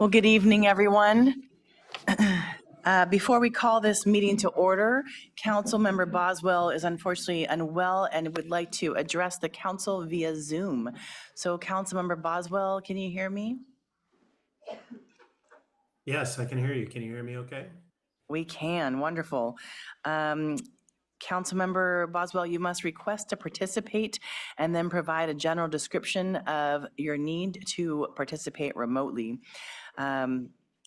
Well, good evening, everyone. Before we call this meeting to order, Councilmember Boswell is unfortunately unwell and would like to address the council via Zoom. So Councilmember Boswell, can you hear me? Yes, I can hear you. Can you hear me okay? We can. Wonderful. Councilmember Boswell, you must request to participate and then provide a general description of your need to participate remotely.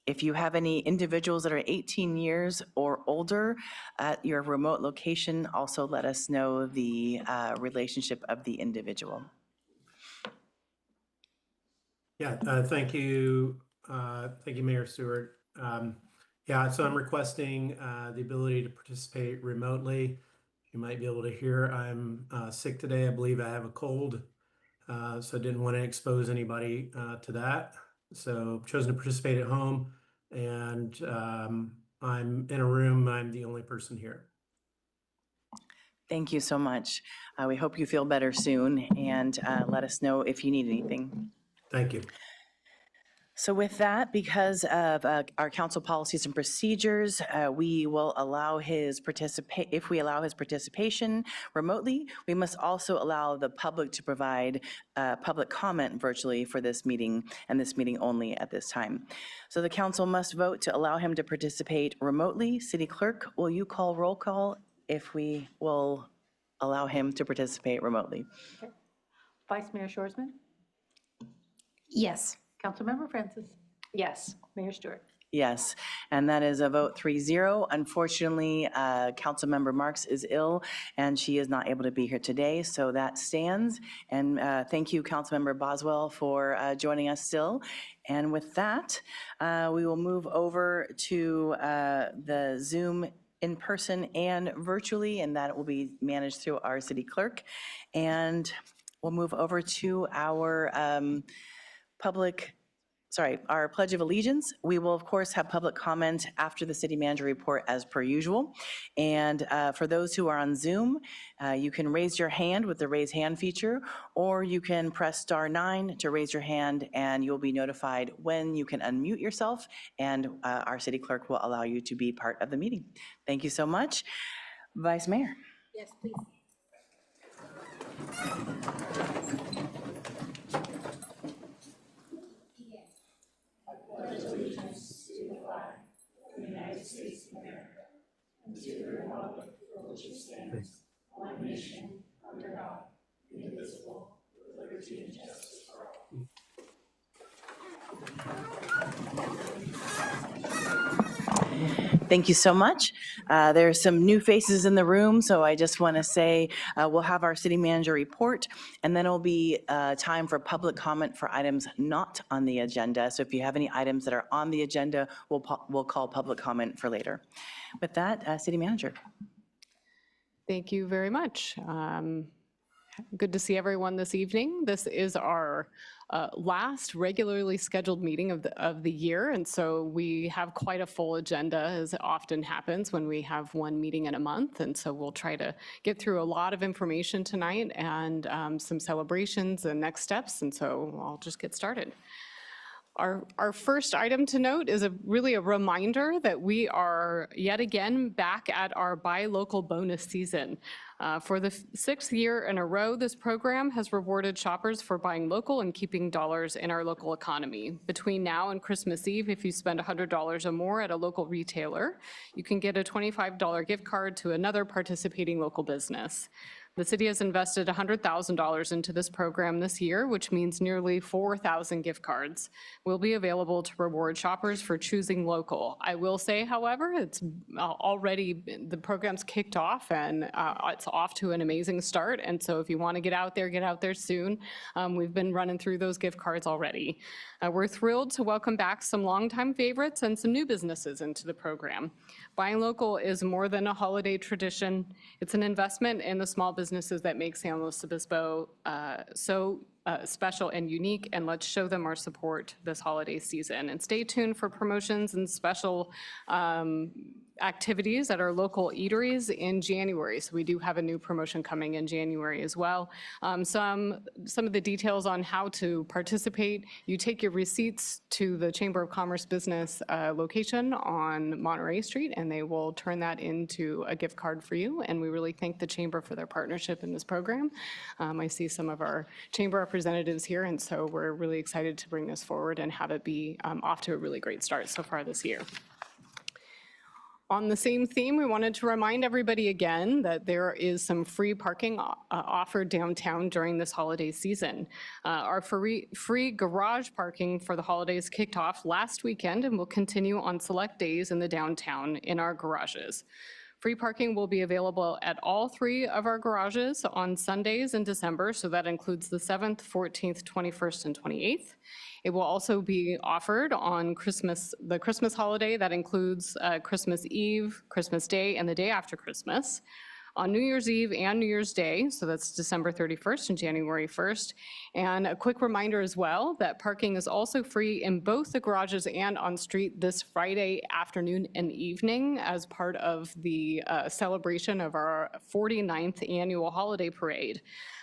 If you have any individuals that are 18 years or older at your remote location, also let us know the relationship of the individual. Yeah, thank you. Thank you, Mayor Stewart. Yeah, so I'm requesting the ability to participate remotely. You might be able to hear I'm sick today. I believe I have a cold, so I didn't want to expose anybody to that. So I've chosen to participate at home, and I'm in a room. I'm the only person here. Thank you so much. We hope you feel better soon, and let us know if you need anything. Thank you. So with that, because of our council policies and procedures, we will allow if we allow his participation remotely, we must also allow the public to provide public comment virtually for this meeting and this meeting only at this time. So the council must vote to allow him to participate remotely. City Clerk, will you call roll call if we will allow him to participate remotely? Okay. Vice Mayor Shoresman? Yes. Councilmember Francis? Yes. Mayor Stewart? Yes, and that is a vote 3-0. Unfortunately, Councilmember Marks is ill and she is not able to be here today, so that stands. And thank you, Councilmember Boswell, for joining us still. And with that, we will move over to the Zoom in person and virtually, and that will be managed through our city clerk. And we'll move over to our our Pledge of Allegiance. We will, of course, have public comment after the city manager report as per usual. And for those who are on Zoom, you can raise your hand with the raise hand feature, or you can press *9 to raise your hand and you'll be notified when you can unmute yourself, and our city clerk will allow you to be part of the meeting. Thank you so much. Vice Mayor. Yes, please. Thank you so much. There are some new faces in the room, so I just want to say we'll have our city manager report, and then it'll be time for public comment for items not on the agenda. So if you have any items that are on the agenda, we'll call public comment for later. With that, city manager. Thank you very much. Good to see everyone this evening. This is our last regularly scheduled meeting of the year, and so we have quite a full agenda, as often happens when we have one meeting in a month. And so we'll try to get through a lot of information tonight and some celebrations and next steps. And so I'll just get started. Our first item to note is really a reminder that we are yet again back at our buy local bonus season. For the 6th year in a row, this program has rewarded shoppers for buying local and keeping dollars in our local economy. Between now and Christmas Eve, if you spend $100 or more at a local retailer, you can get a $25 gift card to another participating local business. The city has invested $100,000 into this program this year, which means nearly 4,000 gift cards will be available to reward shoppers for choosing local. I will say, however, it's already, the program's kicked off and it's off to an amazing start. And so if you want to get out there soon. We've been running through those gift cards already. We're thrilled to welcome back some longtime favorites and some new businesses into the program. Buying local is more than a holiday tradition. It's an investment in the small businesses that make San Luis Obispo so special and unique, and let's show them our support this holiday season. And stay tuned for promotions and special activities at our local eateries in January. So we do have a new promotion coming in January as well. Some of the details on how to participate, you take your receipts to the Chamber of Commerce business location on Monterey Street, and they will turn that into a gift card for you. And we really thank the Chamber for their partnership in this program. I see some of our Chamber representatives here, and so we're really excited to bring this forward and have it be off to a really great start so far this year. On the same theme, we wanted to remind everybody again that there is some free parking offered downtown during this holiday season. Our free garage parking for the holidays kicked off last weekend and will continue on select days in the downtown in our garages. Free parking will be available at all 3 of our garages on Sundays in December, so that includes the 7th, 14th, 21st, and 28th. It will also be offered on the Christmas holiday. That includes Christmas Eve, Christmas Day, and the day after Christmas. On New Year's Eve and New Year's Day, so that's December 31st and January 1st. And a quick reminder as well that parking is also free in both the garages and on street this Friday afternoon and evening as part of the celebration of our 49th annual holiday parade.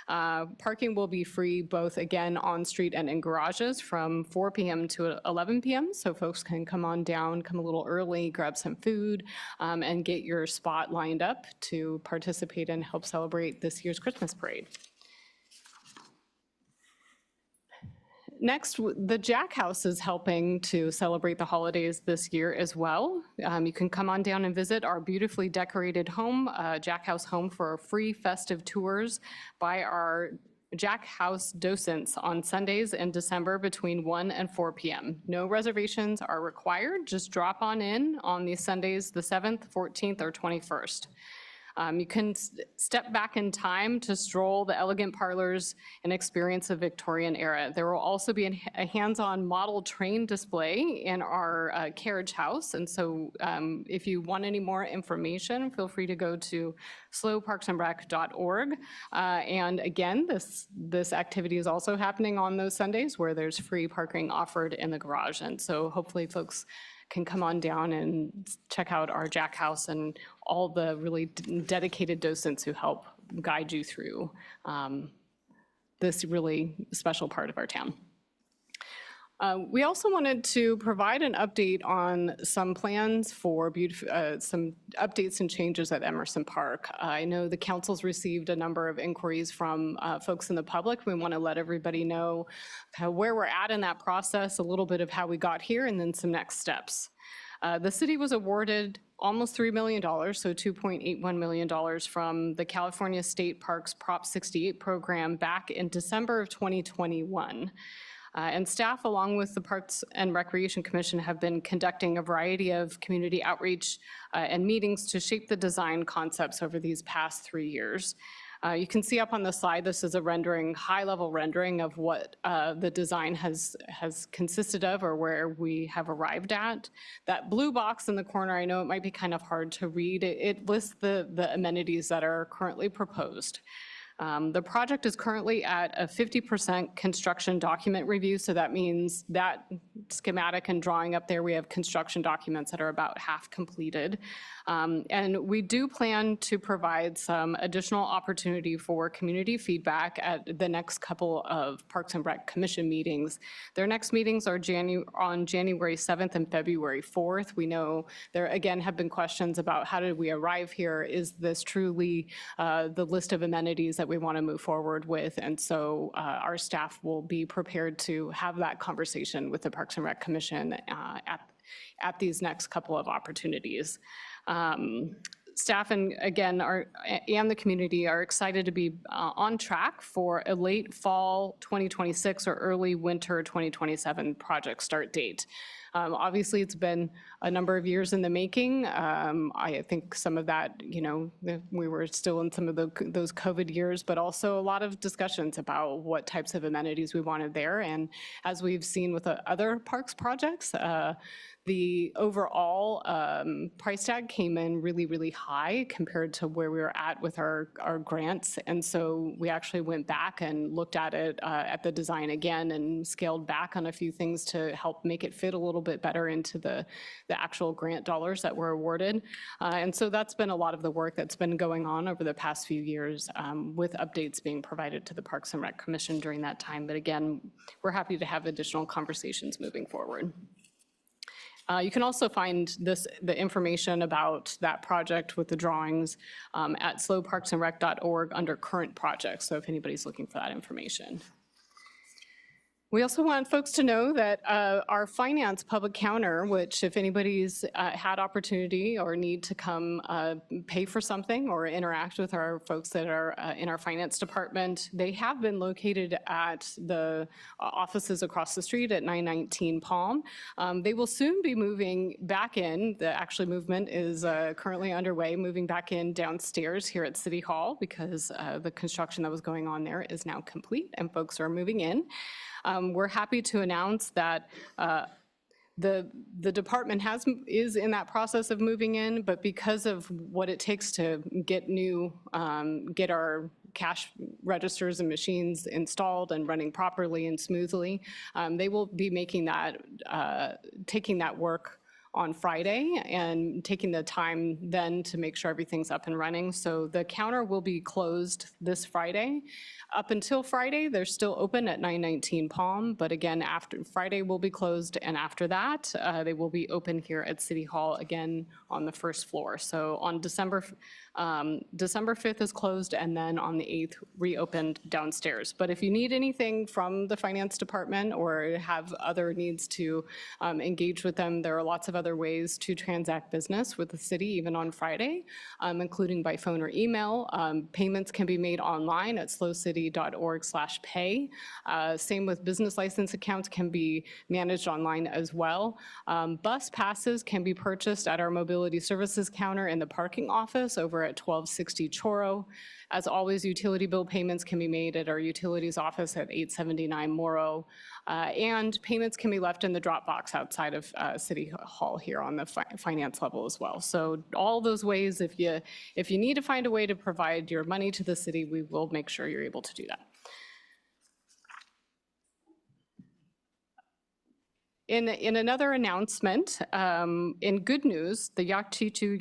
Parking will be free both, again, on street and in garages from 4 p.m. to 11 p.m. So folks can come on down, come a little early, grab some food, and get your spot lined up to participate and help celebrate this year's Christmas parade. Next, the Jack House is helping to celebrate the holidays this year as well. You can come on down and visit our beautifully decorated home, Jack House home, for free festive tours by our Jack House docents on Sundays in December between 1 and 4 p.m. No reservations are required. Just drop on in on these Sundays, the 7th, 14th, or 21st. You can step back in time to stroll the elegant parlors and experience the Victorian era. There will also be a hands-on model train display in our carriage house. And so if you want any more information, feel free to go to slowparksandrec.org. And again, this activity is also happening on those Sundays where there's free parking offered in the garage. And so hopefully folks can come on down and check out our Jack House and all the really dedicated docents who help guide you through this really special part of our town. We also wanted to provide an update on some plans for some updates and changes at Emerson Park. I know the council's received a number of inquiries from folks in the public. We want to let everybody know where we're at in that process, a little bit of how we got here, and then some next steps. The city was awarded almost $3 million, so $2.81 million from the California State Parks Prop 68 program back in December of 2021. And staff, along with the Parks and Recreation Commission, have been conducting a variety of community outreach and meetings to shape the design concepts over these past 3 years. You can see up on the slide, this is a rendering, high-level rendering of what the design has consisted of or where we have arrived at. That blue box in the corner, I know it might be kind of hard to read. It lists the amenities that are currently proposed. The project is currently at a 50% construction document review, so that means that schematic and drawing up there, we have construction documents that are about half completed. And we do plan to provide some additional opportunity for community feedback at the next couple of Parks and Rec Commission meetings. Their next meetings are on January 7th and February 4th. We know there, again, have been questions about how did we arrive here? Is this truly the list of amenities that we want to move forward with? And so our staff will be prepared to have that conversation with the Parks and Rec Commission at these next couple of opportunities. Staff and the community are excited to be on track for a late fall 2026 or early winter 2027 project start date. Obviously, it's been a number of years in the making. I think some of that, we were still in some of those COVID years, but also a lot of discussions about what types of amenities we wanted there. And as we've seen with other parks projects, The overall price tag came in really, really high compared to where we were at with our grants. And so we actually went back and looked at it, at the design again, and scaled back on a few things to help make it fit a little bit better into the actual grant dollars that were awarded. And so that's been a lot of the work that's been going on over the past few years, with updates being provided to the Parks and Rec Commission during that time. But again, we're happy to have additional conversations moving forward. You can also find the information about that project with the drawings at slowparksandrec.org under current projects, so if anybody's looking for that information. We also want folks to know that our finance public counter, which if anybody's had opportunity or need to come pay for something or interact with our folks that are in our finance department, they have been located at the offices across the street at 919 Palm. They will soon be moving back in. The actual movement is currently underway, moving back in downstairs here at City Hall because the construction that was going on there is now complete and folks are moving in. We're happy to announce that the department is in that process of moving in, but because of what it takes to get our cash registers and machines installed and running properly and smoothly, they will be making that, taking that work on Friday and taking the time then to make sure everything's up and running. So the counter will be closed this Friday. Up until Friday, they're still open at 919 Palm, but again, after Friday will be closed, and after that, they will be open here at City Hall again on the first floor. So on December 5th is closed, and then on the 8th reopened downstairs. But if you need anything from the finance department or have other needs to engage with them, there are lots of other ways to transact business with the city, even on Friday, including by phone or email. Payments can be made online at slowcity.org/pay. Same with business license accounts can be managed online as well. Bus passes can be purchased at our mobility services counter in the parking office over at 1260 Choro. As always, utility bill payments can be made at our utilities office at 879 Morrow. And payments can be left in the drop box outside of City Hall here on the finance level as well. So all those ways, if you need to find a way to provide your money to the city, we will make sure you're able to do that. In another announcement, in good news, the Yaktitu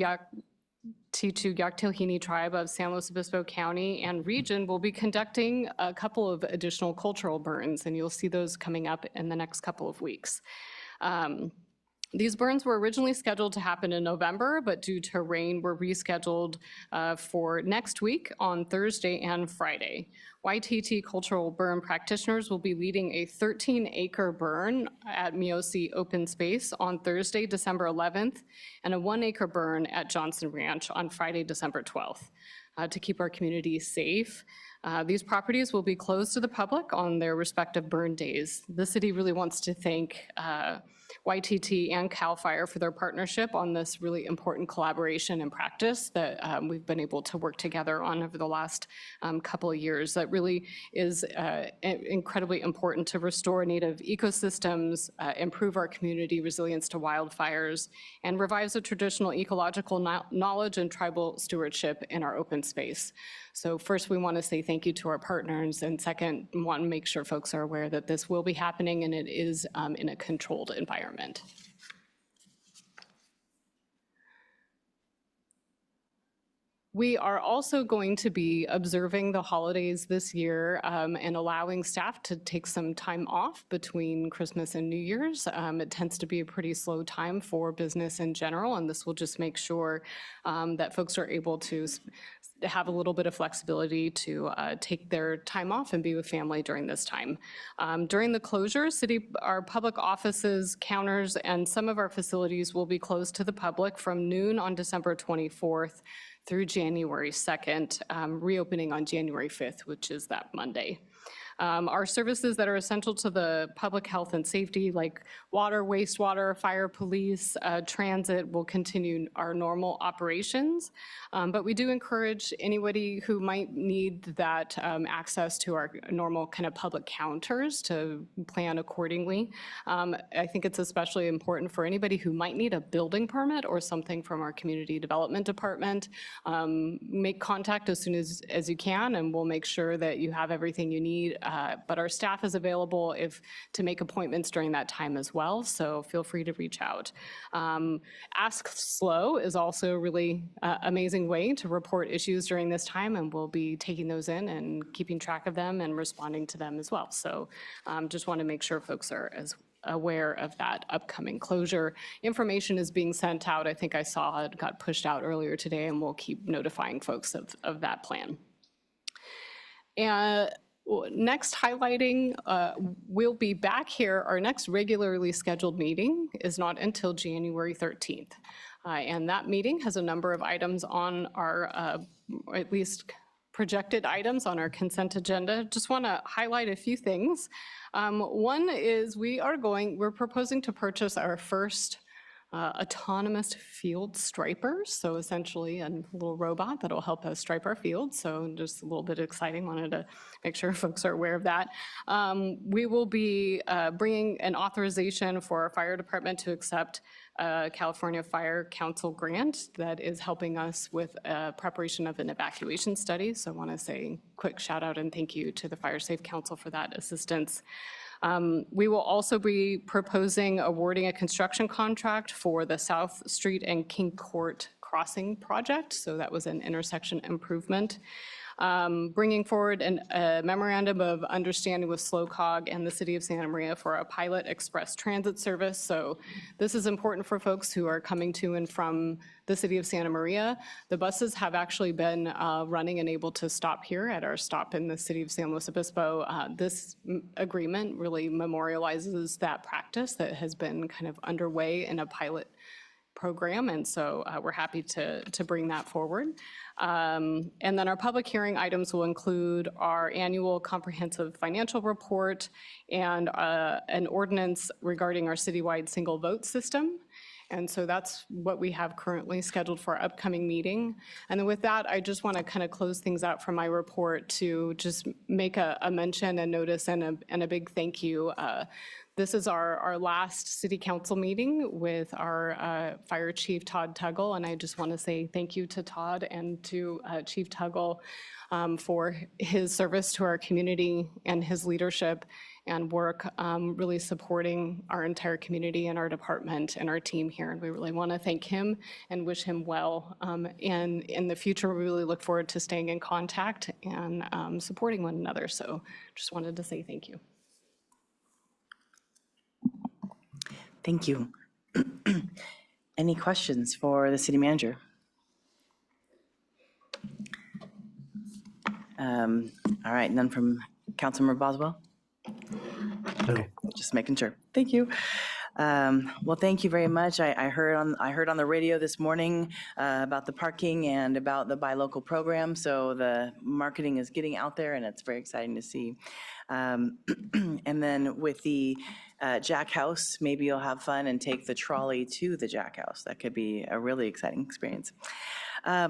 Yaktilhini tribe of San Luis Obispo County and region will be conducting a couple of additional cultural burns, and you'll see those coming up in the next couple of weeks. These burns were originally scheduled to happen in November, but due to rain, were rescheduled for next week on Thursday and Friday. YTT Cultural Burn practitioners will be leading a 13-acre burn at Miosi Open Space on Thursday, December 11th, and a 1-acre burn at Johnson Ranch on Friday, December 12th, to keep our community safe. These properties will be closed to the public on their respective burn days. The city really wants to thank YTT and CAL FIRE for their partnership on this really important collaboration and practice that we've been able to work together on over the last couple of years. That really is incredibly important to restore native ecosystems, improve our community resilience to wildfires, and revives the traditional ecological knowledge and tribal stewardship in our open space. So first, we want to say thank you to our partners, and second, we want to make sure folks are aware that this will be happening and it is in a controlled environment. We are also going to be observing the holidays this year and allowing staff to take some time off between Christmas and New Year's. It tends to be a pretty slow time for business in general, and this will just make sure that folks are able to have a little bit of flexibility to take their time off and be with family during this time. During the closure, our public offices, counters, and some of our facilities will be closed to the public from noon on December 24th through January 2nd, reopening on January 5th, which is that Monday. Our services that are essential to the public health and safety, like water, wastewater, fire, police, transit, will continue our normal operations. But we do encourage anybody who might need that access to our normal kind of public counters to plan accordingly. I think it's especially important for anybody who might need a building permit or something from our community development department. Make contact as soon as you can, and we'll make sure that you have everything you need. But our staff is available to make appointments during that time as well, so feel free to reach out. Ask Slow is also a really amazing way to report issues during this time, and we'll be taking those in and keeping track of them and responding to them as well. So just want to make sure folks are as aware of that upcoming closure. Information is being sent out. I think I saw it got pushed out earlier today, and we'll keep notifying folks of that plan. And next, highlighting, we'll be back here. Our next regularly scheduled meeting is not until January 13th. And that meeting has a number of items on our, at least projected items on our consent agenda. Just want to highlight a few things. One is we're proposing to purchase our first autonomous field striper. So essentially a little robot that'll help us stripe our fields. So just a little bit exciting. Wanted to make sure folks are aware of that. We will be bringing an authorization for our fire department to accept a California Fire Council grant that is helping us with preparation of an evacuation study. So I want to say quick shout out and thank you to the Fire Safe Council for that assistance. We will also be proposing awarding a construction contract for the South Street and King Court Crossing project. So that was an intersection improvement. Bringing forward a memorandum of understanding with SLOCOG and the City of Santa Maria for a pilot express transit service. So this is important for folks who are coming to and from the City of Santa Maria. The buses have actually been running and able to stop here at our stop in the City of San Luis Obispo. This agreement really memorializes that practice that has been kind of underway in a pilot program, and so we're happy to bring that forward. And then our public hearing items will include our annual comprehensive financial report and an ordinance regarding our citywide single vote system. And so that's what we have currently scheduled for our upcoming meeting. And then with that, I just want to kind of close things out from my report to just make a mention and notice and a big thank you. This is our last city council meeting with our Fire Chief Todd Tuggle, and I just want to say thank you to Todd and to Chief Tuggle for his service to our community and his leadership and work really supporting our entire community and our department and our team here. And we really want to thank him and wish him well. And in the future, we really look forward to staying in contact and supporting one another. So just wanted to say thank you. Thank you. Any questions for the city manager? All right, none from Councilmember Boswell? Okay, just making sure. Thank you. Well, thank you very much. I heard on the radio this morning about the parking and about the buy local program. So the marketing is getting out there, and it's very exciting to see. And then with the Jack House, maybe you'll have fun and take the trolley to the Jack House. That could be a really exciting experience.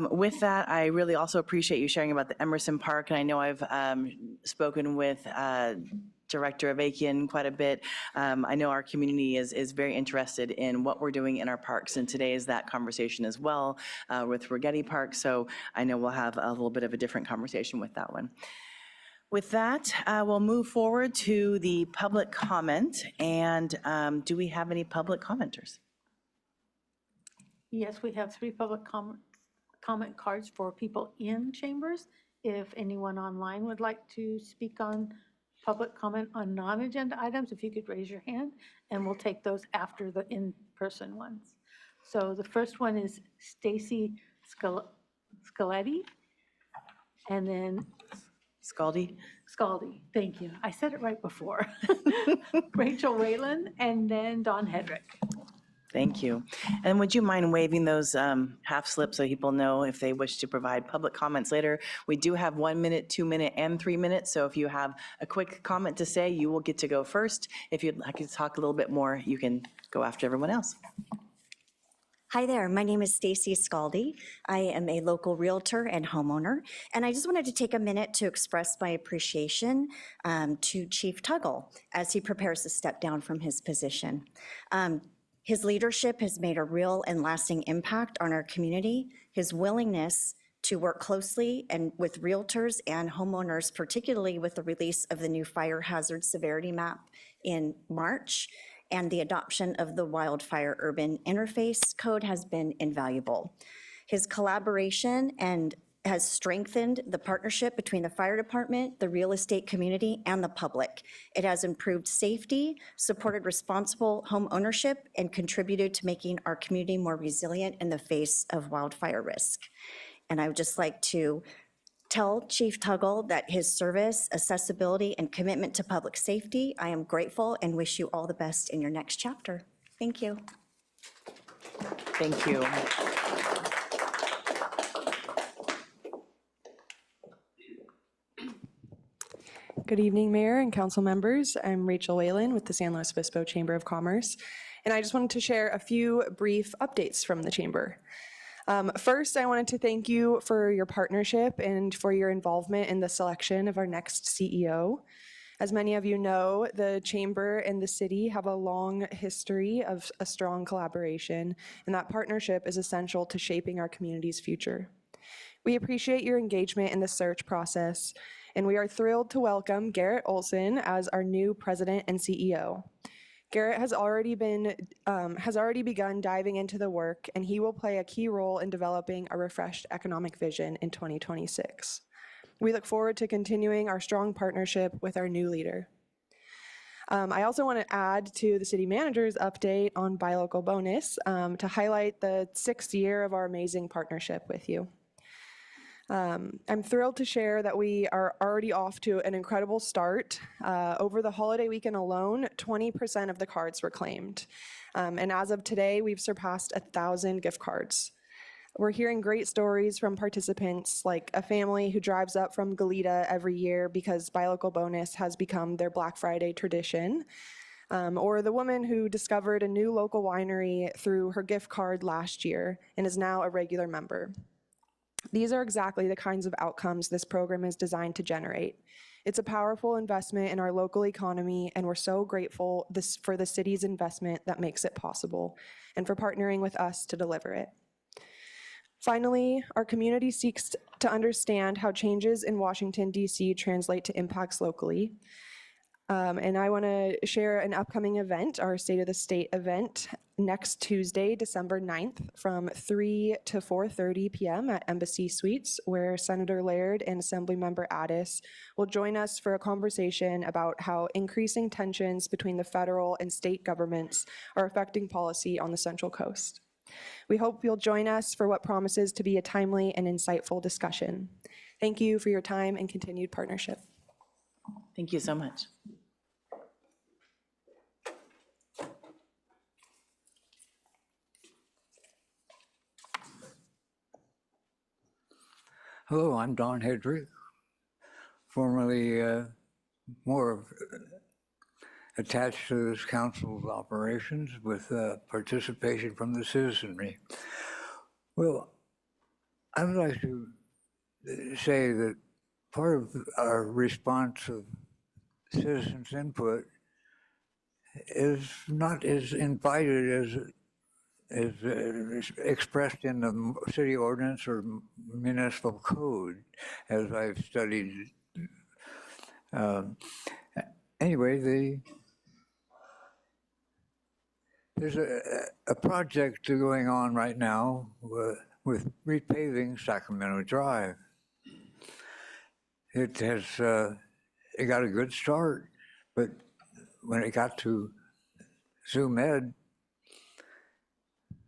With that, I really also appreciate you sharing about the Emerson Park. And I know I've spoken with Director Avakian quite a bit. I know our community is very interested in what we're doing in our parks, and today is that conversation as well with Rigetti Park. So I know we'll have a little bit of a different conversation with that one. With that, we'll move forward to the public comment. And do we have any public commenters? Yes, we have 3 public comment cards for people in chambers. If anyone online would like to speak on public comment on non-agenda items, if you could raise your hand, and we'll take those after the in-person ones. So the first one is Stacy Scaletti, and then Scaldi? Scaldi, thank you. I said it right before. Rachel Whalen, and then Don Hedrick. Thank you. And would you mind waiving those half slips so people know if they wish to provide public comments later? We do have 1 minute, 2 minute, and 3 minutes. So if you have a quick comment to say, you will get to go first. If you'd like to talk a little bit more, you can go after everyone else. Hi there, my name is Stacy Scaldi. I am a local realtor and homeowner, and I just wanted to take a minute to express my appreciation to Chief Tuggle as he prepares to step down from his position. His leadership has made a real and lasting impact on our community. His willingness to work closely and with realtors and homeowners, particularly with the release of the new fire hazard severity map in March, and the adoption of the Wildfire Urban Interface Code has been invaluable. His collaboration has strengthened the partnership between the fire department, the real estate community, and the public. It has improved safety, supported responsible home ownership, and contributed to making our community more resilient in the face of wildfire risk. And I would just like to tell Chief Tuggle that his service, accessibility, and commitment to public safety, I am grateful and wish you all the best in your next chapter. Thank you. Thank you. Good evening, Mayor and council members. I'm Rachel Whalen with the San Luis Obispo Chamber of Commerce, and I just wanted to share a few brief updates from the Chamber. First, I wanted to thank you for your partnership and for your involvement in the selection of our next CEO. As many of you know, the Chamber and the city have a long history of a strong collaboration, and that partnership is essential to shaping our community's future. We appreciate your engagement in the search process, and we are thrilled to welcome Garrett Olson as our new president and CEO. Garrett has already begun diving into the work, and he will play a key role in developing a refreshed economic vision in 2026. We look forward to continuing our strong partnership with our new leader. I also want to add to the city manager's update on Buy Local Bonus to highlight the 6th year of our amazing partnership with you. I'm thrilled to share that we are already off to an incredible start. Over the holiday weekend alone, 20% of the cards were claimed. And as of today, we've surpassed 1,000 gift cards. We're hearing great stories from participants, like a family who drives up from Goleta every year because Buy Local Bonus has become their Black Friday tradition. Or the woman who discovered a new local winery through her gift card last year and is now a regular member. These are exactly the kinds of outcomes this program is designed to generate. It's a powerful investment in our local economy, and we're so grateful for the city's investment that makes it possible, and for partnering with us to deliver it. Finally, our community seeks to understand how changes in Washington, D.C. translate to impacts locally. And I want to share an upcoming event, our State of the State event, next Tuesday, December 9th, from 3 to 4:30 p.m. at Embassy Suites, where Senator Laird and Assemblymember Addis will join us for a conversation about how increasing tensions between the federal and state governments are affecting policy on the Central Coast. We hope you'll join us for what promises to be a timely and insightful discussion. Thank you for your time and continued partnership. Thank you so much. Hello, I'm Don Hedrick, formerly more attached to this council's operations with participation from the citizenry. Well, I would like to say that part of our response of citizens' input is not as invited as expressed in the city ordinance or municipal code, as I've studied. Anyway, there's a project going on right now with repaving Sacramento Drive. It got a good start, but when it got to Zoom Ed,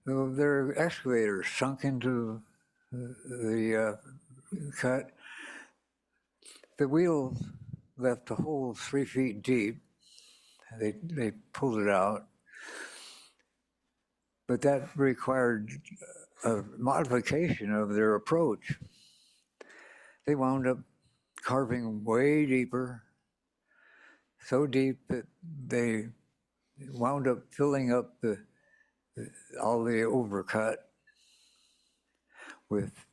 their excavators sunk into the cut. The wheel left a hole 3 feet deep. They pulled it out. but that required a modification of their approach. They wound up carving way deeper, so deep that they wound up filling up all the overcut with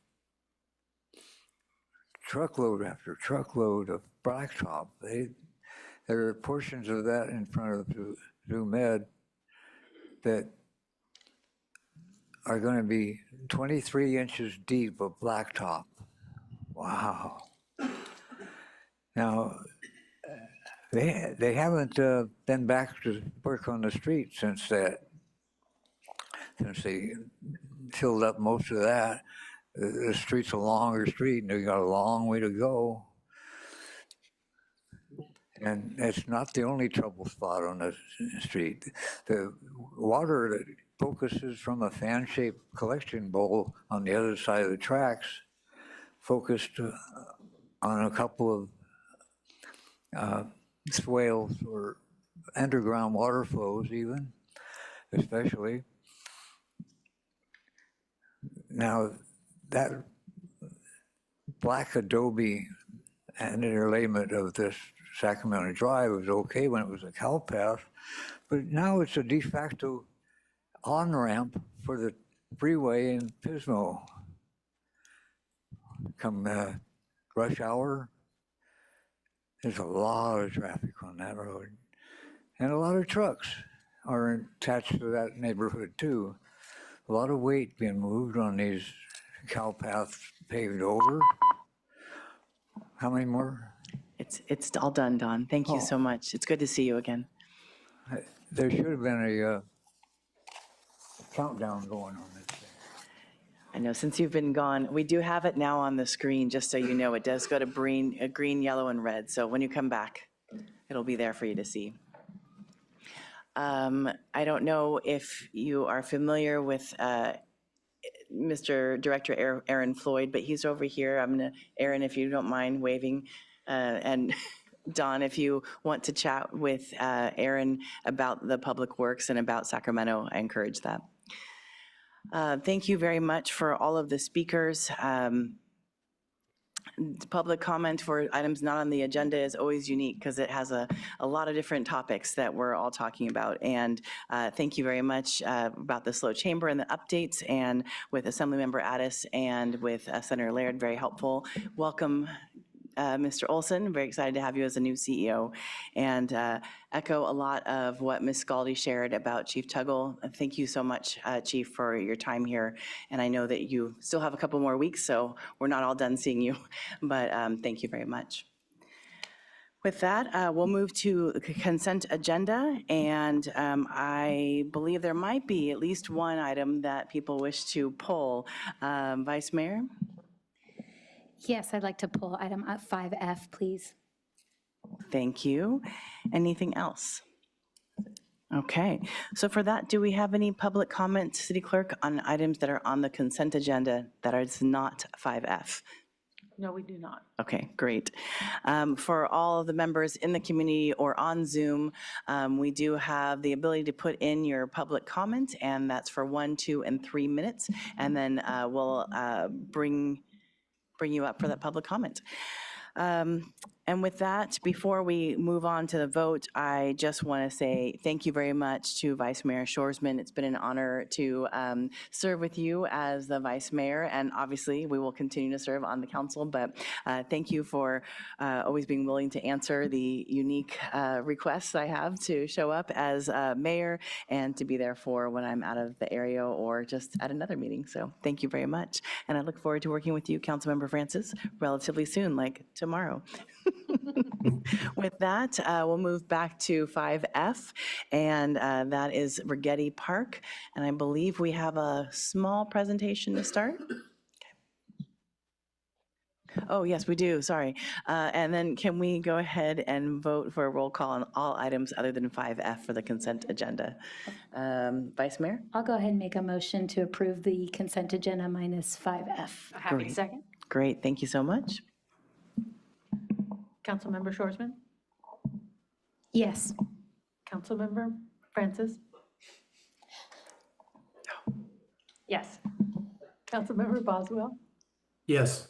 truckload after truckload of blacktop. There are portions of that in front of Zoo Med that are going to be 23 inches deep of blacktop. Wow. Now, they haven't been back to work on the street since they filled up most of that. The street's a longer street, and they got a long way to go. And it's not the only trouble spot on the street. The water that focuses from a fan-shaped collection bowl on the other side of the tracks focused on a couple of swales or underground water flows even, especially. Now, that black adobe and interlayment of this Sacramento Drive was okay when it was a cow path, but now it's a de facto on-ramp for the freeway in Pismo. Come rush hour, there's a lot of traffic on that road. And a lot of trucks are attached to that neighborhood too. A lot of weight being moved on these cow paths paved over. How many more? It's all done, Don. Thank you Oh. so much. It's good to see you again. There should have been a countdown going on this thing. I know since you've been gone, we do have it now on the screen, just so you know. It does go to green, yellow, and red. So when you come back, it'll be there for you to see. I don't know if you are familiar with Mr. Director Aaron Floyd, but he's over here. I'm gonna, Aaron, if you don't mind waving, and Don, if you want to chat with Aaron about the public works and about Sacramento, I encourage that. Thank you very much for all of the speakers. Public comment for items not on the agenda is always unique because it has a lot of different topics that we're all talking about. And thank you very much about the SLO Chamber and the updates, and with Assemblymember Addis and with Senator Laird, very helpful. Welcome, Mr. Olson. Very excited to have you as a new CEO, and echo a lot of what Ms. Scaldi shared about Chief Tuggle. Thank you so much, Chief, for your time here. And I know that you still have a couple more weeks, so we're not all done seeing you, but thank you very much. With that, we'll move to the consent agenda, and I believe there might be at least one item that people wish to pull. Vice Mayor? Yes, I'd like to pull item 5F, please. Thank you. Anything else? Okay, so for that, do we have any public comment, City Clerk, on items that are on the consent agenda that is not 5F? No, we do not. Okay, great. For all of the members in the community or on Zoom, we do have the ability to put in your public comment, and that's for 1, 2, and 3 minutes, and then we'll bring you up for that public comment. And with that, before we move on to the vote, I just want to say thank you very much to Vice Mayor Shorsman. It's been an honor to serve with you as the Vice Mayor, and obviously we will continue to serve on the council, but thank you for always being willing to answer the unique requests I have to show up as Mayor and to be there for when I'm out of the area or just at another meeting. So thank you very much. And I look forward to working with you, Councilmember Francis, relatively soon, like tomorrow. With that, we'll move back to 5F, and that is Rigetti Park. And I believe we have a small presentation to start. Oh, yes, we do, sorry. And then can we go ahead and vote for a roll call on all items other than 5F for the consent agenda? Vice Mayor? I'll go ahead and make a motion to approve the consent agenda minus 5F. Happy Great. second. Great, thank you so much. Councilmember Shorsman? Yes. Councilmember Francis? Yes. Councilmember Boswell, Yes.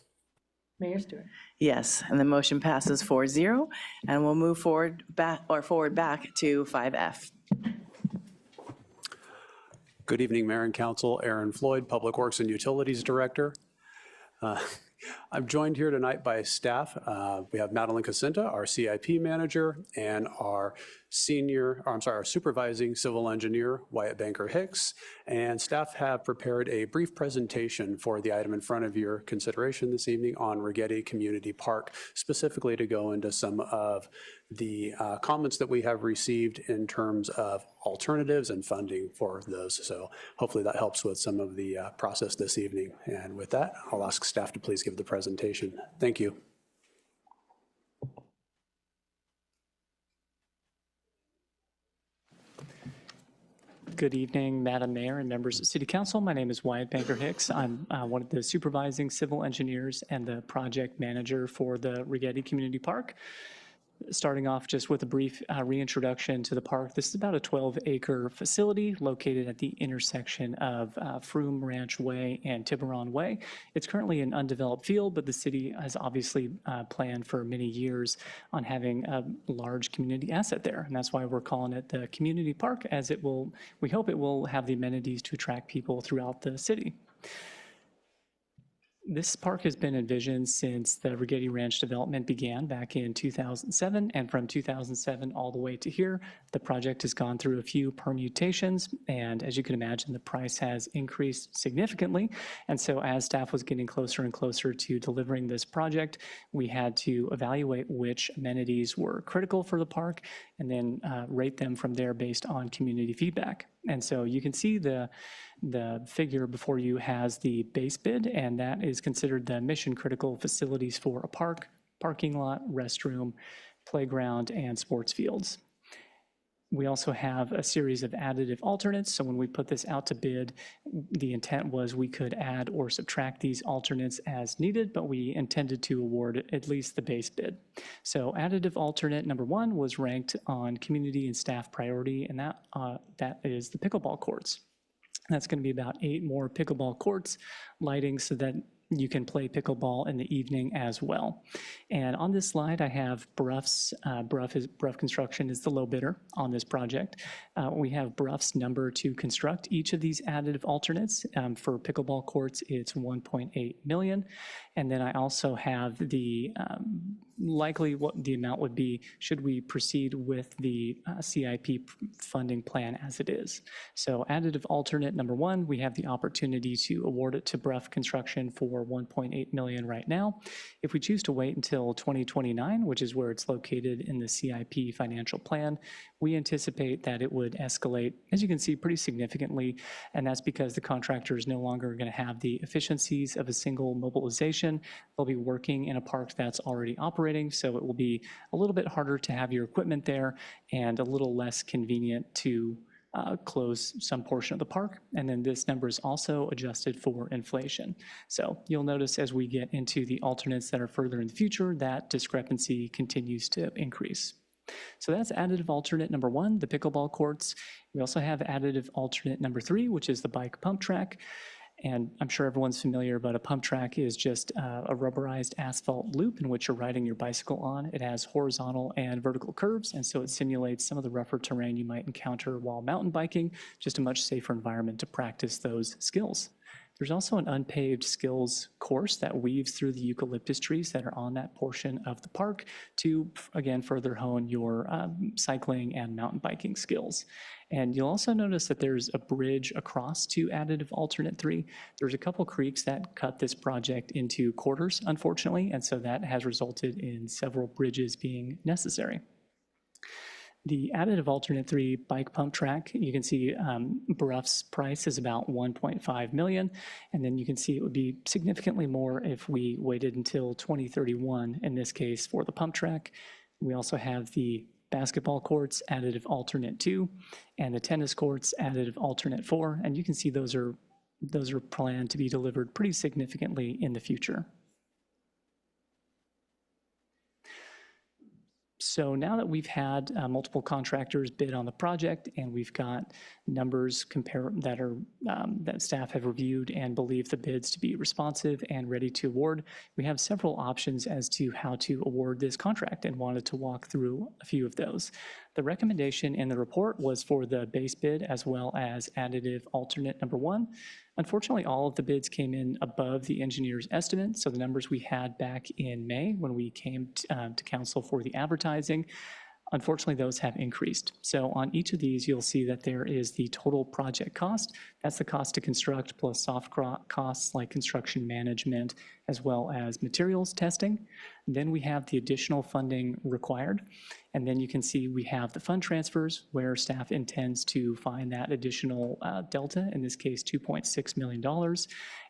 Mayor Stewart. Yes, and the motion passes 4-0, and we'll move forward back to 5F. Good evening, Mayor and Council. Aaron Floyd, Public Works and Utilities Director. I'm joined here tonight by staff. We have Madeline Casinta, our CIP manager, and our supervising civil engineer, Wyatt Banker Hicks. And staff have prepared a brief presentation for the item in front of your consideration this evening on Righetti Community Park, specifically to go into some of the comments that we have received in terms of alternatives and funding for those. So hopefully that helps with some of the process this evening. And with that, I'll ask staff to please give the presentation. Thank you. Good evening, Madam Mayor and members of City Council. My name is Wyatt Banker Hicks. I'm one of the supervising civil engineers and the project manager for the Righetti Community Park. Starting off just with a brief reintroduction to the park. This is about a 12-acre facility located at the intersection of Froome Ranch Way and Tiburon Way. It's currently an undeveloped field, but the city has obviously planned for many years on having a large community asset there. And that's why we're calling it the Community Park, as it will, we hope it will have the amenities to attract people throughout the city. This park has been envisioned since the Righetti Ranch development began back in 2007, and from 2007 all the way to here, the project has gone through a few permutations, and as you can imagine, the price has increased significantly. And so as staff was getting closer and closer to delivering this project, we had to evaluate which amenities were critical for the park and then rate them from there based on community feedback. And so you can see the figure before you has the base bid, and that is considered the mission critical facilities for a park, parking lot, restroom, playground, and sports fields. We also have a series of additive alternates. So when we put this out to bid, the intent was we could add or subtract these alternates as needed, but we intended to award at least the base bid. So additive alternate number 1 was ranked on community and staff priority, and that is the pickleball courts. That's going to be about 8 more pickleball courts, lighting so that you can play pickleball in the evening as well. And on this slide, I have Bruff's. Bruff Construction is the low bidder on this project. We have Bruff's number to construct each of these additive alternates. For pickleball courts, it's $1.8 million. And then I also have the likely what the amount would be should we proceed with the CIP funding plan as it is. So additive alternate number 1, we have the opportunity to award it to Bruff Construction for $1.8 million right now. If we choose to wait until 2029, which is where it's located in the CIP financial plan, we anticipate that it would escalate, as you can see, pretty significantly, and that's because the contractor is no longer going to have the efficiencies of a single mobilization. They'll be working in a park that's already operating, so it will be a little bit harder to have your equipment there and a little less convenient to close some portion of the park. And then this number is also adjusted for inflation. So you'll notice as we get into the alternates that are further in the future, that discrepancy continues to increase. So that's additive alternate number 1, the pickleball courts. We also have additive alternate number 3, which is the bike pump track. And I'm sure everyone's familiar, but a pump track is just a rubberized asphalt loop in which you're riding your bicycle on. It has horizontal and vertical curves, and so it simulates some of the rougher terrain you might encounter while mountain biking, just a much safer environment to practice those skills. There's also an unpaved skills course that weaves through the eucalyptus trees that are on that portion of the park to, again, further hone your cycling and mountain biking skills. And you'll also notice that there's a bridge across to additive alternate 3. There's a couple creeks that cut this project into quarters, unfortunately, and so that has resulted in several bridges being necessary. The additive alternate 3 bike pump track, you can see Bruff's price is about $1.5 million, and then you can see it would be significantly more if we waited until 2031, in this case, for the pump track. We also have the basketball courts, additive alternate 2, and the tennis courts, additive alternate 4, and you can see those are planned to be delivered pretty significantly in the future. So now that we've had multiple contractors bid on the project and we've got numbers that staff have reviewed and believe the bids to be responsive and ready to award, we have several options as to how to award this contract and wanted to walk through a few of those. The recommendation in the report was for the base bid as well as additive alternate number 1. Unfortunately, all of the bids came in above the engineer's estimate, so the numbers we had back in May when we came to council for the advertising, unfortunately, those have increased. So on each of these, you'll see that there is the total project cost. That's the cost to construct plus soft costs like construction management as well as materials testing. Then we have the additional funding required. And then you can see we have the fund transfers where staff intends to find that additional delta, in this case, $2.6 million.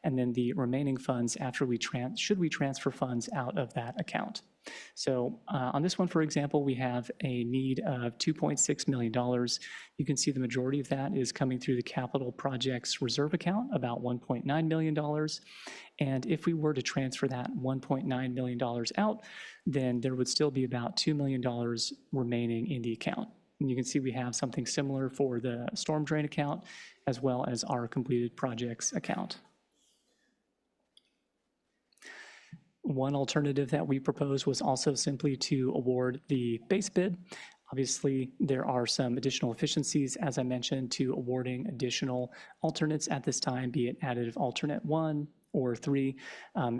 And then the remaining funds after should we transfer funds out of that account. So on this one, for example, we have a need of $2.6 million. You can see the majority of that is coming through the capital projects reserve account, about $1.9 million. And if we were to transfer that $1.9 million out, then there would still be about $2 million remaining in the account. And you can see we have something similar for the storm drain account as well as our completed projects account. One alternative that we proposed was also simply to award the base bid. Obviously, there are some additional efficiencies, as I mentioned, to awarding additional alternates at this time, be it additive alternate 1 or 3.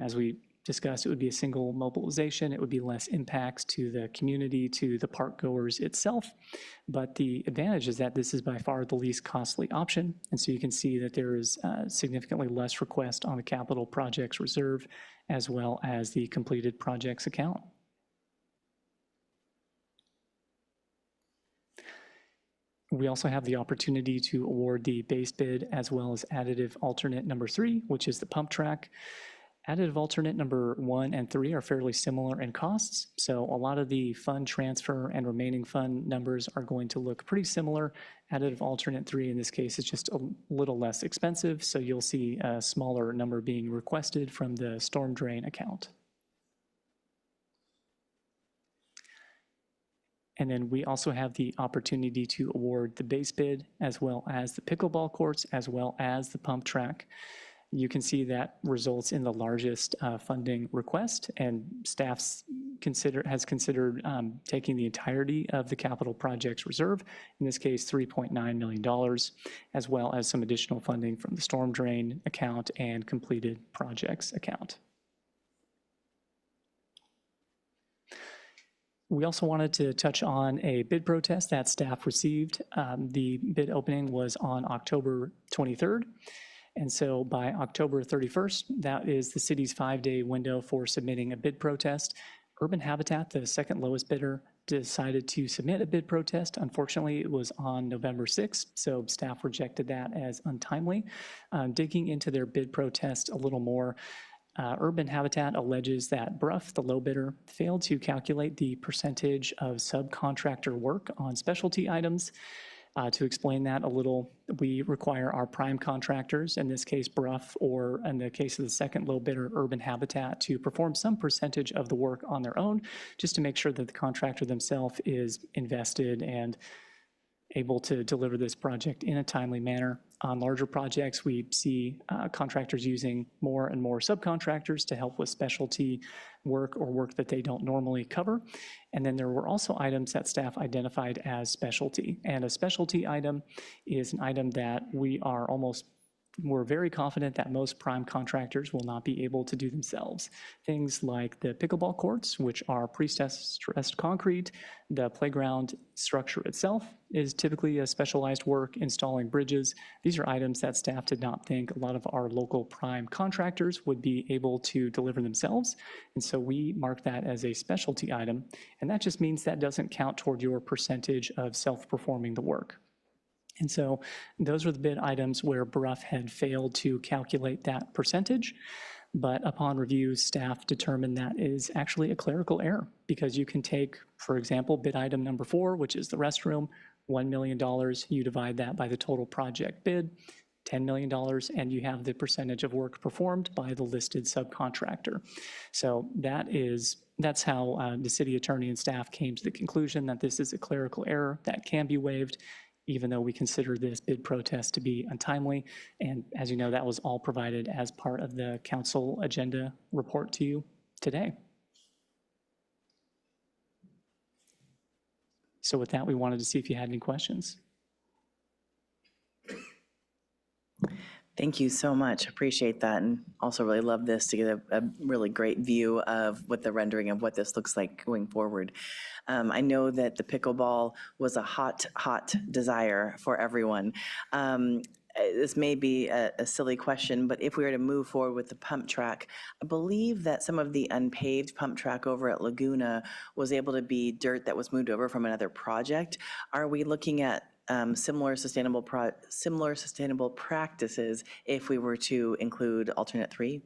As we discussed, it would be a single mobilization. It would be less impacts to the community, to the park goers itself. But the advantage is that this is by far the least costly option. And so you can see that there is significantly less request on the capital projects reserve as well as the completed projects account. We also have the opportunity to award the base bid as well as additive alternate number 3, which is the pump track. Additive alternate number 1 and 3 are fairly similar in costs, so a lot of the fund transfer and remaining fund numbers are going to look pretty similar. Additive alternate 3 in this case is just a little less expensive, so you'll see a smaller number being requested from the storm drain account. And then we also have the opportunity to award the base bid as well as the pickleball courts as well as the pump track. You can see that results in the largest funding request, and staff has considered taking the entirety of the capital projects reserve, in this case $3.9 million, as well as some additional funding from the storm drain account and completed projects account. We also wanted to touch on a bid protest that staff received. The bid opening was on October 23rd. And so by October 31st, that is the city's 5-day window for submitting a bid protest. Urban Habitat, the second lowest bidder, decided to submit a bid protest. Unfortunately, it was on November 6th, so staff rejected that as untimely. Digging into their bid protest a little more, Urban Habitat alleges that Brough, the low bidder, failed to calculate the percentage of subcontractor work on specialty items. To explain that a little, we require our prime contractors, in this case Brough, or in the case of the second low bidder, Urban Habitat, to perform some percentage of the work on their own, just to make sure that the contractor themselves is invested and able to deliver this project in a timely manner. On larger projects, we see contractors using more and more subcontractors to help with specialty work or work that they don't normally cover. And then there were also items that staff identified as specialty. And a specialty item is an item that we're very confident that most prime contractors will not be able to do themselves. Things like the pickleball courts, which are pre-stressed concrete. The playground structure itself is typically a specialized work. Installing bridges. These are items that staff did not think a lot of our local prime contractors would be able to deliver themselves. And so we mark that as a specialty item. And that just means that doesn't count toward your percentage of self-performing the work. And so those were the bid items where Brough had failed to calculate that percentage. But upon review, staff determined that is actually a clerical error, because you can take, for example, bid item number 4, which is the restroom, $1 million. You divide that by the total project bid, $10 million, and you have the percentage of work performed by the listed subcontractor. So that's how the city attorney and staff came to the conclusion that this is a clerical error that can be waived, even though we consider this bid protest to be untimely. And as you know, that was all provided as part of the council agenda report to you today. So with that, we wanted to see if you had any questions. Thank you so much. Appreciate that. And also really love this to get a really great view of what the rendering of what this looks like going forward. I know that the pickleball was a hot desire for everyone. This may be a silly question, but if we were to move forward with the pump track, I believe that some of the unpaved pump track over at Laguna was able to be dirt that was moved over from another project. Are we looking at similar sustainable practices if we were to include alternate 3?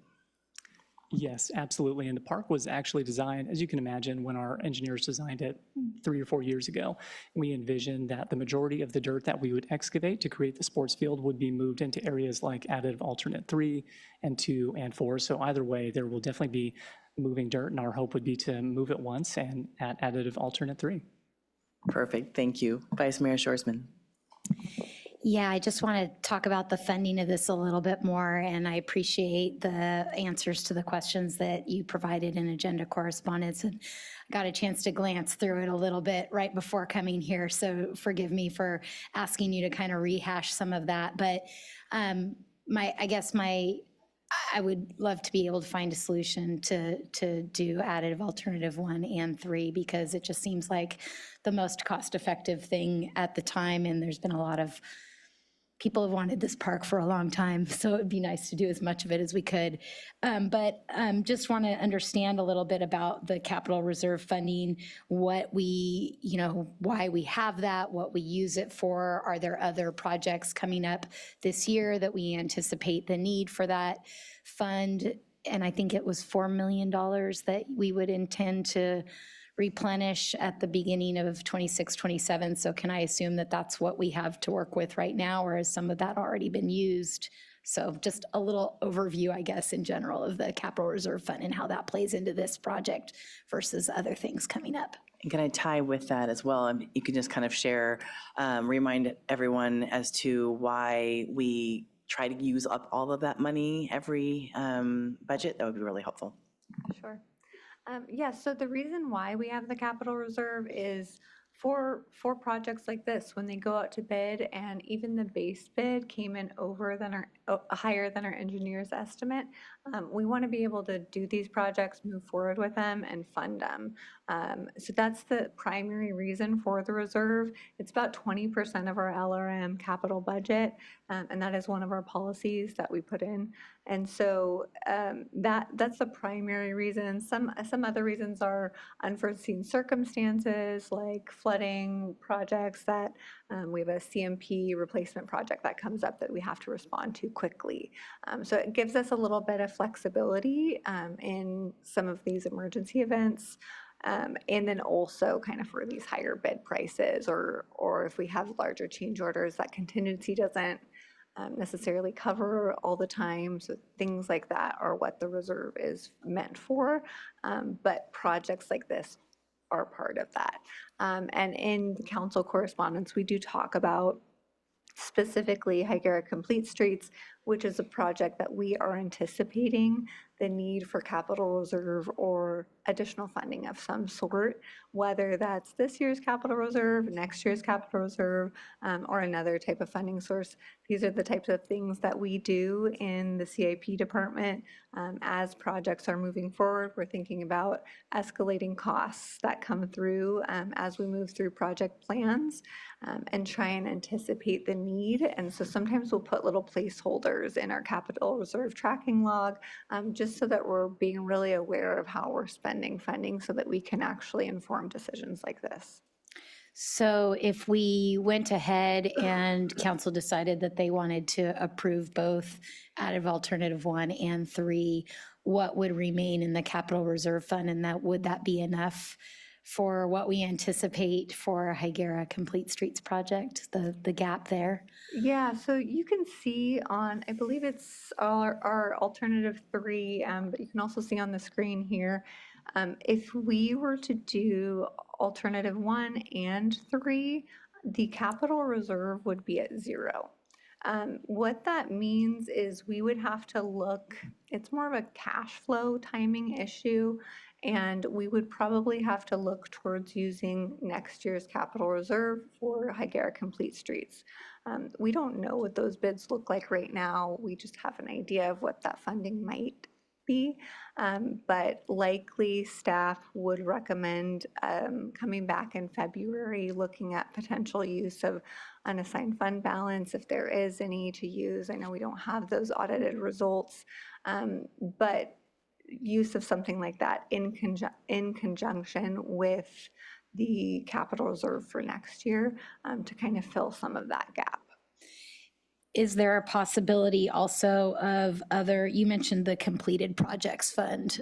Yes, absolutely. And the park was actually designed, as you can imagine, when our engineers designed it 3 or 4 years ago, we envisioned that the majority of the dirt that we would excavate to create the sports field would be moved into areas like additive alternate 3 and 2 and 4. So either way, there will definitely be moving dirt, and our hope would be to move it once and at additive alternate 3. Perfect. Thank you. Vice Mayor Shorsman. Yeah, I just want to talk about the funding of this a little bit more, and I appreciate the answers to the questions that you provided in agenda correspondence, and got a chance to glance through it a little bit right before coming here, so forgive me for asking you to kind of rehash some of that, but I would love to be able to find a solution to do additive alternative 1 and 3, because it just seems like the most cost-effective thing at the time, and there's been a lot of people have wanted this park for a long time, so it'd be nice to do as much of it as we could. But just want to understand a little bit about the capital reserve funding, what we, why we have that, what we use it for. Are there other projects coming up this year that we anticipate the need for that fund? And I think it was $4 million that we would intend to replenish at the beginning of 26, 27. So can I assume that that's what we have to work with right now, or has some of that already been used? So just a little overview, I guess, in general of the capital reserve fund and how that plays into this project versus other things coming up. And can I tie with that as well? You can just kind of share, remind everyone as to why we try to use up all of that money every budget. That would be really helpful. Sure. So the reason why we have the capital reserve is for projects like this, when they go out to bid and even the base bid came in higher than our engineer's estimate, we want to be able to do these projects, move forward with them, and fund them. So that's the primary reason for the reserve. It's about 20% of our LRM capital budget, and that is one of our policies that we put in. And so that's the primary reason. Some other reasons are unforeseen circumstances like flooding projects that we have a CMP replacement project that comes up that we have to respond to quickly. So it gives us a little bit of flexibility in some of these emergency events. And then also kind of for these higher bid prices, or if we have larger change orders that contingency doesn't necessarily cover all the time. So things like that are what the reserve is meant for. But projects like this are part of that. And in the council correspondence, we do talk about specifically Higuera Complete Streets, which is a project that we are anticipating the need for capital reserve or additional funding of some sort, whether that's this year's capital reserve, next year's capital reserve, or another type of funding source. These are the types of things that we do in the CIP department. As projects are moving forward, we're thinking about escalating costs that come through as we move through project plans and try and anticipate the need. And so sometimes we'll put little placeholders in our capital reserve tracking log just so that we're being really aware of how we're spending funding so that we can actually inform decisions like this. So if we went ahead and council decided that they wanted to approve both additive alternative 1 and 3, what would remain in the capital reserve fund, and would that be enough for what we anticipate for Higuera Complete Streets project, the gap there? Yeah, so you can see on, I believe it's our alternative 3, but you can also see on the screen here, if we were to do alternative 1 and 3, the capital reserve would be at 0. What that means is we would have to look, it's more of a cash flow timing issue, and we would probably have to look towards using next year's capital reserve for Higuera Complete Streets. We don't know what those bids look like right now. We just have an idea of what that funding might be. But likely staff would recommend coming back in February, looking at potential use of unassigned fund balance if there is any to use. I know we don't have those audited results, but use of something like that in conjunction with the capital reserve for next year to kind of fill some of that gap. Is there a possibility also of other, you mentioned the completed projects fund.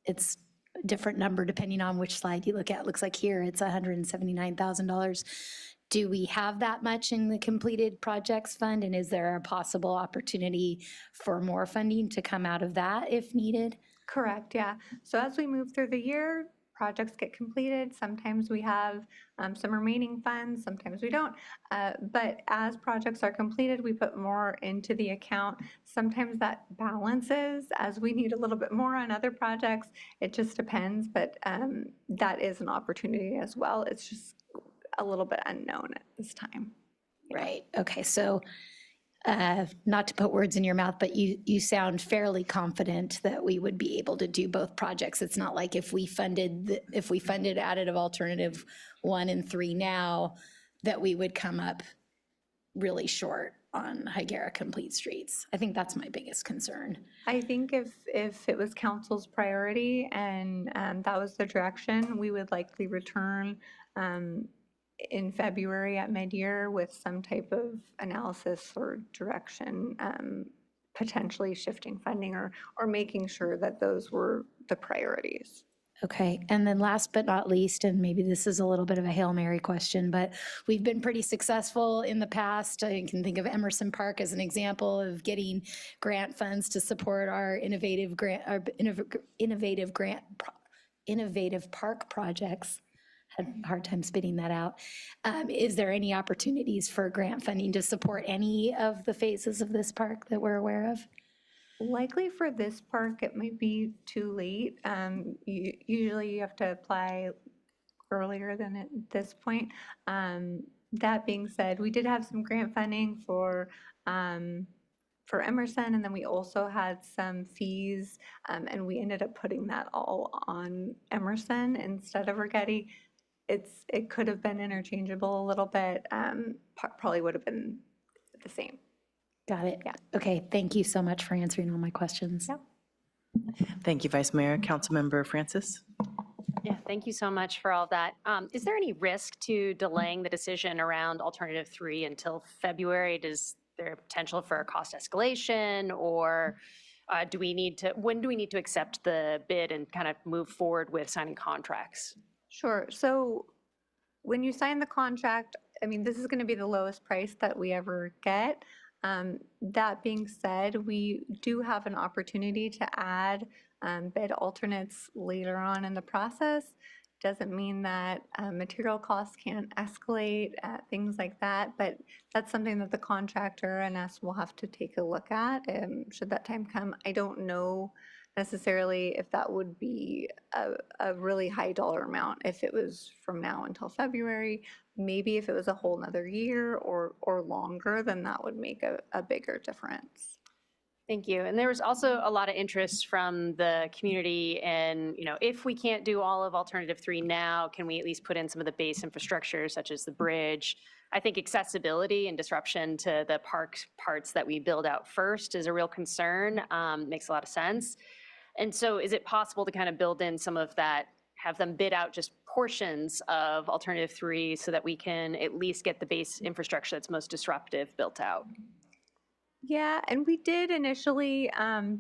It's a different number depending on which slide you look at. It looks like here it's $179,000. Do we have that much in the completed projects fund? And is there a possible opportunity for more funding to come out of that if needed? Correct, yeah. So as we move through the year, projects get completed. Sometimes we have some remaining funds, sometimes we don't. But as projects are completed, we put more into the account. Sometimes that balances as we need a little bit more on other projects. It just depends, but that is an opportunity as well. It's just a little bit unknown at this time. Right, okay, so not to put words in your mouth, but you sound fairly confident that we would be able to do both projects. It's not like if we funded additive alternative 1 and 3 now, that we would come up really short on Higuera Complete Streets. I think that's my biggest concern. I think if it was council's priority and that was the direction, we would likely return in February at mid-year with some type of analysis or direction, potentially shifting funding or making sure that those were the priorities. Okay, and then last but not least, and maybe this is a little bit of a Hail Mary question, but we've been pretty successful in the past. I can think of Emerson Park as an example of getting grant funds to support our innovative park projects. Had a hard time spitting that out. Is there any opportunities for grant funding to support any of the phases of this park that we're aware of? Likely for this park, it might be too late. Usually you have to apply earlier than at this point. That being said, we did have some grant funding for Emerson, and then we also had some fees, and we ended up putting that all on Emerson instead of Rigetti. It could have been interchangeable a little bit, probably would have been the same. Got it. Yeah. Okay, thank you so much for answering all my questions. Yep. Thank you, Vice Mayor. Councilmember Francis? Yeah, thank you so much for all that. Is there any risk to delaying the decision around alternative 3 until February? Is there potential for a cost escalation, or when do we need to accept the bid and kind of move forward with signing contracts? Sure. So when you sign the contract, I mean, this is going to be the lowest price that we ever get. That being said, we do have an opportunity to add bid alternates later on in the process. Doesn't mean that material costs can't escalate, things like that, but that's something that the contractor and us will have to take a look at should that time come. I don't know necessarily if that would be a really high dollar amount if it was from now until February. Maybe if it was a whole nother year or longer, then that would make a bigger difference. Thank you. And there was also a lot of interest from the community in, if we can't do all of alternative 3 now, can we at least put in some of the base infrastructure such as the bridge? I think accessibility and disruption to the park parts that we build out first is a real concern. Makes a lot of sense. And so is it possible to kind of build in some of that, have them bid out just portions of alternative 3 so that we can at least get the base infrastructure that's most disruptive built out? Yeah, and we did initially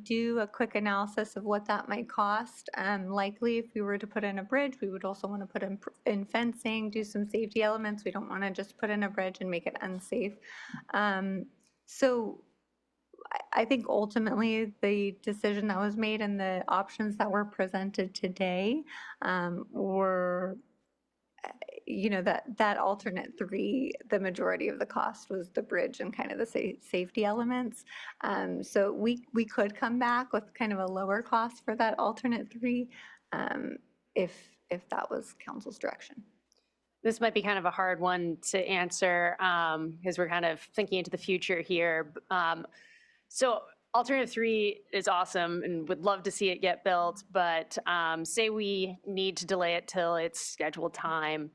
do a quick analysis of what that might cost. Likely, if we were to put in a bridge, we would also want to put in fencing, do some safety elements. We don't want to just put in a bridge and make it unsafe. So I think ultimately the decision that was made and the options that were presented today were, that alternate 3, the majority of the cost was the bridge and kind of the safety elements. So we could come back with kind of a lower cost for that alternate 3 if that was council's direction. This might be kind of a hard one to answer because we're kind of thinking into the future here. So alternative 3 is awesome and would love to see it get built, but say we need to delay it till its scheduled time.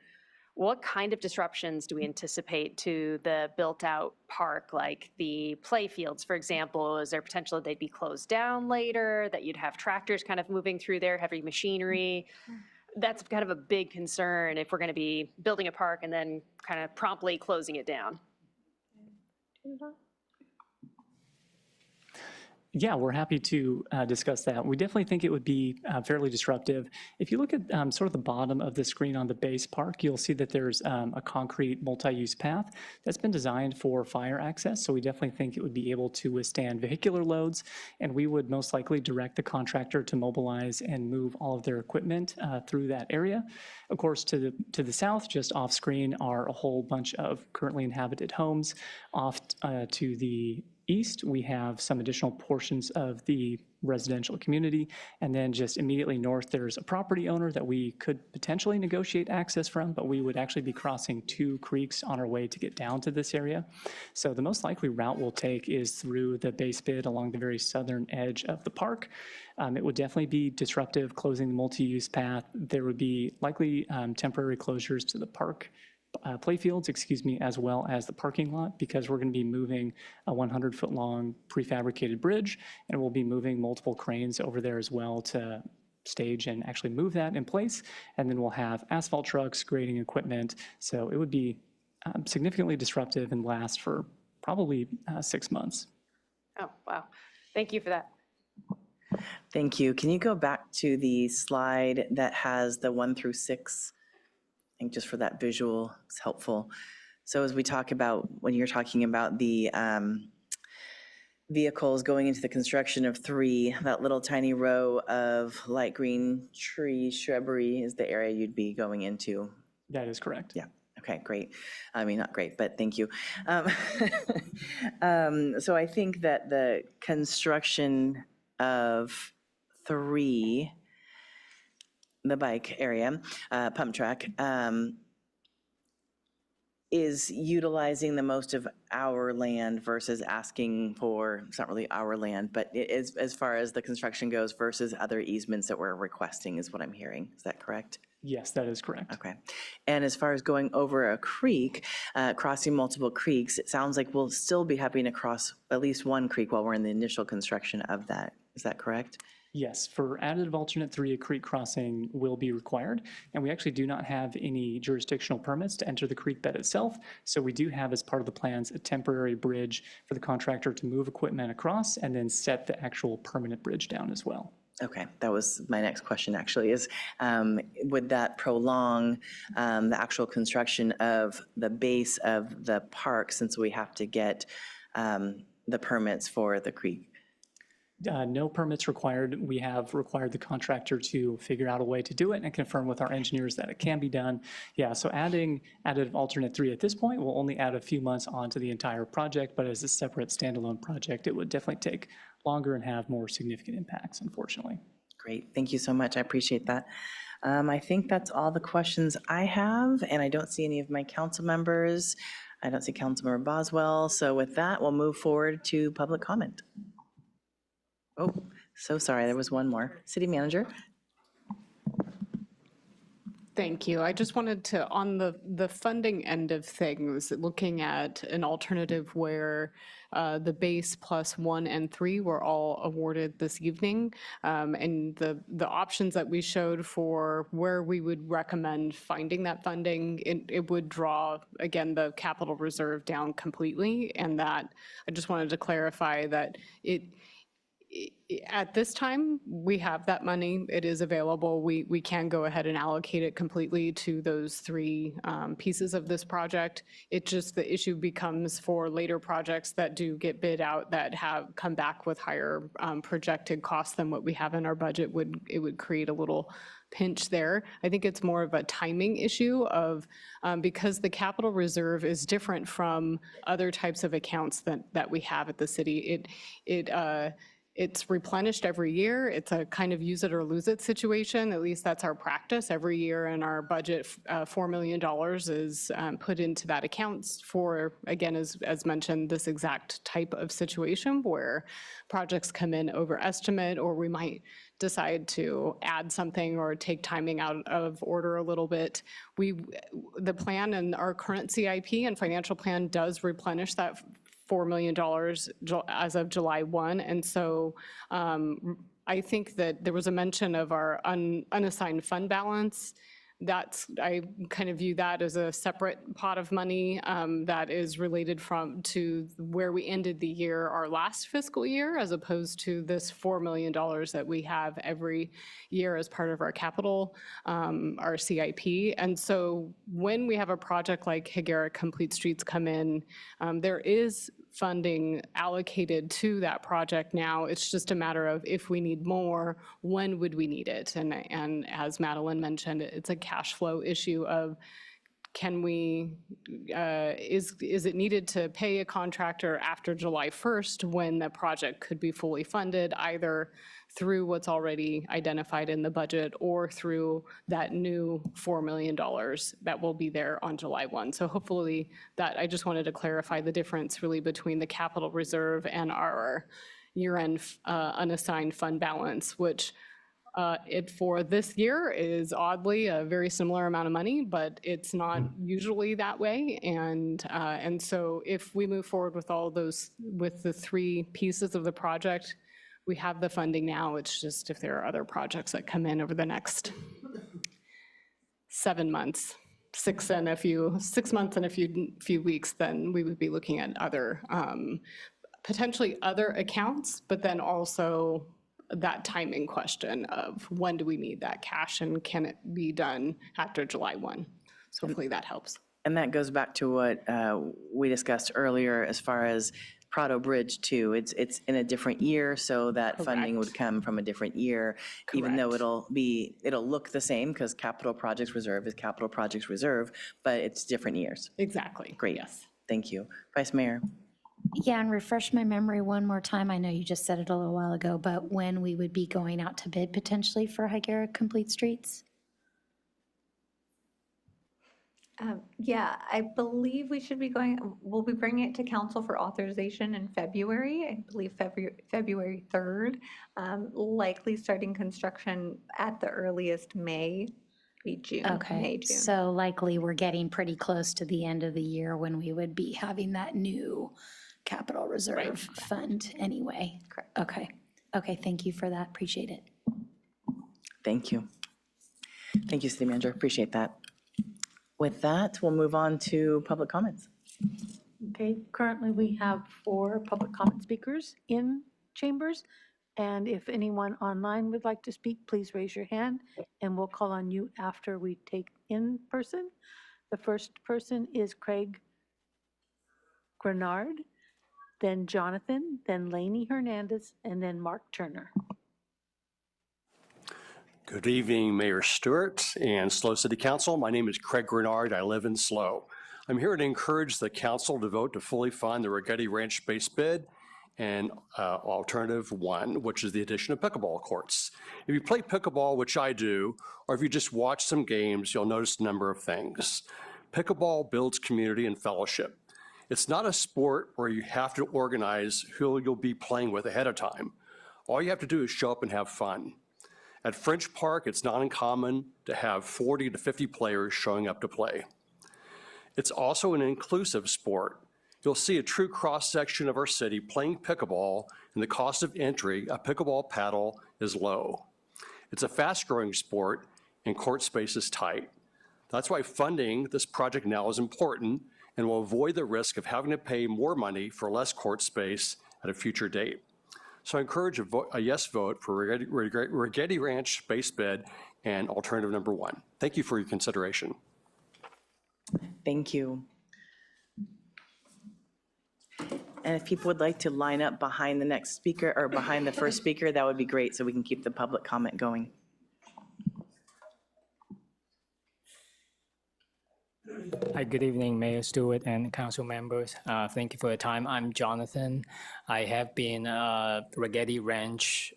What kind of disruptions do we anticipate to the built-out park, like the play fields, for example? Is there potential that they'd be closed down later, that you'd have tractors kind of moving through there, heavy machinery? That's kind of a big concern if we're going to be building a park and then kind of promptly closing it down. Yeah, we're happy to discuss that. We definitely think it would be fairly disruptive. If you look at sort of the bottom of the screen on the base park, you'll see that there's a concrete multi-use path that's been designed for fire access. So we definitely think it would be able to withstand vehicular loads, and we would most likely direct the contractor to mobilize and move all of their equipment through that area. Of course, to the south, just off screen, are a whole bunch of currently inhabited homes. Off to the east, we have some additional portions of the residential community. And then just immediately north, there's a property owner that we could potentially negotiate access from, but we would actually be crossing 2 creeks on our way to get down to this area. So the most likely route we'll take is through the base bid along the very southern edge of the park. It would definitely be disruptive closing the multi-use path. There would be likely temporary closures to the park playfields, as well as the parking lot, because we're going to be moving a 100-foot long prefabricated bridge, and we'll be moving multiple cranes over there as well to stage and actually move that in place. And then we'll have asphalt trucks, grading equipment. So it would be significantly disruptive and last for probably 6 months. Oh, wow. Thank you for that. Thank you. Can you go back to the slide that has the 1 through 6? I think just for that visual, it's helpful. So as we talk about, when you're talking about the vehicles going into the construction of 3, that little tiny row of light green tree shrubbery is the area you'd be going into. That is correct. Yeah. Okay, great. I mean, not great, but thank you. So I think that the construction of 3, the bike area, pump track, is utilizing the most of our land versus asking for, it's not really our land, but it is, as far as the construction goes, versus other easements that we're requesting is what I'm hearing. Is that correct? Yes, that is correct. Okay. And as far as going over a creek, crossing multiple creeks, it sounds like we'll still be having to cross at least one creek while we're in the initial construction of that. Is that correct? Yes, for additive alternate 3, a creek crossing will be required, and we actually do not have any jurisdictional permits to enter the creek bed itself. So we do have, as part of the plans, a temporary bridge for the contractor to move equipment across and then set the actual permanent bridge down as well. Okay, that was my next question actually, is would that prolong the actual construction of the base of the park, since we have to get the permits for the creek? No permits required. We have required the contractor to figure out a way to do it and confirm with our engineers that it can be done. Yeah, so adding additive alternate 3 at this point will only add a few months onto the entire project, but as a separate standalone project, it would definitely take longer and have more significant impacts, unfortunately. Great, thank you so much. I appreciate that. I think that's all the questions I have, and I don't see any of my council members. I don't see Councilmember Boswell. So with that, we'll move forward to public comment. Oh, so sorry, there was one more. City Manager. Thank you. I just wanted to, on the funding end of things, looking at an alternative where the base plus 1 and 3 were all awarded this evening. And the options that we showed for where we would recommend finding that funding, it would draw, again, the capital reserve down completely. And that, I just wanted to clarify that at this time, we have that money. It is available. We can go ahead and allocate it completely to those 3 pieces of this project. It just, the issue becomes for later projects that do get bid out that have come back with higher projected costs than what we have in our budget, it would create a little pinch there. I think it's more of a timing issue of, because the capital reserve is different from other types of accounts that we have at the city. It's replenished every year. It's a kind of use it or lose it situation. At least that's our practice. Every year in our budget, $4 million is put into that account for, again, as mentioned, this exact type of situation where projects come in over estimate, or we might decide to add something or take timing out of order a little bit. The plan and our current CIP and financial plan does replenish that $4 million as of July 1. And so I think that there was a mention of our unassigned fund balance. I kind of view that as a separate pot of money that is related to where we ended the year, our last fiscal year, as opposed to this $4 million that we have every year as part of our capital, our CIP. And so when we have a project like Higuera Complete Streets come in, there is funding allocated to that project now. It's just a matter of if we need more, when would we need it? And as Madeline mentioned, it's a cash flow issue of is it needed to pay a contractor after July 1st when the project could be fully funded, either through what's already identified in the budget or through that new $4 million that will be there on July 1. So hopefully I just wanted to clarify the difference really between the capital reserve and our year-end unassigned fund balance, which for this year is oddly a very similar amount of money, but it's not usually that way. And so if we move forward with all those, with the 3 pieces of the project, we have the funding now. It's just if there are other projects that come in over the next 7 months, 6 months and a few weeks, then we would be looking at other, potentially other accounts, but then also that timing question of when do we need that cash and can it be done after July 1? So hopefully that helps. And that goes back to what we discussed earlier as far as Prado Bridge too. It's in a different year, so that funding would come from a different year, even though it'll look the same because capital projects reserve is capital projects reserve, but it's different years. Exactly. Great. Yes. Thank you. Vice Mayor. Yeah, and refresh my memory one more time. I know you just said it a little while ago, but when we would be going out to bid potentially for Higuera Complete Streets? Yeah, I believe we'll be bringing it to council for authorization in February, I believe February 3rd, likely starting construction at the earliest May, be June, Okay, May, June. so likely we're getting pretty close to the end of the year when we would be having that new capital reserve fund anyway. Correct. Okay, thank you for that, appreciate it. Thank you. Thank you, City Manager. Appreciate that. With that, we'll move on to public comments. Okay, currently we have 4 public comment speakers in chambers. And if anyone online would like to speak, please raise your hand and we'll call on you after we take in person. The first person is Craig Grenard, then Jonathan, then Lainey Hernandez, and then Mark Turner. Good evening, Mayor Stewart and SLO City Council. My name is Craig Grenard. I live in SLO. I'm here to encourage the council to vote to fully fund the Rigetti Ranch base bid and alternative 1, which is the addition of pickleball courts. If you play pickleball, which I do, or if you just watch some games, you'll notice a number of things. Pickleball builds community and fellowship. It's not a sport where you have to organize who you'll be playing with ahead of time. All you have to do is show up and have fun. At French Park, it's not uncommon to have 40 to 50 players showing up to play. It's also an inclusive sport. You'll see a true cross-section of our city playing pickleball, and the cost of entry, a pickleball paddle, is low. It's a fast-growing sport, and court space is tight. That's why funding this project now is important and will avoid the risk of having to pay more money for less court space at a future date. So I encourage a yes vote for Rigetti Ranch base bid and alternative number 1. Thank you for your consideration. Thank you. And if people would like to line up behind the next speaker or behind the first speaker, that would be great so we can keep the public comment going. Hi, good evening, Mayor Stewart and council members. Thank you for your time. I'm Jonathan. I have been a Rigetti Ranch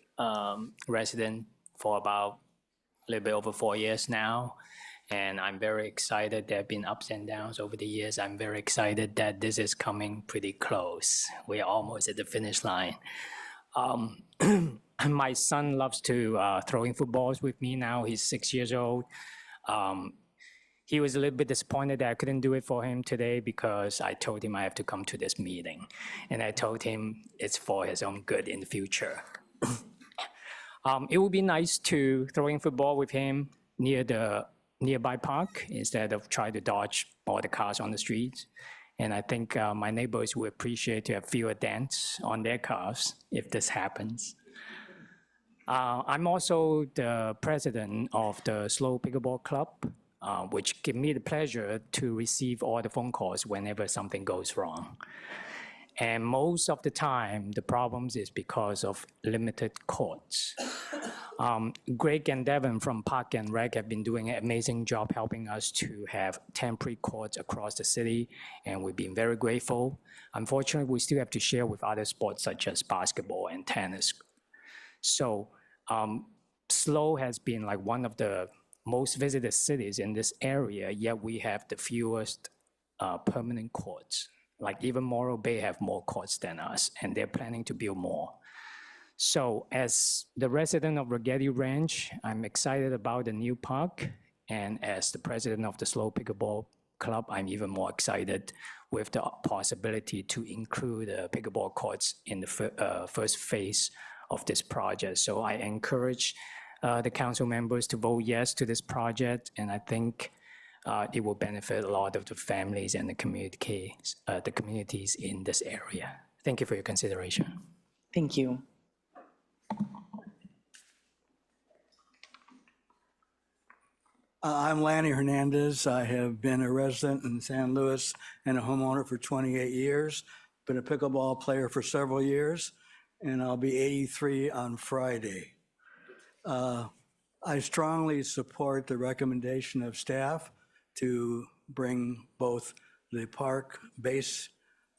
resident for about a little bit over 4 years now. And I'm very excited. There have been ups and downs over the years. I'm very excited that this is coming pretty close. We're almost at the finish line. My son loves to throwing footballs with me now. He's 6 years old. He was a little bit disappointed that I couldn't do it for him today because I told him I have to come to this meeting. And I told him it's for his own good in the future. It would be nice to throwing football with him near the nearby park instead of trying to dodge all the cars on the streets. And I think my neighbors would appreciate to have fewer dents on their cars if this happens. I'm also the president of the Slow Pickleball Club, which give me the pleasure to receive all the phone calls whenever something goes wrong. And most of the time, the problems is because of limited courts. Greg and Devin from Park and Rec have been doing an amazing job helping us to have temporary courts across the city, and we've been very grateful. Unfortunately, we still have to share with other sports such as basketball and tennis. So Slow has been like one of the most visited cities in this area, yet we have the fewest permanent courts. Like even Morro Bay have more courts than us, and they're planning to build more. So as the resident of Rigetti Ranch, I'm excited about the new park. And as the president of the Slow Pickleball Club, I'm even more excited with the possibility to include pickleball courts in the first phase of this project. So I encourage the council members to vote yes to this project. And I think it will benefit a lot of the families and the communities in this area. Thank you for your consideration. Thank you. I'm Lanny Hernandez. I have been a resident in San Luis and a homeowner for 28 years, been a pickleball player for several years, and I'll be 83 on Friday. I strongly support the recommendation of staff to bring both the park base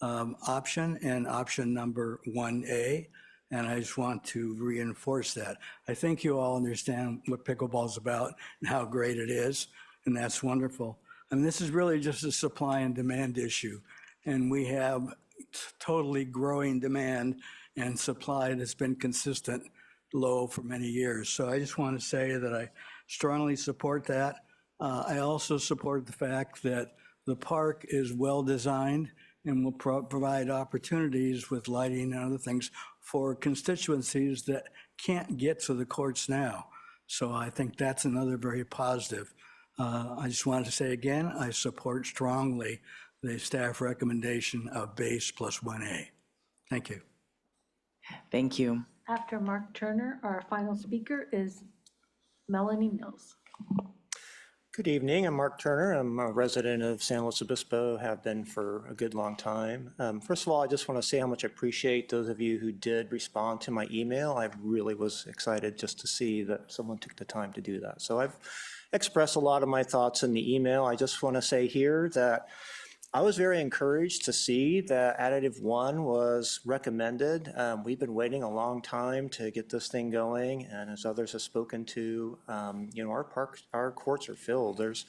option and option number 1A. And I just want to reinforce that. I think you all understand what pickleball is about and how great it is, and that's wonderful. And this is really just a supply and demand issue. And we have totally growing demand and supply that's been consistent low for many years. So I just want to say that I strongly support that. I also support the fact that the park is well-designed and will provide opportunities with lighting and other things for constituencies that can't get to the courts now. So I think that's another very positive. I just wanted to say again, I support strongly the staff recommendation of base plus 1A. Thank you. Thank you. After Mark Turner, our final speaker is Melanie Mills. Good evening, I'm Mark Turner. I'm a resident of San Luis Obispo, have been for a good long time. First of all, I just want to say how much I appreciate those of you who did respond to my email. I really was excited just to see that someone took the time to do that. So I've expressed a lot of my thoughts in the email. I just want to say here that I was very encouraged to see that additive 1 was recommended. We've been waiting a long time to get this thing going, and as others have spoken to, our courts are filled. There's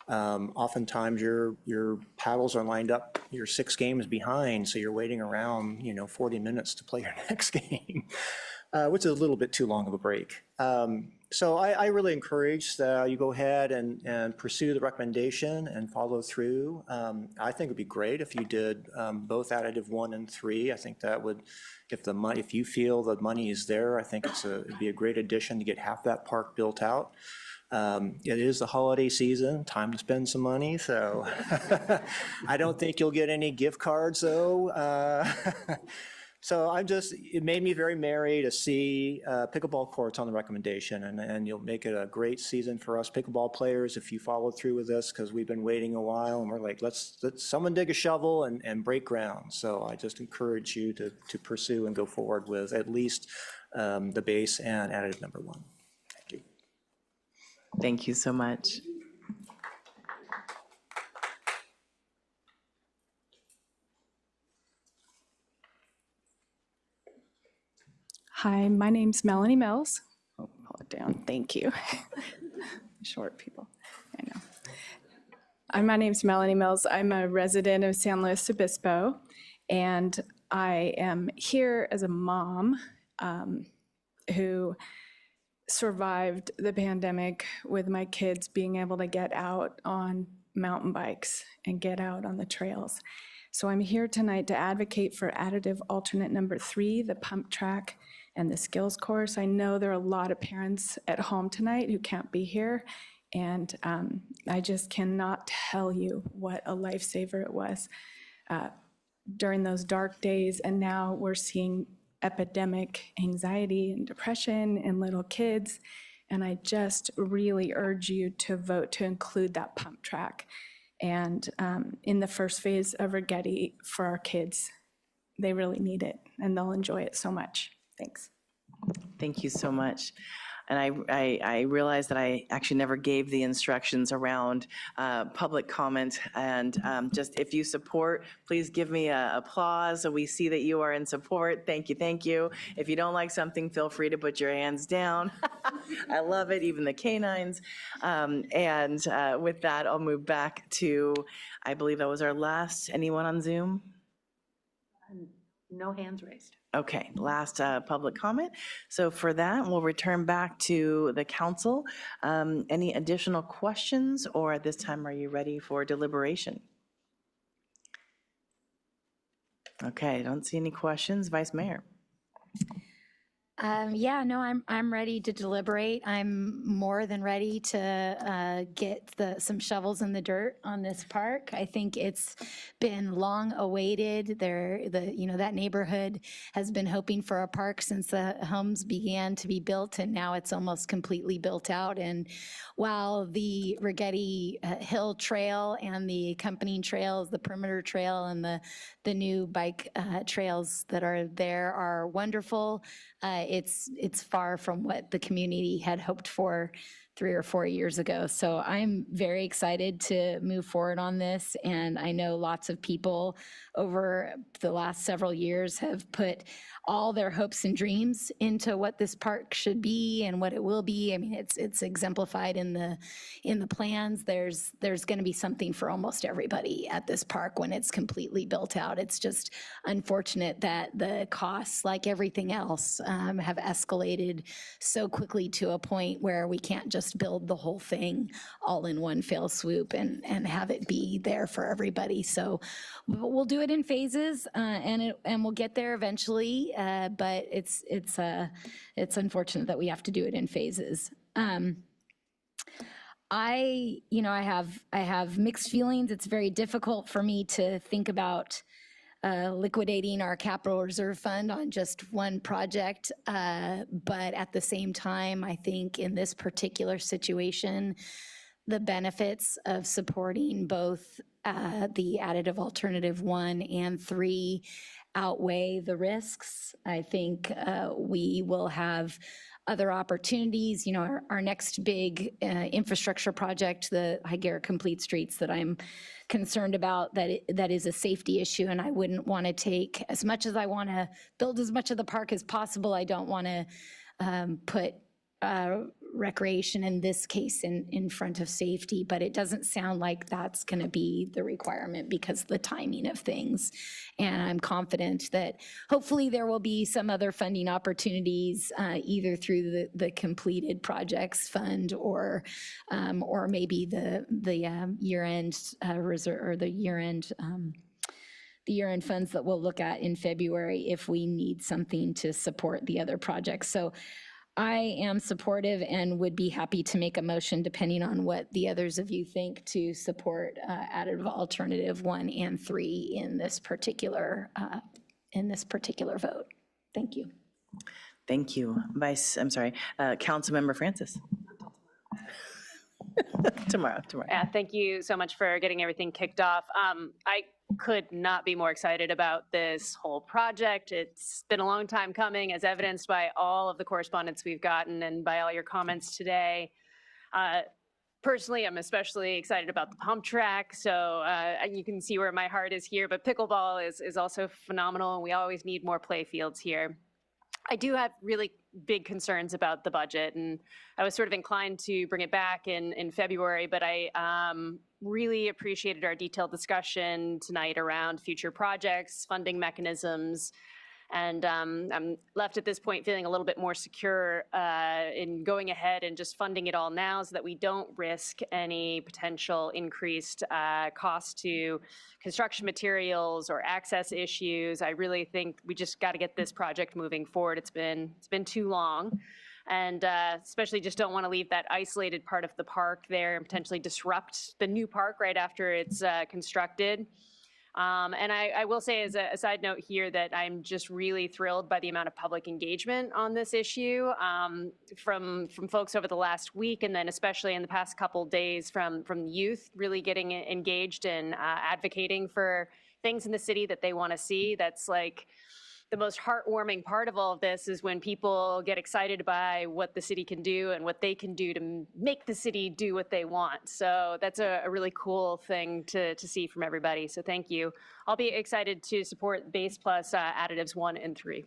oftentimes your paddles are lined up, you're 6 games behind, so you're waiting around 40 minutes to play your next game. which is a little bit too long of a break. So I really encourage that you go ahead and pursue the recommendation and follow through. I think it'd be great if you did both additive 1 and 3. I think that would, if you feel the money is there, I think it'd be a great addition to get half that park built out. It is the holiday season, time to spend some money, so I don't think you'll get any gift cards though. So it made me very merry to see pickleball courts on the recommendation, and you'll make it a great season for us pickleball players if you follow through with this, because we've been waiting a while and we're like, let's someone dig a shovel and break ground. So I just encourage you to pursue and go forward with at least the base and additive number 1. Thank you. Thank you so much. Hi, my name's Melanie Mills. Oh, pull it down. Thank you. Short people. I know. My name's Melanie Mills. I'm a resident of San Luis Obispo, and I am here as a mom who survived the pandemic with my kids being able to get out on mountain bikes and get out on the trails. So I'm here tonight to advocate for additive alternate number 3, the pump track and the skills course. I know there are a lot of parents at home tonight who can't be here, and I just cannot tell you what a lifesaver it was during those dark days. And now we're seeing epidemic anxiety and depression in little kids, and I just really urge you to vote to include that pump track. And in the first phase of Rigetti for our kids, they really need it, and they'll enjoy it so much. Thanks. Thank you so much. And I realized that I actually never gave the instructions around public comment. And just if you support, please give me an applause so we see that you are in support. Thank you, thank you. If you don't like something, feel free to put your hands down. I love it, even the canines. And with that, I'll move back to, I believe that was our last. Anyone on Zoom? No hands raised. Okay, last public comment. So for that, we'll return back to the council. Any additional questions, or at this time, are you ready for deliberation? Okay, I don't see any questions. Vice Mayor. Yeah, no, I'm ready to deliberate. I'm more than ready to get some shovels in the dirt on this park. I think it's been long awaited. That neighborhood has been hoping for a park since the homes began to be built, and now it's almost completely built out. And while the Rigetti Hill Trail and the accompanying trails, the perimeter trail and the new bike trails that are there are wonderful, it's far from what the community had hoped for 3 or 4 years ago. So I'm very excited to move forward on this. And I know lots of people over the last several years have put all their hopes and dreams into what this park should be and what it will be. I mean, it's exemplified in the plans. There's going to be something for almost everybody at this park when it's completely built out. It's just unfortunate that the costs, like everything else, have escalated so quickly to a point where we can't just build the whole thing all in one fell swoop and have it be there for everybody. So we'll do it in phases, and we'll get there eventually. But it's unfortunate that we have to do it in phases. I have mixed feelings. It's very difficult for me to think about liquidating our capital reserve fund on just one project. But at the same time, I think in this particular situation, the benefits of supporting both the additive alternative 1 and 3 outweigh the risks. I think we will have other opportunities. Our next big infrastructure project, the Higuera Complete Streets, that I'm concerned about, that is a safety issue, and I wouldn't want to take, as much as I want to build as much of the park as possible, I don't want to put recreation, in this case in front of safety, but it doesn't sound like that's going to be the requirement because of the timing of things. And I'm confident that hopefully there will be some other funding opportunities, either through the completed projects fund or maybe the year-end reserve or the year-end funds that we'll look at in February if we need something to support the other projects. So I am supportive and would be happy to make a motion, depending on what the others of you think, to support additive alternative 1 and 3 in this particular vote. Thank you. Thank you. Councilmember Francis. Tomorrow. Yeah, thank you so much for getting everything kicked off. I could not be more excited about this whole project. It's been a long time coming, as evidenced by all of the correspondence we've gotten and by all your comments today. Personally, I'm especially excited about the pump track, so you can see where my heart is here, but pickleball is also phenomenal, and we always need more play fields here. I do have really big concerns about the budget, and I was sort of inclined to bring it back in February, but I really appreciated our detailed discussion tonight around future projects, funding mechanisms, and I'm left at this point feeling a little bit more secure in going ahead and just funding it all now so that we don't risk any potential increased cost to construction materials or access issues. I really think we just got to get this project moving forward. It's been too long. And especially just don't want to leave that isolated part of the park there and potentially disrupt the new park right after it's constructed. And I will say as a side note here that I'm just really thrilled by the amount of public engagement on this issue from folks over the last week, and then especially in the past couple days from youth really getting engaged and advocating for things in the city that they want to see. That's like the most heartwarming part of all of this, is when people get excited by what the city can do and what they can do to make the city do what they want. So that's a really cool thing to see from everybody. So thank you. I'll be excited to support Base Plus additives 1 and 3.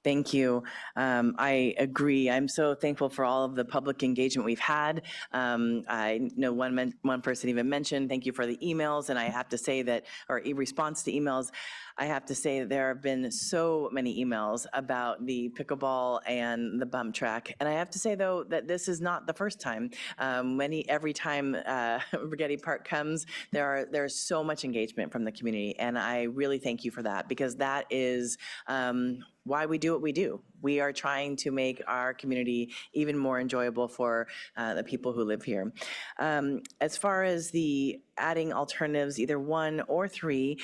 Thank you. I agree. I'm so thankful for all of the public engagement we've had. I know one person even mentioned, thank you for the emails. And I have to say that, or in response to emails, I have to say that there have been so many emails about the pickleball and the bump track. And I have to say, though, that this is not the first time. Every time Rigetti Park comes, there's so much engagement from the community. And I really thank you for that, because that is why we do what we do. We are trying to make our community even more enjoyable for the people who live here. As far as the adding alternatives, either 1 or 3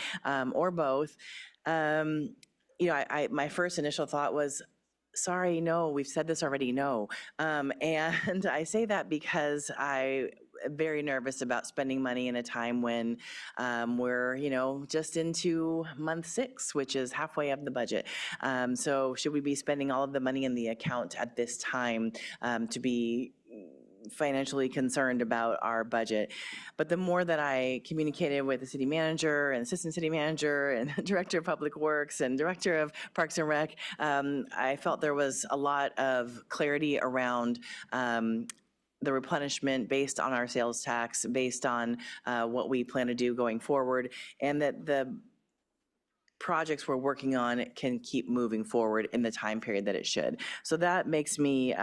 or both, my first initial thought was, sorry, no, we've said this already, no. And I say that because I'm very nervous about spending money in a time when we're, just into month 6, which is halfway of the budget. So should we be spending all of the money in the account at this time to be financially concerned about our budget? But the more that I communicated with the city manager and assistant city manager and director of public works and director of Parks and Rec, I felt there was a lot of clarity around the replenishment based on our sales tax, based on what we plan to do going forward, and that the projects we're working on can keep moving forward in the time period that it should. So that makes me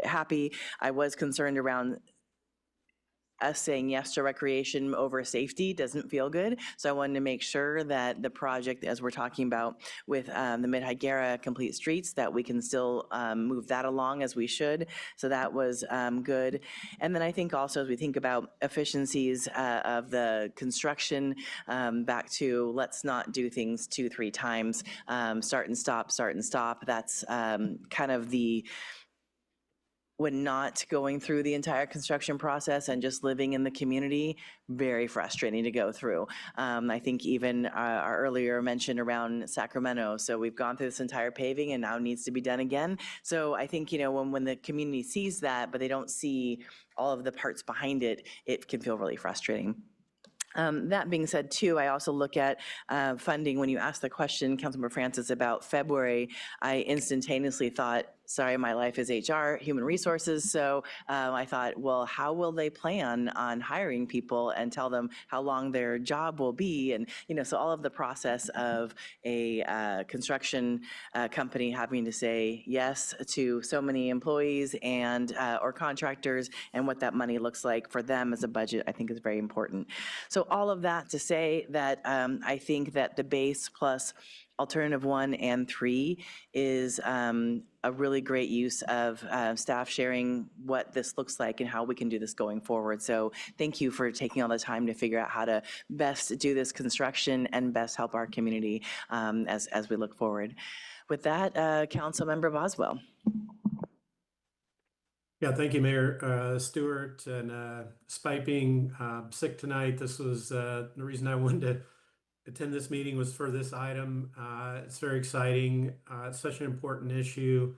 happy. I was concerned around us saying yes to recreation over safety doesn't feel good. So I wanted to make sure that the project, as we're talking about with the Mid-Higuera Complete Streets, that we can still move that along as we should. So that was good. And then I think also as we think about efficiencies of the construction, back to let's not do things 2-3 times, start and stop. That's kind of when not going through the entire construction process and just living in the community, very frustrating to go through. I think even our earlier mention around Sacramento. So we've gone through this entire paving and now it needs to be done again. So I think, when the community sees that, but they don't see all of the parts behind it, it can feel really frustrating. That being said, too, I also look at funding. When you asked the question, Councilmember Francis, about February, I instantaneously thought sorry, my life is HR, human resources. So I thought, well, how will they plan on hiring people and tell them how long their job will be? And, so all of the process of a construction company having to say yes to so many employees and or contractors, and what that money looks like for them as a budget, I think is very important. So all of that to say that I think that the base plus alternative 1 and 3 is a really great use of staff sharing what this looks like and how we can do this going forward. So thank you for taking all the time to figure out how to best do this construction and best help our community as we look forward. With that, Councilmember Boswell. Yeah, thank you, Mayor Stewart. And despite being sick tonight, this was the reason I wanted to attend this meeting was for this item. It's very exciting. It's such an important issue.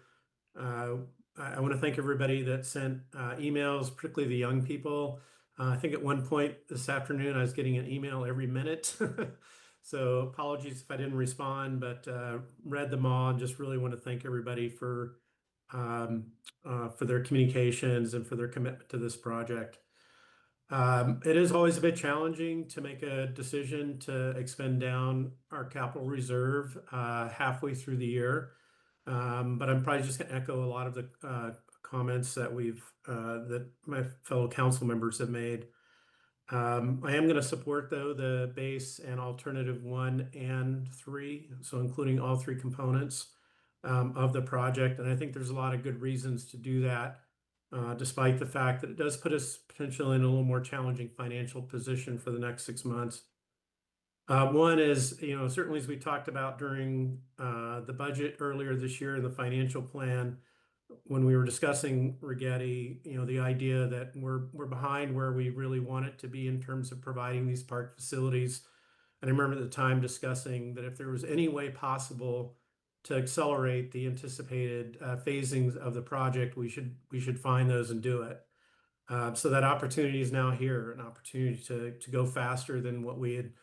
I want to thank everybody that sent emails, particularly the young people. I think at one point this afternoon, I was getting an email every minute. So apologies if I didn't respond, but read them all and just really want to thank everybody for their communications and for their commitment to this project. It is always a bit challenging to make a decision to expend down our capital reserve halfway through the year. But I'm probably just going to echo a lot of the comments that that my fellow council members have made. I am going to support, though, the base and alternative 1 and 3, so including all 3 components of the project. And I think there's a lot of good reasons to do that. Despite the fact that it does put us potentially in a little more challenging financial position for the next 6 months. One is, certainly as we talked about during the budget earlier this year in the financial plan, when we were discussing Rigetti, the idea that we're behind where we really want it to be in terms of providing these park facilities. And I remember at the time discussing that if there was any way possible to accelerate the anticipated phasings of the project, we should find those and do it. So that opportunity is now here, an opportunity to go faster than what we had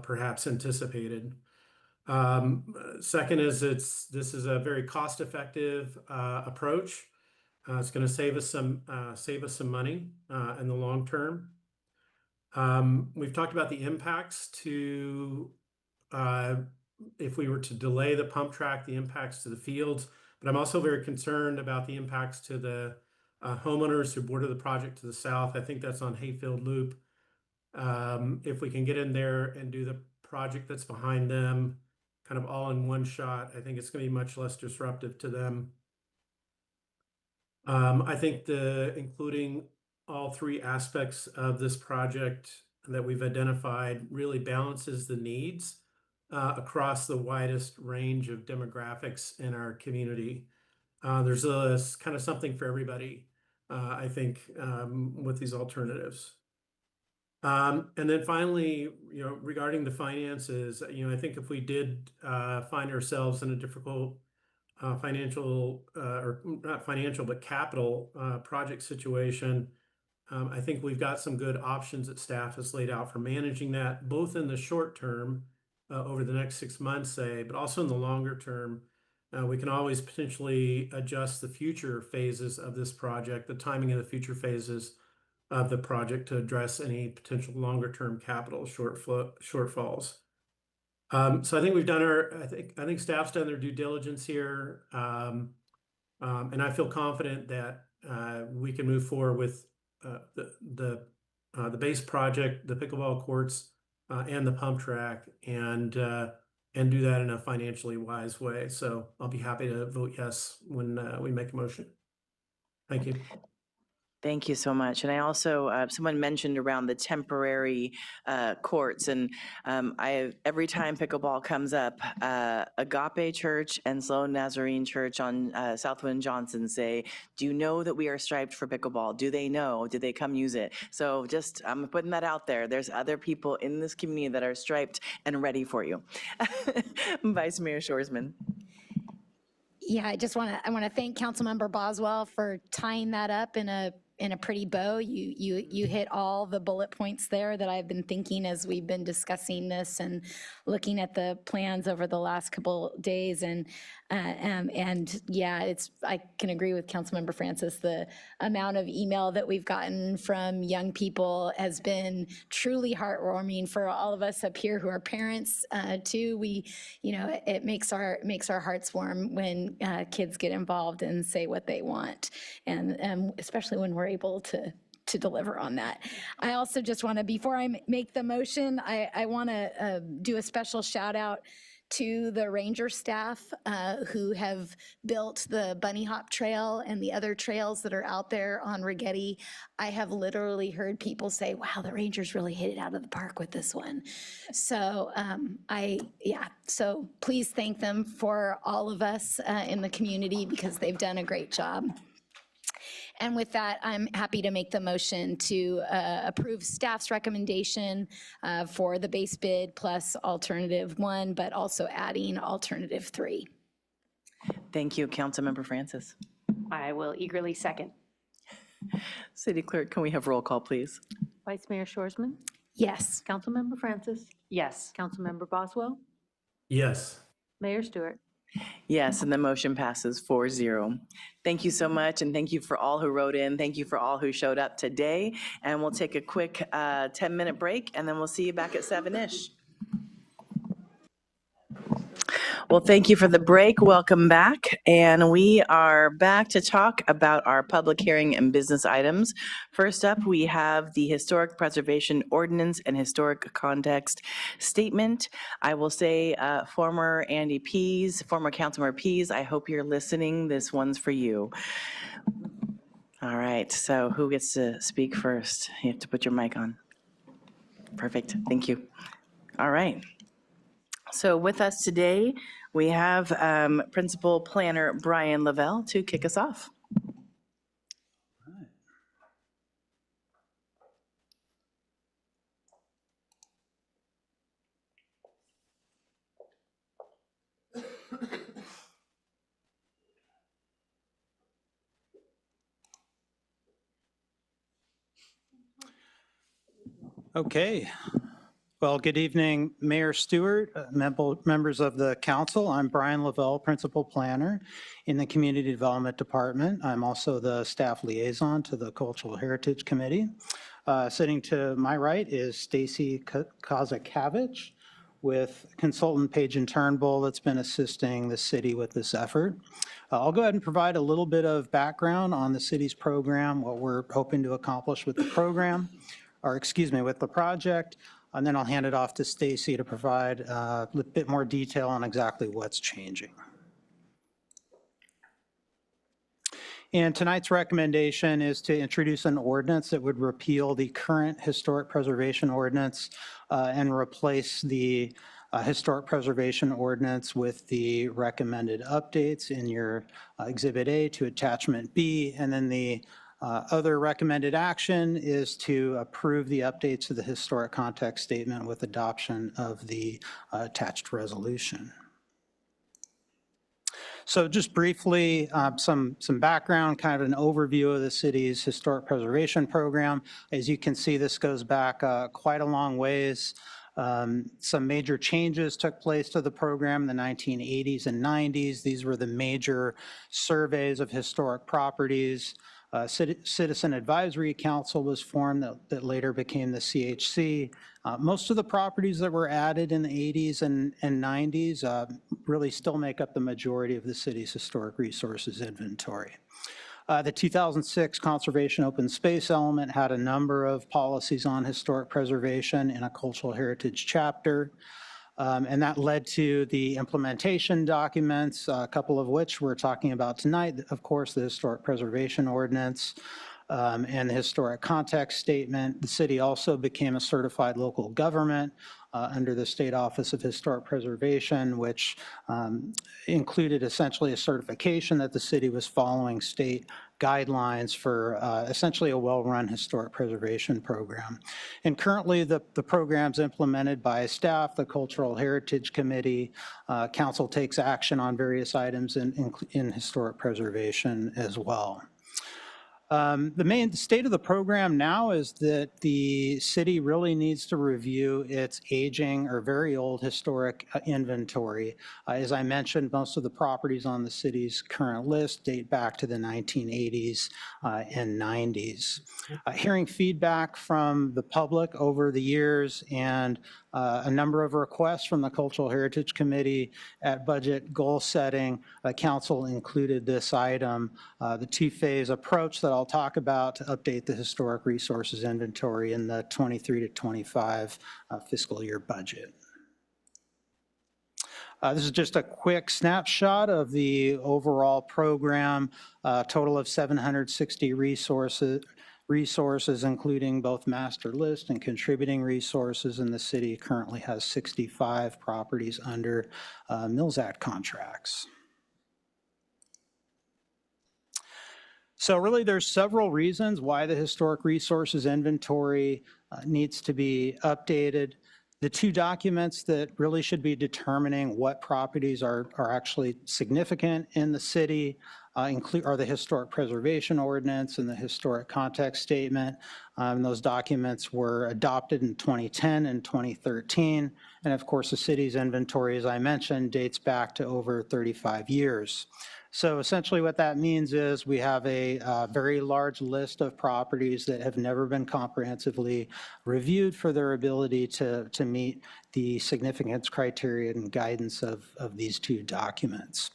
perhaps anticipated. Second is this is a very cost-effective approach. It's going to save us some money in the long term. We've talked about the impacts to if we were to delay the pump track, the impacts to the fields, but I'm also very concerned about the impacts to the homeowners who border the project to the south. I think that's on Hayfield Loop. If we can get in there and do the project that's behind them kind of all in one shot, I think it's going to be much less disruptive to them. I think including all 3 aspects of this project that we've identified really balances the needs across the widest range of demographics in our community. There's kind of something for everybody, I think, with these alternatives. And then finally, regarding the finances, I think if we did find ourselves in a difficult financial, or not financial, but capital project situation, I think we've got some good options that staff has laid out for managing that, both in the short term, over the next 6 months, say, but also in the longer term. We can always potentially adjust the future phases of this project, the timing of the future phases of the project to address any potential longer term capital shortfalls. So I think we've done I think staff's done their due diligence here. And I feel confident that we can move forward with the base project, the pickleball courts, and the pump track, and do that in a financially wise way. So I'll be happy to vote yes when we make a motion. Thank you. Thank you so much. And I also, someone mentioned around the temporary courts, and every time pickleball comes up, Agape Church and Sloan Nazarene Church on Southwind Johnson say, do you know that we are striped for pickleball? Do they know? Do they come use it? So just, I'm putting that out there. There's other people in this community that are striped and ready for you. Vice Mayor Shoresman. Yeah, I want to thank Councilmember Boswell for tying that up in in a pretty bow. You hit all the bullet points there that I've been thinking as we've been discussing this and looking at the plans over the last couple days. And yeah, I can agree with Councilmember Francis. The amount of email that we've gotten from young people has been truly heartwarming for all of us up here who are parents too. It makes our hearts warm when kids get involved and say what they want, and especially when we're able to deliver on that. I also just want to, before I make the motion, I want to do a special shout out to the ranger staff who have built the Bunny Hop Trail and the other trails that are out there on Rigetti. I have literally heard people say, wow, the rangers really hit it out of the park with this one. So so please thank them for all of us in the community because they've done a great job. And with that, I'm happy to make the motion to approve staff's recommendation for the base bid plus alternative 1, but also adding alternative 3. Thank you, Councilmember Francis. I will eagerly second. City Clerk, can we have roll call, please? Vice Mayor Shorsman, Yes. Councilmember Francis, Yes. Councilmember Boswell, Yes. Mayor Stewart. Yes, and the motion passes 4-0. Thank you so much, and thank you for all who wrote in. Thank you for all who showed up today. And we'll take a quick 10-minute break, and then we'll see you back at 7-ish. Well, thank you for the break. Welcome back. And we are back to talk about our public hearing and business items. First up, we have the Historic Preservation Ordinance and Historic Context Statement. I will say, former Andy Pease, former Councilmember Pease, I hope you're listening. This one's for you. All right, so who gets to speak first? You have to put your mic on. Perfect, thank you. All right. So with us today, we have Principal Planner Brian Lavelle to kick us off. Okay. Well, good evening, Mayor Stewart, members of the council. I'm Brian Lavelle, Principal Planner in the Community Development Department. I'm also the staff liaison to the Cultural Heritage Committee. Sitting to my right is Stacy Kozakavich with consultant Paige and Turnbull that's been assisting the city with this effort. I'll go ahead and provide a little bit of background on the city's program, what we're hoping to accomplish with the program, or excuse me, with the project. And then I'll hand it off to Stacy to provide a bit more detail on exactly what's changing. And tonight's recommendation is to introduce an ordinance that would repeal the current historic preservation ordinance and replace the historic preservation ordinance with the recommended updates in your Exhibit A to Attachment B, and then the other recommended action is to approve the updates to the historic context statement with adoption of the attached resolution. So just briefly, some background, kind of an overview of the city's historic preservation program. As you can see, this goes back quite a long ways. Some major changes took place to the program in the 1980s and 90s. These were the major surveys of historic properties. Citizen Advisory Council was formed that later became the CHC. Most of the properties that were added in the 80s and 90s really still make up the majority of the city's historic resources inventory. The 2006 Conservation Open Space element had a number of policies on historic preservation in a cultural heritage chapter. And that led to the implementation documents, a couple of which we're talking about tonight. Of course, the Historic Preservation Ordinance and the Historic Context Statement. The city also became a certified local government under the State Office of Historic Preservation, which included essentially a certification that the city was following state guidelines for essentially a well-run historic preservation program. And currently the program's implemented by staff, the Cultural Heritage Committee. Council takes action on various items in historic preservation as well. The state of the program now is that the city really needs to review its aging or very old historic inventory. As I mentioned, most of the properties on the city's current list date back to the 1980s and 90s. Hearing feedback from the public over the years and a number of requests from the Cultural Heritage Committee at budget goal setting, council included this item, the two-phase approach that I'll talk about to update the historic resources inventory in the 23 to 25 fiscal year budget. This is just a quick snapshot of the overall program, total of 760 resources, including both master list and contributing resources, and the city currently has 65 properties under Mills Act contracts. So really there's several reasons why the historic resources inventory needs to be updated. The two documents that really should be determining what properties are actually significant in the city are the Historic Preservation Ordinance and the Historic Context Statement. Those documents were adopted in 2010 and 2013. And of course, the city's inventory, as I mentioned, dates back to over 35 years. So essentially what that means is we have a very large list of properties that have never been comprehensively reviewed for their ability to meet the significance criteria and guidance of these two documents.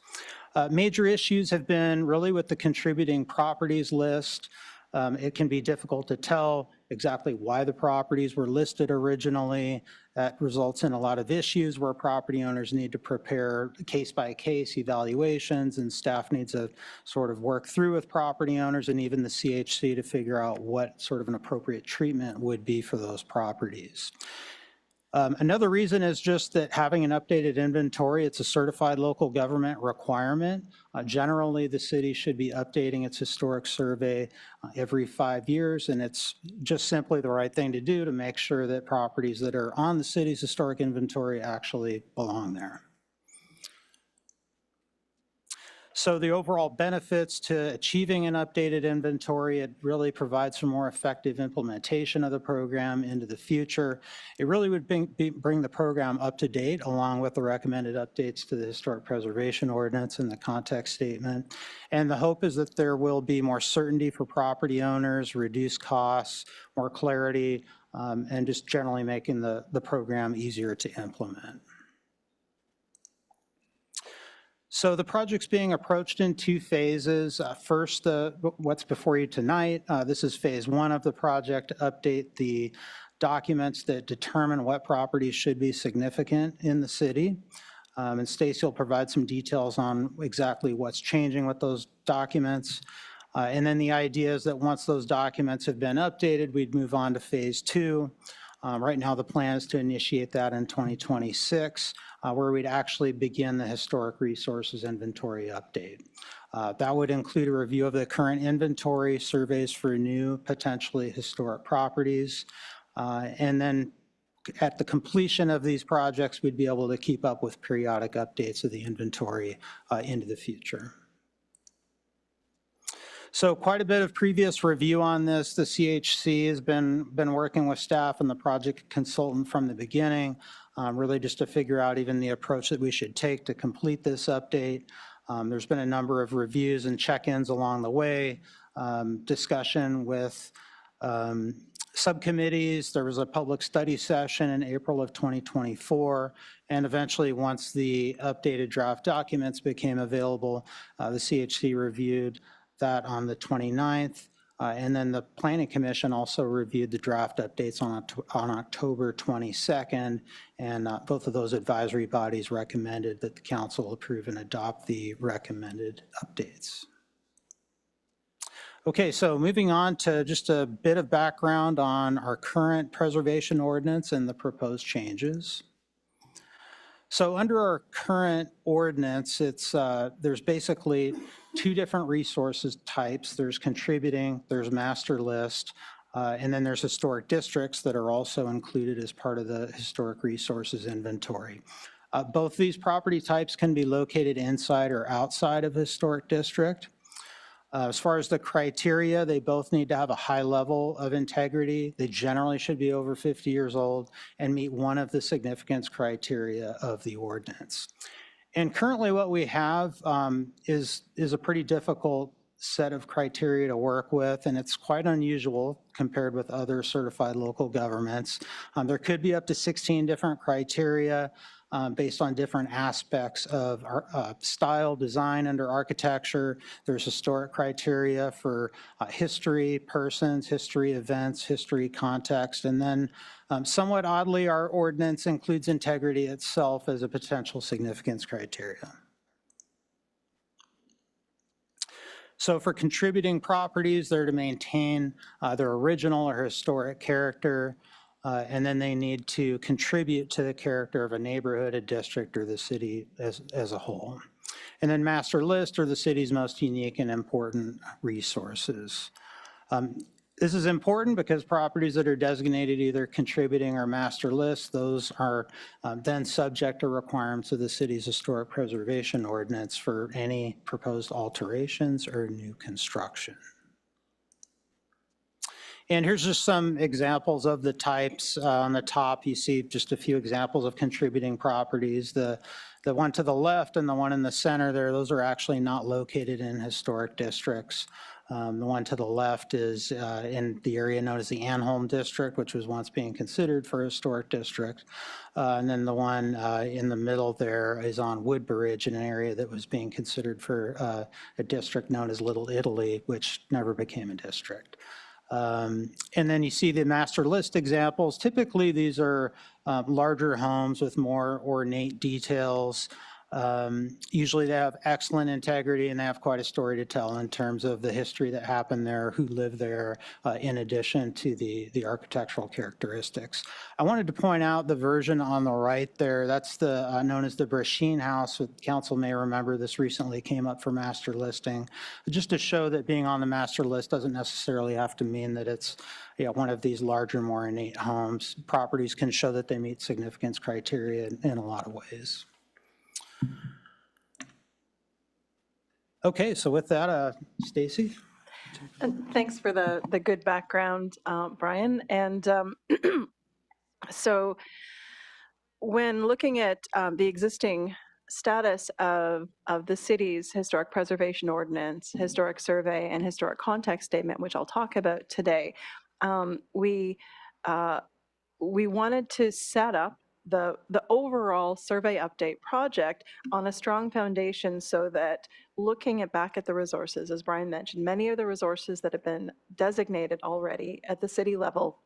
Major issues have been really with the contributing properties list. It can be difficult to tell exactly why the properties were listed originally. That results in a lot of issues where property owners need to prepare case-by-case evaluations, and staff needs to sort of work through with property owners and even the CHC to figure out what sort of an appropriate treatment would be for those properties. Another reason is just that having an updated inventory, it's a certified local government requirement. Generally, the city should be updating its historic survey every 5 years, and it's just simply the right thing to do to make sure that properties that are on the city's historic inventory actually belong there. So the overall benefits to achieving an updated inventory, it really provides for more effective implementation of the program into the future. It really would bring the program up to date along with the recommended updates to the Historic Preservation Ordinance and the Context Statement. And the hope is that there will be more certainty for property owners, reduced costs, more clarity, and just generally making the program easier to implement. So the project's being approached in two phases. First, what's before you tonight. This is phase one of the project to update the documents that determine what properties should be significant in the city. And Stacy will provide some details on exactly what's changing with those documents. And then the idea is that once those documents have been updated, we'd move on to phase two. Right now, the plan is to initiate that in 2026, where we'd actually begin the historic resources inventory update. That would include a review of the current inventory, surveys for new potentially historic properties, and then at the completion of these projects, we'd be able to keep up with periodic updates of the inventory into the future. So quite a bit of previous review on this. The CHC has been working with staff and the project consultant from the beginning, really just to figure out even the approach that we should take to complete this update. There's been a number of reviews and check-ins along the way, discussion with subcommittees. There was a public study session in April of 2024, and eventually once the updated draft documents became available, the CHC reviewed that on the 29th, and then the Planning Commission also reviewed the draft updates on October 22nd, and both of those advisory bodies recommended that the council approve and adopt the recommended updates. Okay, so moving on to just a bit of background on our current preservation ordinance and the proposed changes. So under our current ordinance, there's basically two different resources types. There's contributing, there's master list, and then there's historic districts that are also included as part of the historic resources inventory. Both these property types can be located inside or outside of a historic district. As far as the criteria, they both need to have a high level of integrity. They generally should be over 50 years old and meet one of the significance criteria of the ordinance. And currently what we have is a pretty difficult set of criteria to work with, and it's quite unusual compared with other certified local governments. There could be up to 16 different criteria based on different aspects of style, design under architecture. There's historic criteria for history, persons, history, events, history, context, and then somewhat oddly, our ordinance includes integrity itself as a potential significance criteria. So for contributing properties, they're to maintain their original or historic character, and then they need to contribute to the character of a neighborhood, a district, or the city as a whole. And then master list are the city's most unique and important resources. This is important because properties that are designated either contributing or master list, those are then subject to requirements of the city's historic preservation ordinance for any proposed alterations or new construction. And here's just some examples of the types. On the top, you see just a few examples of contributing properties. The one to the left and the one in the center there, those are actually not located in historic districts. The one to the left is in the area known as the Anholm District, which was once being considered for a historic district. And then the one in the middle there is on Woodbridge, in an area that was being considered for a district known as Little Italy, which never became a district. And then you see the master list examples. Typically, these are larger homes with more ornate details. Usually they have excellent integrity and they have quite a story to tell in terms of the history that happened there, who lived there, in addition to the architectural characteristics. I wanted to point out the version on the right there. That's the known as the Brasheen House. Council may remember this recently came up for master listing. Just to show that being on the master list doesn't necessarily have to mean that it's one of these larger, more ornate homes. Properties can show that they meet significance criteria in a lot of ways. Okay, so with that, Stacy. And thanks for the good background, Brian. And so when looking at the existing status of the city's historic preservation ordinance, historic survey, and historic context statement, which I'll talk about today, we wanted to set up the overall survey update project on a strong foundation so that looking back at the resources, as Brian mentioned, many of the resources that have been designated already at the city level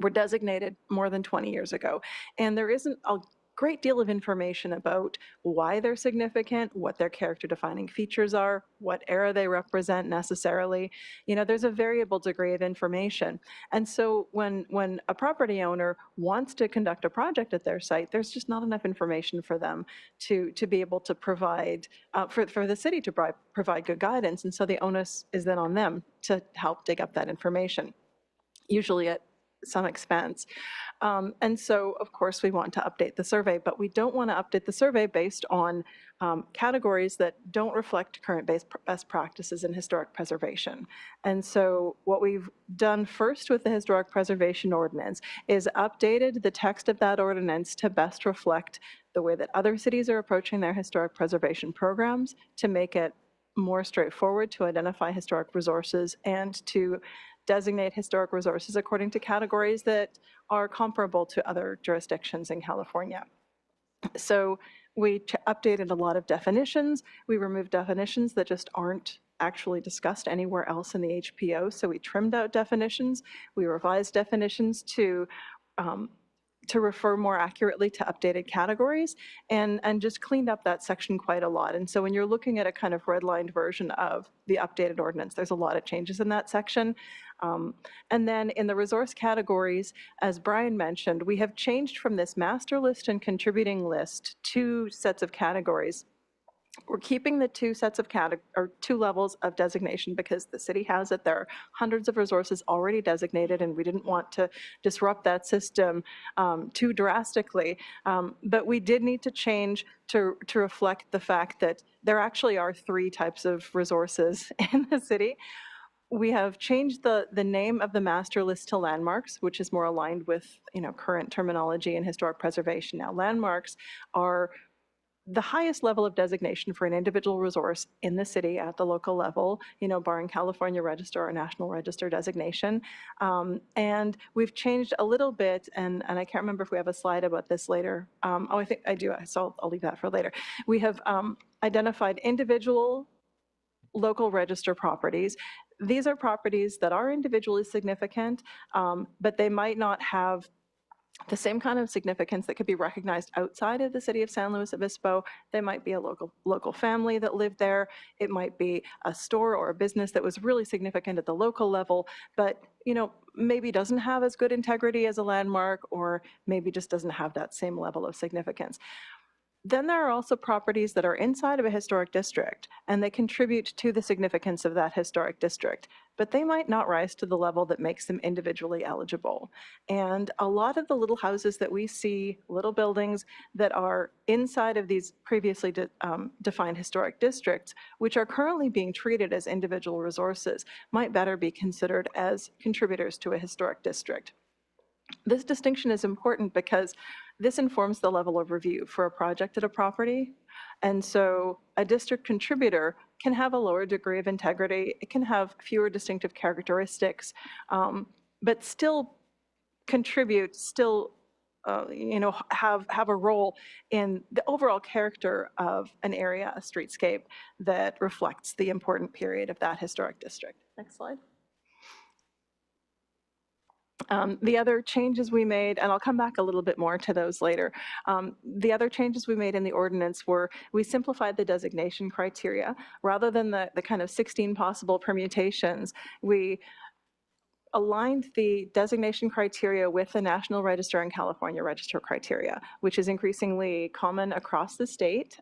were designated more than 20 years ago. And there isn't a great deal of information about why they're significant, what their character defining features are, what era they represent necessarily. You know, there's a variable degree of information. And so when a property owner wants to conduct a project at their site, there's just not enough information for them to be able to provide, for the city to provide good guidance. And so the onus is then on them to help dig up that information, usually at some expense. And so, of course, we want to update the survey, but we don't want to update the survey based on categories that don't reflect current best practices in historic preservation. And so what we've done first with the historic preservation ordinance is updated the text of that ordinance to best reflect the way that other cities are approaching their historic preservation programs, to make it more straightforward to identify historic resources and to designate historic resources according to categories that are comparable to other jurisdictions in California. So we updated a lot of definitions. We removed definitions that just aren't actually discussed anywhere else in the HPO. So we trimmed out definitions. We revised definitions to refer more accurately to updated categories, and just cleaned up that section quite a lot. And so when you're looking at a kind of redlined version of the updated ordinance, there's a lot of changes in that section. And then in the resource categories, as Brian mentioned, we have changed from this master list and contributing list two sets of categories. We're keeping the two sets of two levels of designation because the city has it. There are hundreds of resources already designated, and we didn't want to disrupt that system too drastically. But we did need to change to reflect the fact that there actually are three types of resources in the city. We have changed the name of the master list to landmarks, which is more aligned with current terminology and historic preservation. Now, landmarks are the highest level of designation for an individual resource in the city at the local level, barring California Register or National Register designation. And we've changed a little bit, and I can't remember if we have a slide about this later. Oh, I think I do, so I'll leave that for later. We have identified individual local register properties. These are properties that are individually significant, but they might not have the same kind of significance that could be recognized outside of the city of San Luis Obispo. They might be a local family that lived there. It might be a store or a business that was really significant at the local level, but maybe doesn't have as good integrity as a landmark, or maybe just doesn't have that same level of significance. Then there are also properties that are inside of a historic district, and they contribute to the significance of that historic district, but they might not rise to the level that makes them individually eligible. And a lot of the little houses that we see, little buildings that are inside of these previously defined historic districts, which are currently being treated as individual resources, might better be considered as contributors to a historic district. This distinction is important because this informs the level of review for a project at a property. And so a district contributor can have a lower degree of integrity. It can have fewer distinctive characteristics, but still contribute, still have a role in the overall character of an area, a streetscape that reflects the important period of that historic district. Next slide. The other changes we made, and I'll come back a little bit more to those later. The other changes we made in the ordinance were we simplified the designation criteria. Rather than the kind of 16 possible permutations, we aligned the designation criteria with the National Register and California Register criteria, which is increasingly common across the state.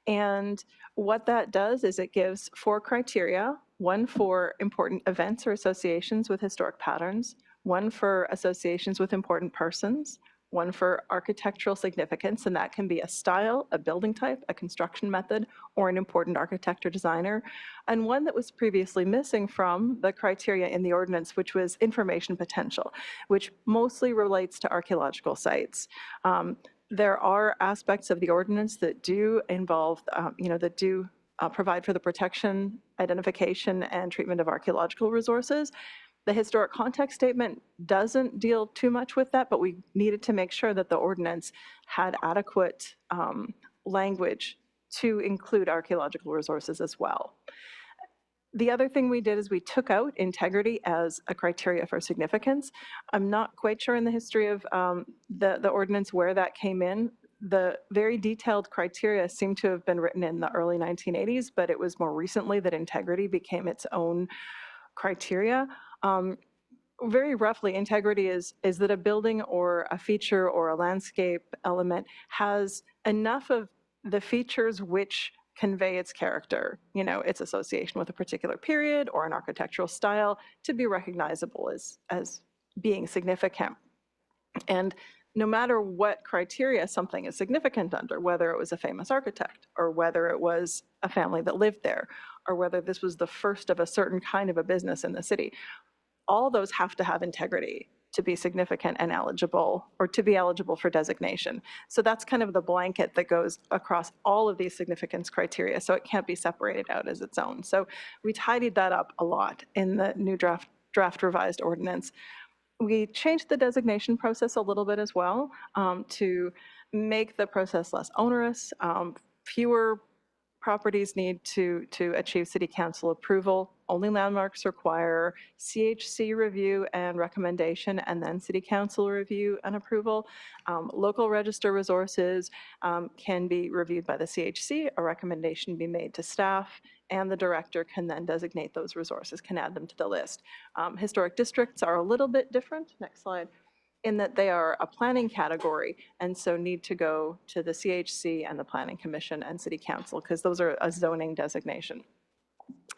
And what that does is it gives 4 criteria, one for important events or associations with historic patterns, one for associations with important persons, one for architectural significance, and that can be a style, a building type, a construction method, or an important architect or designer, and one that was previously missing from the criteria in the ordinance, which was information potential, which mostly relates to archaeological sites. There are aspects of the ordinance that do involve, that do provide for the protection, identification, and treatment of archaeological resources. The historic context statement doesn't deal too much with that, but we needed to make sure that the ordinance had adequate language to include archaeological resources as well. The other thing we did is we took out integrity as a criteria for significance. I'm not quite sure in the history of the ordinance where that came in. The very detailed criteria seem to have been written in the early 1980s, but it was more recently that integrity became its own criteria. Very roughly, integrity is that a building or a feature or a landscape element has enough of the features which convey its character, its association with a particular period or an architectural style, to be recognizable as being significant. And no matter what criteria something is significant under, whether it was a famous architect or whether it was a family that lived there, or whether this was the first of a certain kind of a business in the city, all those have to have integrity to be significant and eligible, or to be eligible for designation. So that's kind of the blanket that goes across all of these significance criteria, so it can't be separated out as its own. So we tidied that up a lot in the new draft revised ordinance. We changed the designation process a little bit as well to make the process less onerous. Fewer properties need to achieve city council approval. Only landmarks require CHC review and recommendation, and then city council review and approval. Local register resources can be reviewed by the CHC, a recommendation be made to staff, and the director can then designate those resources, can add them to the list. Historic districts are a little bit different. Next slide. in that they are a planning category and so need to go to the CHC and the Planning Commission and City Council because those are a zoning designation.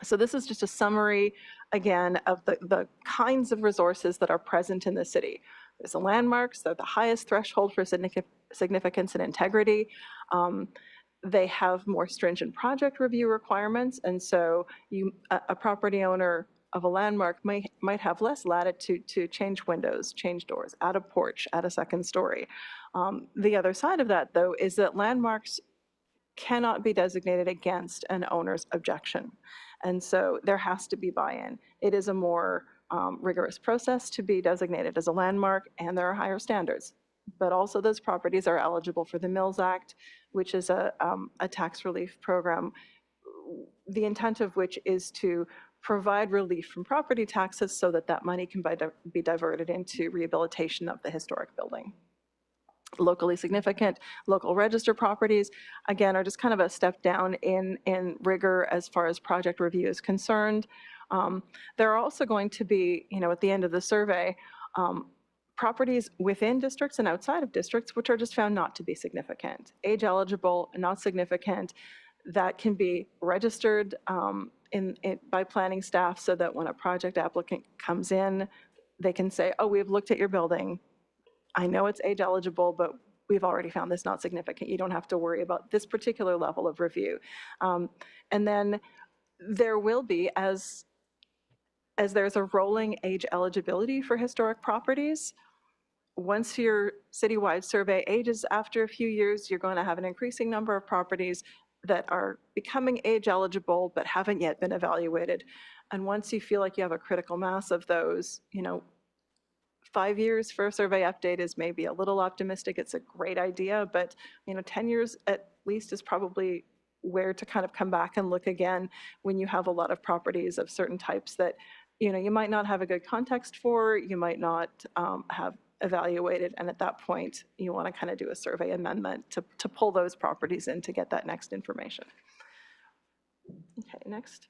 So this is just a summary, again, of the kinds of resources that are present in the city. There's the landmarks, they're the highest threshold for significance and integrity. They have more stringent project review requirements, and so a property owner of a landmark might have less latitude to change windows, change doors, add a porch, add a second story. The other side of that, though, is that landmarks cannot be designated against an owner's objection. And so there has to be buy-in. It is a more rigorous process to be designated as a landmark, and there are higher standards. But also those properties are eligible for the Mills Act, which is a tax relief program, the intent of which is to provide relief from property taxes so that that money can be diverted into rehabilitation of the historic building. Locally significant, local register properties, again, are just kind of a step down in rigor as far as project review is concerned. There are also going to be, at the end of the survey, properties within districts and outside of districts which are just found not to be significant. Age eligible, not significant, that can be registered by planning staff so that when a project applicant comes in, they can say, oh, we've looked at your building. I know it's age eligible, but we've already found this not significant. You don't have to worry about this particular level of review. And then there will be, as there's a rolling age eligibility for historic properties, once your citywide survey ages after a few years, you're going to have an increasing number of properties that are becoming age eligible but haven't yet been evaluated. And once you feel like you have a critical mass of those, 5 years for a survey update is maybe a little optimistic. It's a great idea, but 10 years at least is probably where to kind of come back and look again when you have a lot of properties of certain types that you might not have a good context for, you might not have evaluated, and at that point you want to kind of do a survey amendment to pull those properties in to get that next information. Okay, next.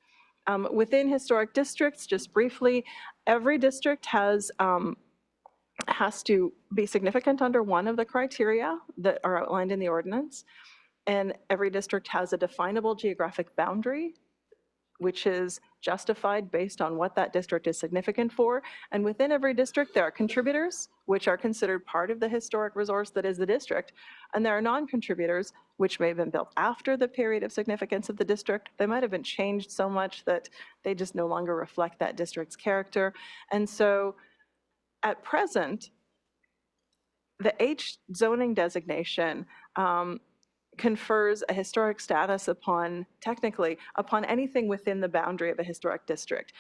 Within historic districts, just briefly, every district has to be significant under one of the criteria that are outlined in the ordinance, and every district has a definable geographic boundary, which is justified based on what that district is significant for. And within every district, there are contributors, which are considered part of the historic resource that is the district. And there are non-contributors, which may have been built after the period of significance of the district. They might have been changed so much that they just no longer reflect that district's character. And so at present, the H zoning designation confers a historic status technically upon anything within the boundary of a historic district.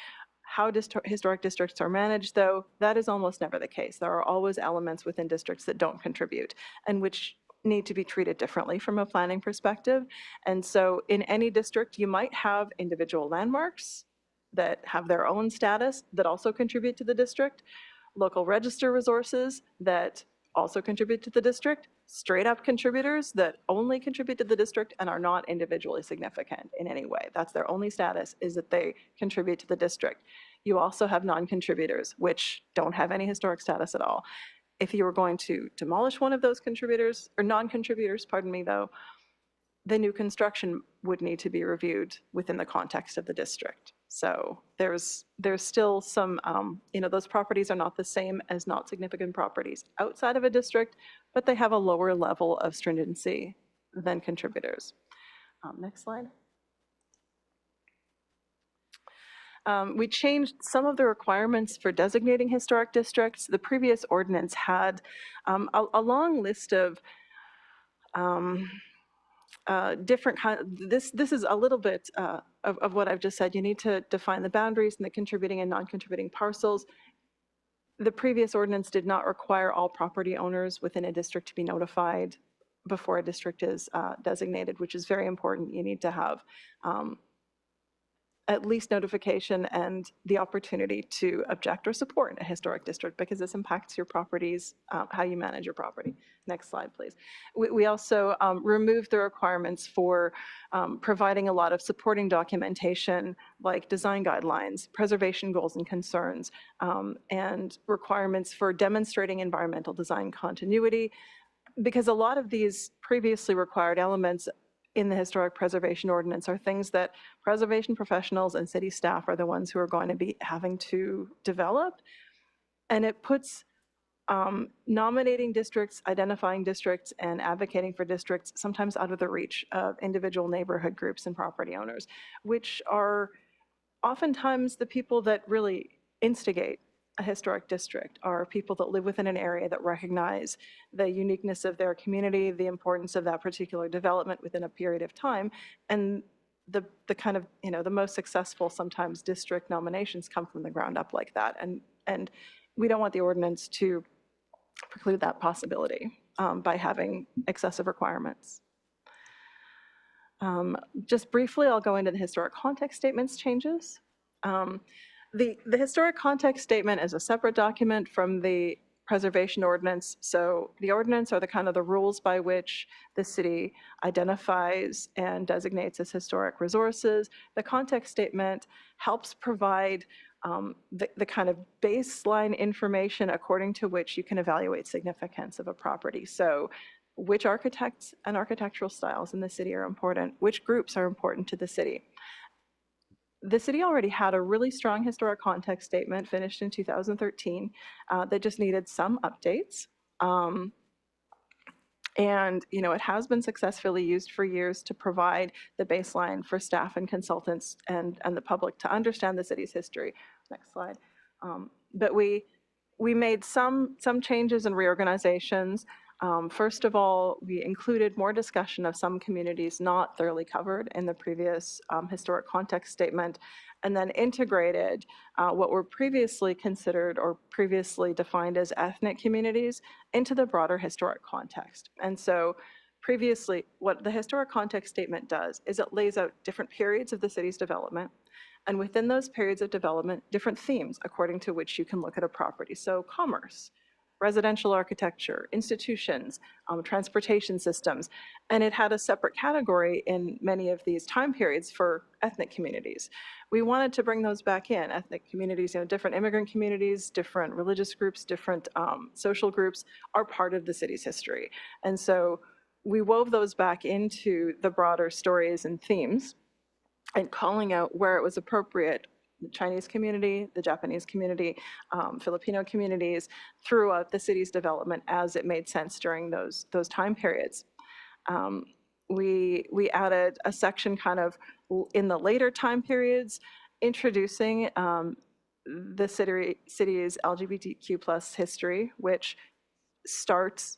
How historic districts are managed, though, that is almost never the case. There are always elements within districts that don't contribute and which need to be treated differently from a planning perspective. And so in any district, you might have individual landmarks that have their own status that also contribute to the district, local register resources that also contribute to the district, straight up contributors that only contribute to the district and are not individually significant in any way. That's their only status, is that they contribute to the district. You also have non-contributors, which don't have any historic status at all. If you were going to demolish one of those contributors, or non-contributors, pardon me, though, the new construction would need to be reviewed within the context of the district. So there's still some, those properties are not the same as not significant properties outside of a district, but they have a lower level of stringency than contributors. Next slide. We changed some of the requirements for designating historic districts. The previous ordinance had a long list of different kinds. This is a little bit of what I've just said. You need to define the boundaries and the contributing and non-contributing parcels. The previous ordinance did not require all property owners within a district to be notified before a district is designated, which is very important. You need to have at least notification and the opportunity to object or support a historic district, because this impacts your properties, how you manage your property. Next slide, please. We also removed the requirements for providing a lot of supporting documentation like design guidelines, preservation goals and concerns, and requirements for demonstrating environmental design continuity, because a lot of these previously required elements in the historic preservation ordinance are things that preservation professionals and city staff are the ones who are going to be having to develop. And it puts nominating districts, identifying districts, and advocating for districts sometimes out of the reach of individual neighborhood groups and property owners, which are oftentimes the people that really instigate a historic district, are people that live within an area that recognize the uniqueness of their community, the importance of that particular development within a period of time, and the kind of, the most successful sometimes district nominations come from the ground up like that, and we don't want the ordinance to preclude that possibility by having excessive requirements. Just briefly, I'll go into the historic context statements changes. The historic context statement is a separate document from the preservation ordinance. So the ordinance are the kind of the rules by which the city identifies and designates as historic resources. The context statement helps provide the kind of baseline information according to which you can evaluate significance of a property. So which architects and architectural styles in the city are important, which groups are important to the city. The city already had a really strong historic context statement finished in 2013 that just needed some updates. And it has been successfully used for years to provide the baseline for staff and consultants and the public to understand the city's history. Next slide. But we made some changes and reorganizations. First of all, we included more discussion of some communities not thoroughly covered in the previous historic context statement, and then integrated what were previously considered or previously defined as ethnic communities into the broader historic context. And so previously, what the historic context statement does is it lays out different periods of the city's development, and within those periods of development, different themes according to which you can look at a property. So commerce, residential architecture, institutions, transportation systems, and it had a separate category in many of these time periods for ethnic communities. We wanted to bring those back in, ethnic communities, different immigrant communities, different religious groups, different social groups are part of the city's history. And so we wove those back into the broader stories and themes and calling out where it was appropriate, the Chinese community, the Japanese community, Filipino communities throughout the city's development as it made sense during those time periods. We added a section kind of in the later time periods, introducing the city's LGBTQ+ history, which starts,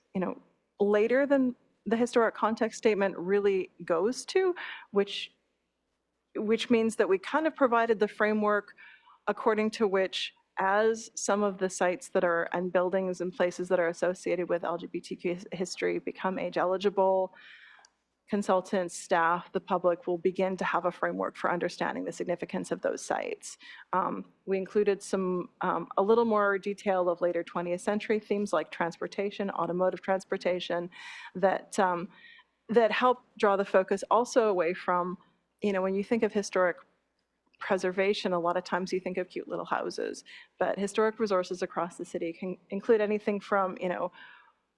later than the historic context statement really goes to, which means that we kind of provided the framework according to which, as some of the sites that are and buildings and places that are associated with LGBTQ history become age eligible, consultants, staff, the public will begin to have a framework for understanding the significance of those sites. We included a little more detail of later 20th century themes like transportation, automotive transportation, that help draw the focus also away from, when you think of historic preservation, a lot of times you think of cute little houses, but historic resources across the city can include anything from,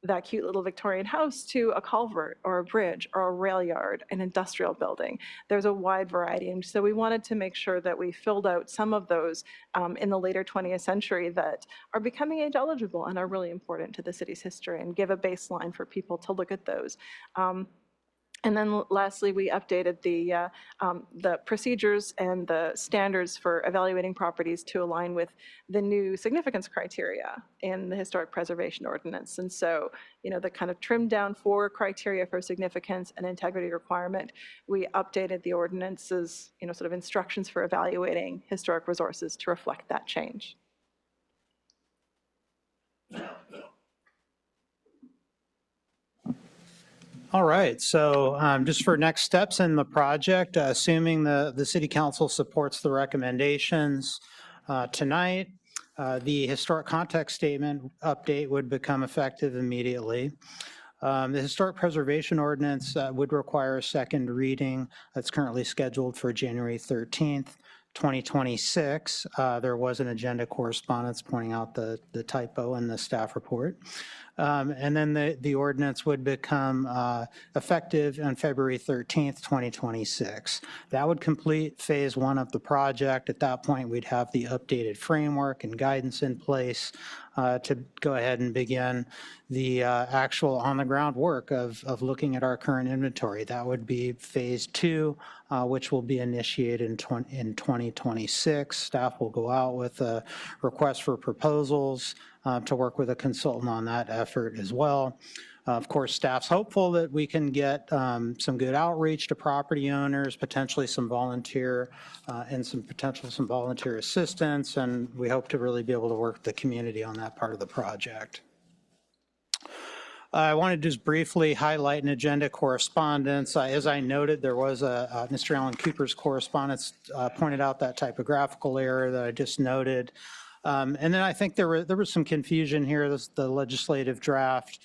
that cute little Victorian house to a culvert or a bridge or a rail yard, an industrial building. There's a wide variety. And so we wanted to make sure that we filled out some of those in the later 20th century that are becoming age eligible and are really important to the city's history, and give a baseline for people to look at those. And then lastly, we updated the procedures and the standards for evaluating properties to align with the new significance criteria in the historic preservation ordinance. And so, the kind of trimmed down 4 criteria for significance and integrity requirement, we updated the ordinance's, sort of instructions for evaluating historic resources to reflect that change. All right, so just for next steps in the project, assuming the city council supports the recommendations tonight, the historic context statement update would become effective immediately. The historic preservation ordinance would require a second reading that's currently scheduled for January 13th, 2026. There was an agenda correspondence pointing out the typo in the staff report. And then the ordinance would become effective on February 13th, 2026. That would complete phase one of the project. At that point, we'd have the updated framework and guidance in place to go ahead and begin the actual on-the-ground work of looking at our current inventory. That would be phase two, which will be initiated in 2026. Staff will go out with a request for proposals to work with a consultant on that effort as well. Of course, staff's hopeful that we can get some good outreach to property owners, potentially some volunteer and some volunteer assistance, and we hope to really be able to work with the community on that part of the project. I want to just briefly highlight an agenda correspondence. As I noted, there was Mr. Alan Cooper's correspondence pointed out that typographical error that I just noted. And then I think there was some confusion here. This, the legislative draft,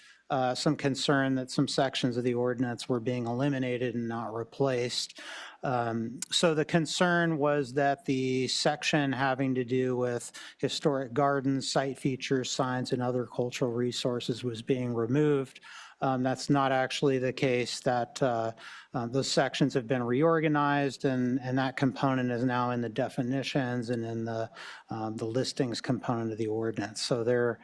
some concern that some sections of the ordinance were being eliminated and not replaced. So the concern was that the section having to do with historic gardens, site features, signs, and other cultural resources was being removed. That's not actually the case. That those sections have been reorganized, and that component is now in the definitions and in the listings component of the ordinance. So there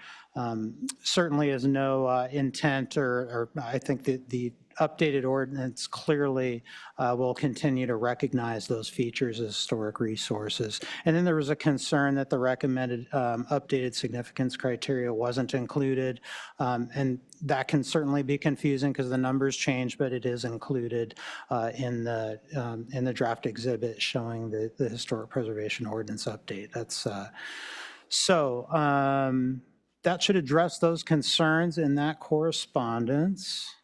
certainly is no intent, or I think that the updated ordinance clearly will continue to recognize those features as historic resources. And then there was a concern that the recommended updated significance criteria wasn't included. And that can certainly be confusing because the numbers change, but it is included in the draft exhibit showing the historic preservation ordinance update. That's that should address those concerns in that correspondence.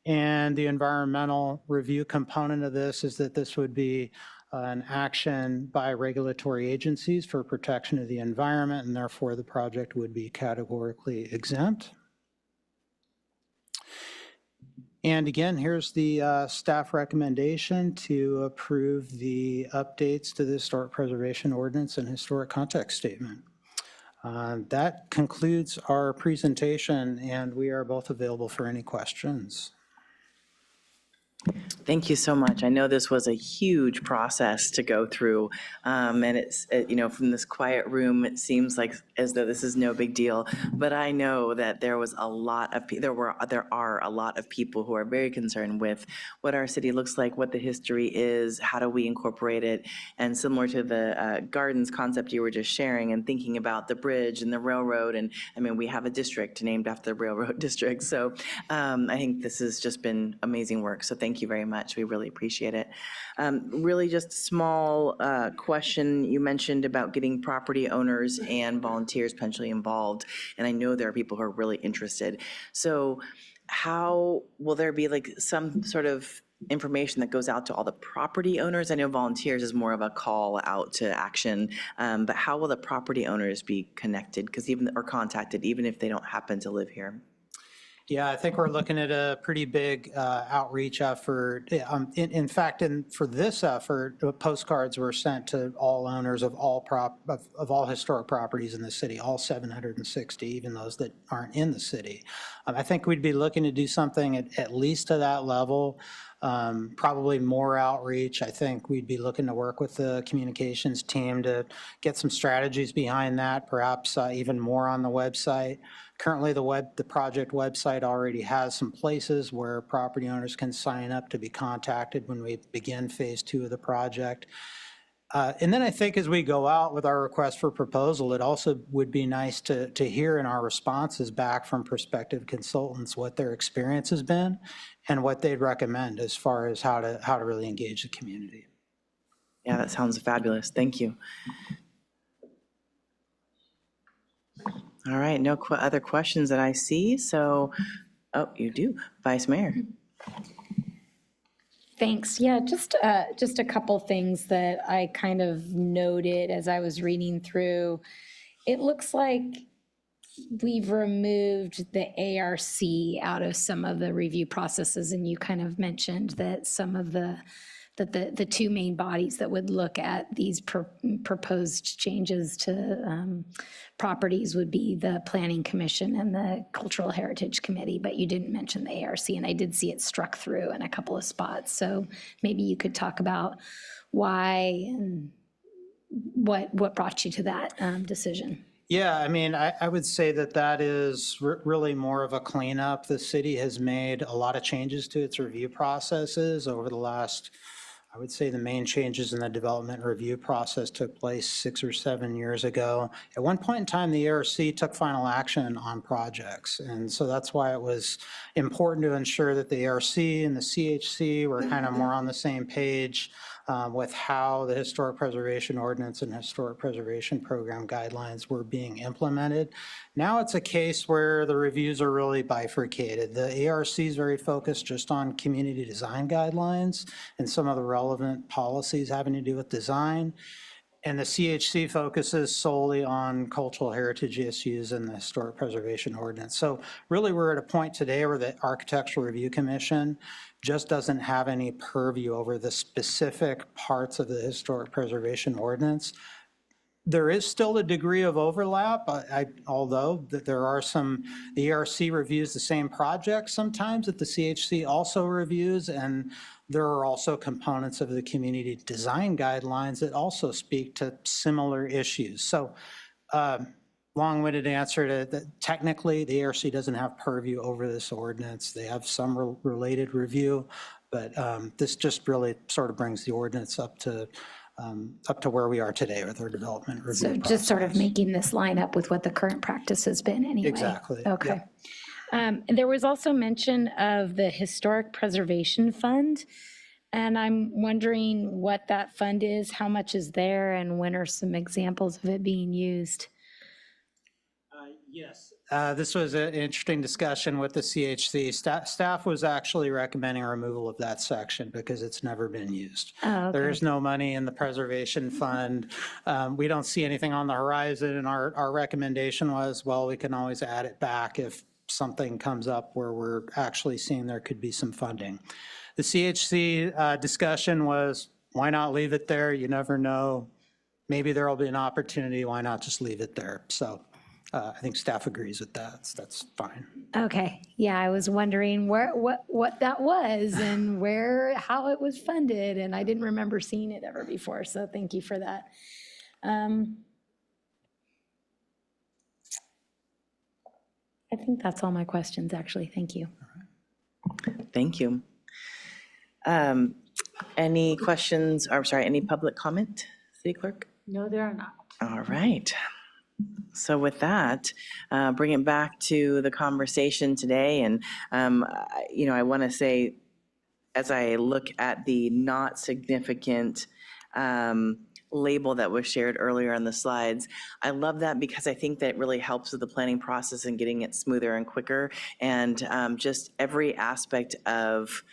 And the environmental review component of this is that this would be an action by regulatory agencies for protection of the environment, and therefore the project would be categorically exempt. And again, here's the staff recommendation to approve the updates to the historic preservation ordinance and historic context statement. That concludes our presentation, and we are both available for any questions. Thank you so much. I know this was a huge process to go through, and it's, from this quiet room, it seems like as though this is no big deal, but I know that there was a lot of, there are a lot of people who are very concerned with what our city looks like, what the history is, how do we incorporate it, and similar to the gardens concept you were just sharing and thinking about the bridge and the railroad, and I mean, we have a district named after the railroad district, so I think this has just been amazing work, so thank you very much. We really appreciate it. Really just a small question. You mentioned about getting property owners and volunteers potentially involved, and I know there are people who are really interested. So how will there be like some sort of information that goes out to all the property owners? I know volunteers is more of a call out to action, but how will the property owners be connected or contacted even if they don't happen to live here? Yeah, I think we're looking at a pretty big outreach effort. In fact, for this effort, postcards were sent to all owners of all historic properties in the city, all 760, even those that aren't in the city. I think we'd be looking to do something at least to that level. Probably more outreach. I think we'd be looking to work with the communications team to get some strategies behind that, perhaps even more on the website. Currently, the project website already has some places where property owners can sign up to be contacted when we begin phase 2 of the project. And then I think as we go out with our request for proposal, it also would be nice to hear in our responses back from prospective consultants what their experience has been and what they'd recommend as far as how to really engage the community. Yeah, that sounds fabulous. Thank you. All right, no other questions that I see. So Oh, you do. Vice Mayor. Thanks. Yeah, just a couple things that I kind of noted as I was reading through. It looks like we've removed the ARC out of some of the review processes, and you kind of mentioned that some of the two main bodies that would look at these proposed changes to properties would be the Planning Commission and the Cultural Heritage Committee, but you didn't mention the ARC, and I did see it struck through in a couple of spots. So maybe you could talk about why and what brought you to that decision. Yeah, I mean, I would say that that is really more of a cleanup. The city has made a lot of changes to its review processes over the last, I would say the main changes in the development review process took place 6 or 7 years ago. At one point in time, the ARC took final action on projects. And so that's why it was important to ensure that the ARC and the CHC were kind of more on the same page with how the Historic Preservation Ordinance and Historic Preservation Program guidelines were being implemented. Now it's a case where the reviews are really bifurcated. The ARC is very focused just on community design guidelines and some of the relevant policies having to do with design. And the CHC focuses solely on cultural heritage issues and the Historic Preservation Ordinance. So really we're at a point today where the Architectural Review Commission just doesn't have any purview over the specific parts of the Historic Preservation Ordinance. There is still a degree of overlap, although that there are some, the ARC reviews the same projects sometimes that the CHC also reviews, and there are also components of the community design guidelines that also speak to similar issues. So long-winded answer to that, technically the ARC doesn't have purview over this ordinance. They have some related review, but this just really sort of brings the ordinance up to where we are today with our development review So process. just sort of making this line up with what the current practice has been anyway. Exactly. Okay. There was also mention of the Historic Preservation Fund, and I'm wondering what that fund is, how much is there, and when are some examples of it being used? Yes. This was an interesting discussion with the CHC. Staff was actually recommending removal of that section because it's never been used. Oh, okay. There is no money in the preservation fund. We don't see anything on the horizon, and our recommendation was, well, we can always add it back if something comes up where we're actually seeing there could be some funding. The CHC discussion was, why not leave it there? You never know. Maybe there will be an opportunity. Why not just leave it there? So I think staff agrees with that. That's fine. Okay, yeah, I was wondering what that was and how it was funded, and I didn't remember seeing it ever before, so thank you for that. I think that's all my questions, actually. Thank you. Thank you. Any questions, or sorry, any public comment, City Clerk? No, there are not. All right. So with that, bring it back to the conversation today. And, I want to say, as I look at the not significant label that was shared earlier on the slides, I love that because I think that really helps with the planning process and getting it smoother and quicker. And just every aspect of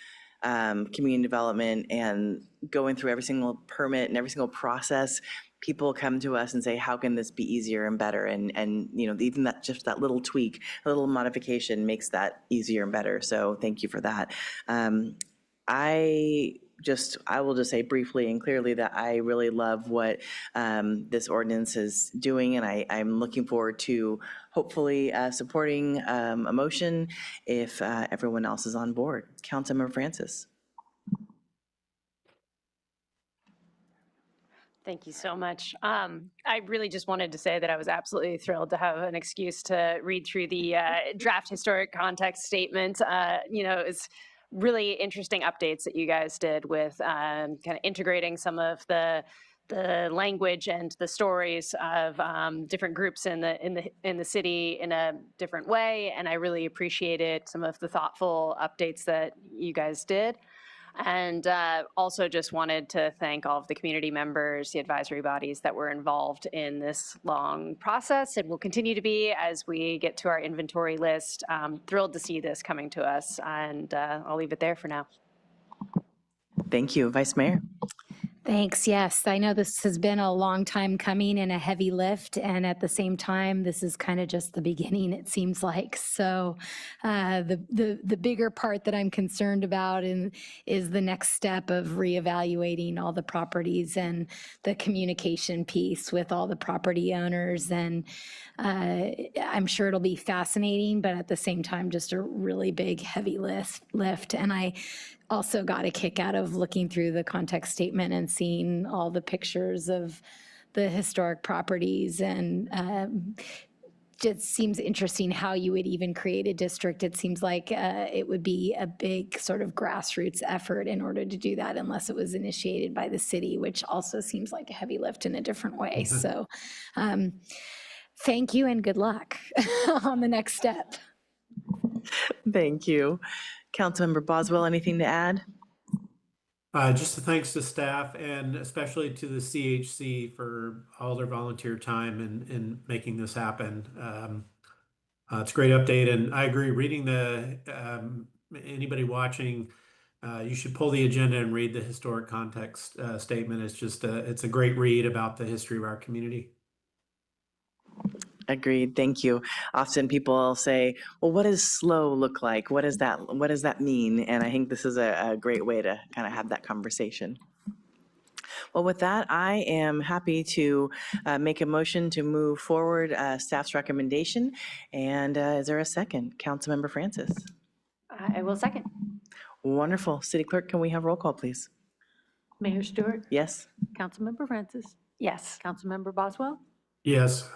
community development and going through every single permit and every single process, people come to us and say, how can this be easier and better? And even just that little tweak, a little modification makes that easier and better. So thank you for that. I will just say briefly and clearly that I really love what this ordinance is doing, and I'm looking forward to hopefully supporting a motion if everyone else is on board. Councilmember Francis. Thank you so much. I really just wanted to say that I was absolutely thrilled to have an excuse to read through the draft historic context statement. It's really interesting updates that you guys did with kind of integrating some of the language and the stories of different groups in the city in a different way, and I really appreciated some of the thoughtful updates that you guys did. And also just wanted to thank all of the community members, the advisory bodies that were involved in this long process and will continue to be as we get to our inventory list. Thrilled to see this coming to us, and I'll leave it there for now. Thank you. Vice Mayor? Thanks. Yes, I know this has been a long time coming and a heavy lift, and at the same time, this is kind of just the beginning, it seems like. So the bigger part that I'm concerned about is the next step of reevaluating all the properties and the communication piece with all the property owners. And I'm sure it'll be fascinating, but at the same time, just a really big, heavy lift. And I also got a kick out of looking through the context statement and seeing all the pictures of the historic properties, and it seems interesting how you would even create a district. It seems like it would be a big sort of grassroots effort in order to do that, unless it was initiated by the city, which also seems like a heavy lift in a different way. So thank you and good luck on the next step. Thank you. Councilmember Boswell, anything to add? Just a thanks to staff and especially to the CHC for all their volunteer time in making this happen. It's a great update, and I agree. Reading anybody watching, you should pull the agenda and read the historic context statement. It's just it's a great read about the history of our community. Agreed. Thank you. Often people say, well, what does slow look like? What does that mean? And I think this is a great way to kind of have that conversation. Well, with that, I am happy to make a motion to move forward staff's recommendation. And is there a second? Councilmember Francis. I will second. Wonderful. City Clerk, can we have roll call, please? Mayor Stewart? Yes. Councilmember Francis? Yes. Councilmember Boswell? Yes.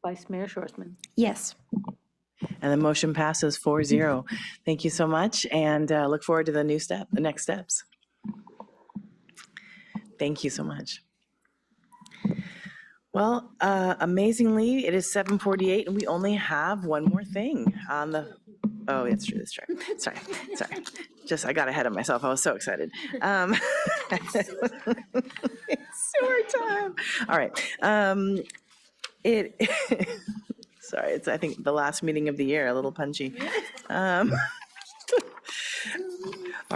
Vice Mayor Schwarzman? Yes. And the motion passes 4-0. Thank you so much, and look forward to the next steps. Thank you so much. Well, amazingly, it is 7:48, and we only have one more thing on the. Oh, that's true. That's true. Sorry. Just I got ahead of myself. I was so excited. It's sewer time. All right. Sorry, it's I think the last meeting of the year, a little punchy. All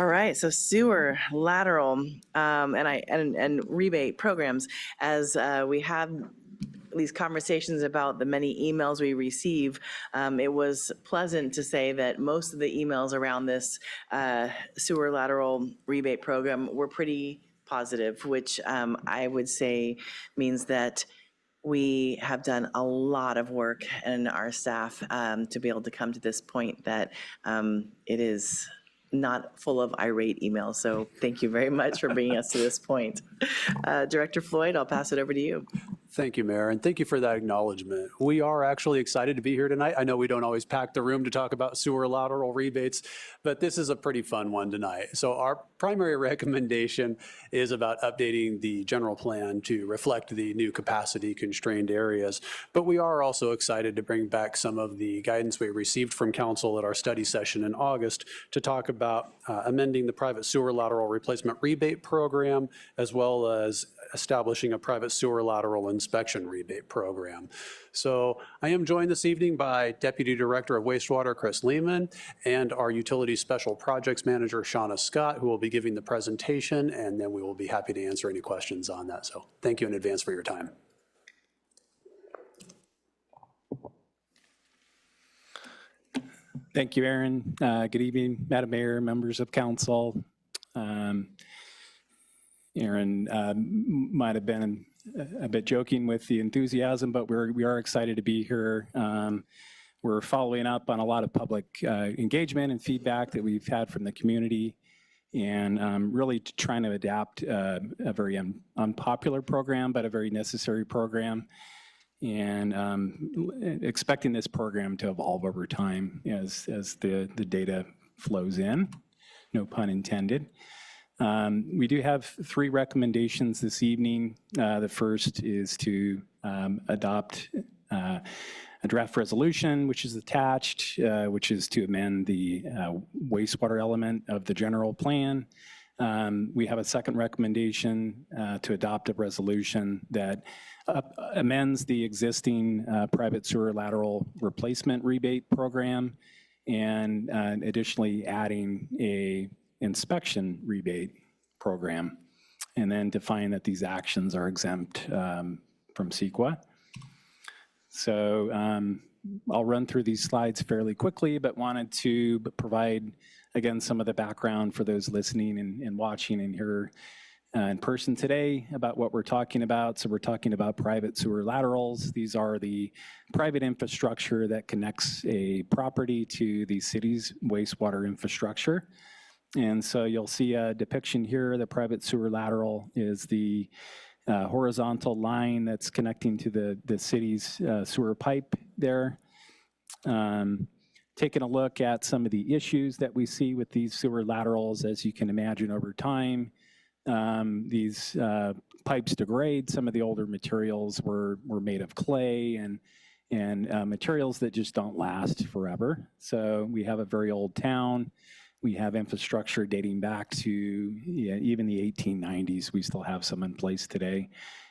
right, so sewer lateral and rebate programs, as we have these conversations about the many emails we receive, it was pleasant to say that most of the emails around this sewer lateral rebate program were pretty positive, which I would say means that we have done a lot of work in our staff to be able to come to this point that it is not full of irate emails. So thank you very much for bringing us to this point. Director Floyd, I'll pass it over to you. Thank you, Mayor, and thank you for that acknowledgement. We are actually excited to be here tonight. I know we don't always pack the room to talk about sewer lateral rebates, but this is a pretty fun one tonight. So our primary recommendation is about updating the general plan to reflect the new capacity constrained areas, but we are also excited to bring back some of the guidance we received from council at our study session in August to talk about amending the private sewer lateral replacement rebate program, as well as establishing a private sewer lateral inspection rebate program. So I am joined this evening by Deputy Director of Wastewater, Chris Lehman, and our Utility Special Projects Manager, Shauna Scott, who will be giving the presentation, and then we will be happy to answer any questions on that. So thank you in advance for your time. Thank you, Aaron. Good evening, Madam Mayor, members of council. Aaron might have been a bit joking with the enthusiasm, but we are excited to be here. We're following up on a lot of public engagement and feedback that we've had from the community, and really trying to adapt a very unpopular program, but a very necessary program, and expecting this program to evolve over time as the data flows in, no pun intended. We do have 3 recommendations this evening. The first is to adopt a draft resolution, which is attached, which is to amend the wastewater element of the general plan We have a second recommendation to adopt a resolution that amends the existing private sewer lateral replacement rebate program, and additionally adding a inspection rebate program, and then define that these actions are exempt from CEQA. So I'll run through these slides fairly quickly, but wanted to provide, again, some of the background for those listening and watching and here in person today about what we're talking about. So we're talking about private sewer laterals. These are the private infrastructure that connects a property to the city's wastewater infrastructure. And so you'll see a depiction here. The private sewer lateral is the horizontal line that's connecting to the city's sewer pipe there. Taking a look at some of the issues that we see with these sewer laterals, as you can imagine over time, these pipes degrade. Some of the older materials were made of clay and materials that just don't last forever. So we have a very old town. We have infrastructure dating back to even the 1890s. We still have some in place today.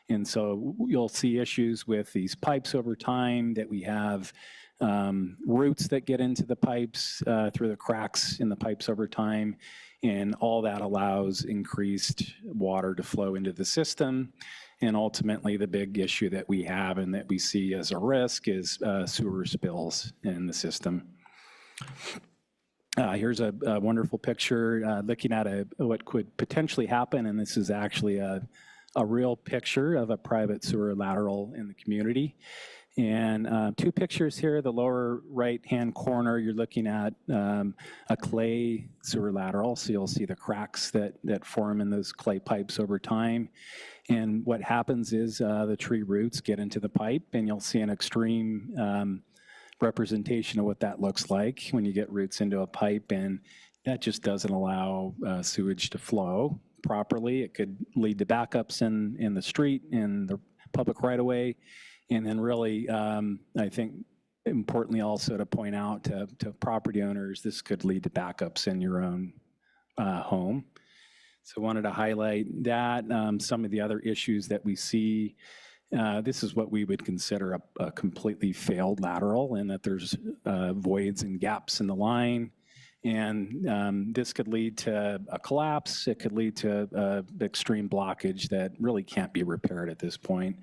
And so you'll see issues with these pipes over time, that we have roots that get into the pipes through the cracks in the pipes over time. And all that allows increased water to flow into the system. And ultimately, the big issue that we have and that we see as a risk is sewer spills in the system. Here's a wonderful picture looking at what could potentially happen, and this is actually a real picture of a private sewer lateral in the community. And two pictures here. The lower right-hand corner, you're looking at a clay sewer lateral, so you'll see the cracks that form in those clay pipes over time. And what happens is the tree roots get into the pipe, and you'll see an extreme representation of what that looks like when you get roots into a pipe, and that just doesn't allow sewage to flow properly. It could lead to backups in the street, in the public right-of-way, and then really, I think importantly also to point out to property owners, this could lead to backups in your own home. So I wanted to highlight that. Some of the other issues that we see, this is what we would consider a completely failed lateral, in that there's voids and gaps in the line. And this could lead to a collapse. It could lead to extreme blockage that really can't be repaired at this point.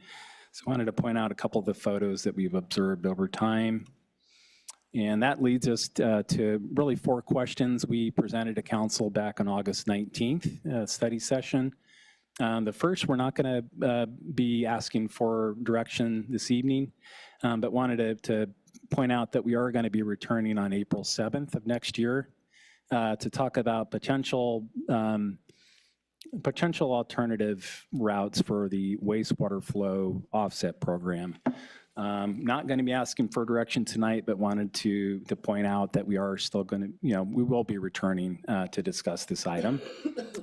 So I wanted to point out a couple of the photos that we've observed over time. And that leads us to really 4 questions we presented to council back on August 19th, study session. The first, we're not going to be asking for direction this evening, but wanted to point out that we are going to be returning on April 7th of next year to talk about potential alternative routes for the wastewater flow offset program. Not going to be asking for direction tonight, but wanted to point out that we are still going to, we will be returning to discuss this item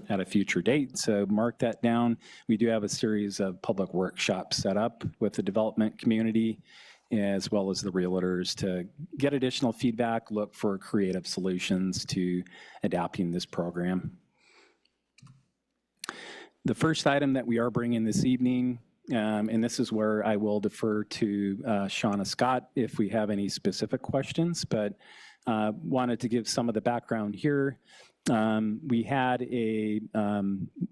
at a future date. So mark that down. We do have a series of public workshops set up with the development community, as well as the realtors, to get additional feedback, look for creative solutions to adapting this program. The first item that we are bringing this evening, and this is where I will defer to Shauna Scott if we have any specific questions, but wanted to give some of the background here. We had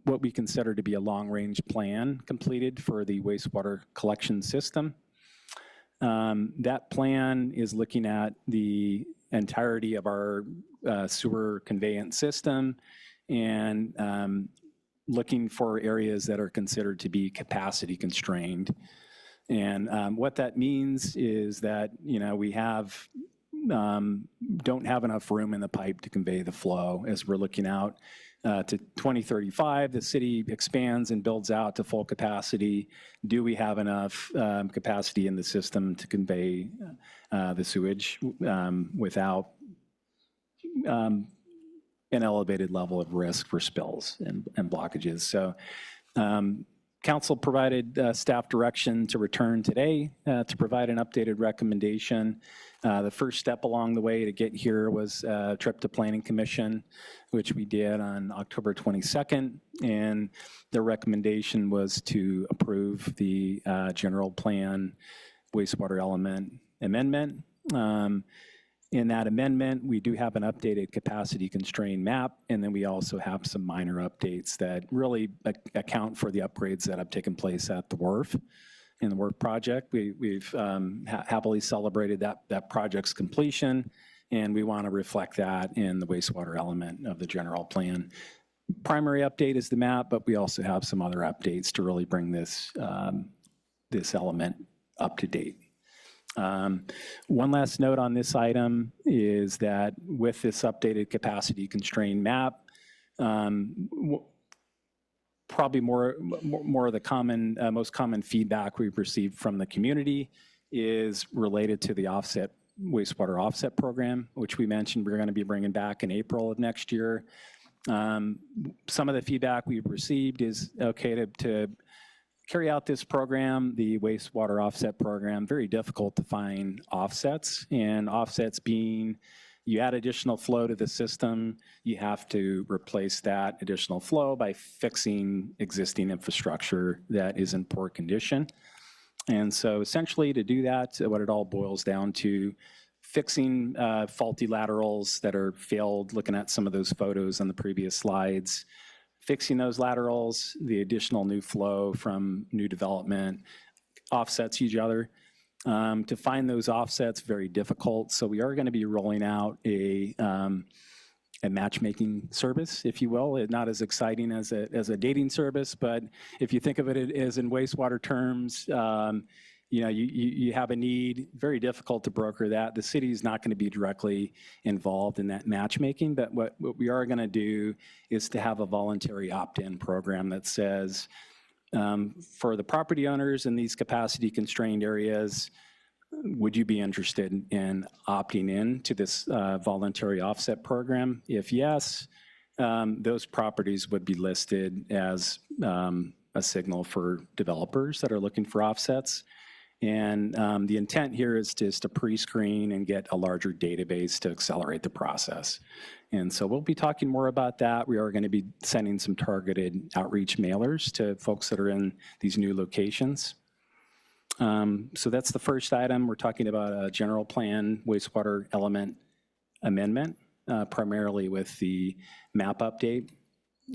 what we consider to be a long-range plan completed for the wastewater collection system. That plan is looking at the entirety of our sewer conveyance system and looking for areas that are considered to be capacity constrained. And what that means is that, we don't have enough room in the pipe to convey the flow. As we're looking out to 2035, the city expands and builds out to full capacity. Do we have enough capacity in the system to convey the sewage without an elevated level of risk for spills and blockages? So Council provided staff direction to return today to provide an updated recommendation. The first step along the way to get here was a trip to Planning Commission, which we did on October 22nd. And the recommendation was to approve the general plan wastewater element amendment. In that amendment, we do have an updated capacity constrained map, and then we also have some minor updates that really account for the upgrades that have taken place at the wharf. In the wharf project, we've happily celebrated that project's completion, and we want to reflect that in the wastewater element of the general plan. Primary update is the map, but we also have some other updates to really bring this, this element up to date. One last note on this item is that with this updated capacity constrained map, probably more of the most common feedback we've received from the community is related to the wastewater offset program, which we mentioned we're going to be bringing back in April of next year. Some of the feedback we've received is, okay, to carry out this program, the wastewater offset program, very difficult to find offsets, and offsets being you add additional flow to the system, you have to replace that additional flow by fixing existing infrastructure that is in poor condition. And so essentially to do that, what it all boils down to, fixing faulty laterals that are failed, looking at some of those photos on the previous slides, fixing those laterals, the additional new flow from new development offsets each other. To find those offsets, very difficult. So we are going to be rolling out a matchmaking service, if you will. Not as exciting as a dating service, but if you think of it as in wastewater terms, you know, you have a need, very difficult to broker that. The city is not going to be directly involved in that matchmaking, but what we are going to do is to have a voluntary opt-in program that says, for the property owners in these capacity constrained areas, would you be interested in opting in to this voluntary offset program? If yes, those properties would be listed as a signal for developers that are looking for offsets. And the intent here is just to pre-screen and get a larger database to accelerate the process. And so we'll be talking more about that. We are going to be sending some targeted outreach mailers to folks that are in these new locations. So that's the first item. We're talking about a general plan wastewater element amendment, primarily with the map update.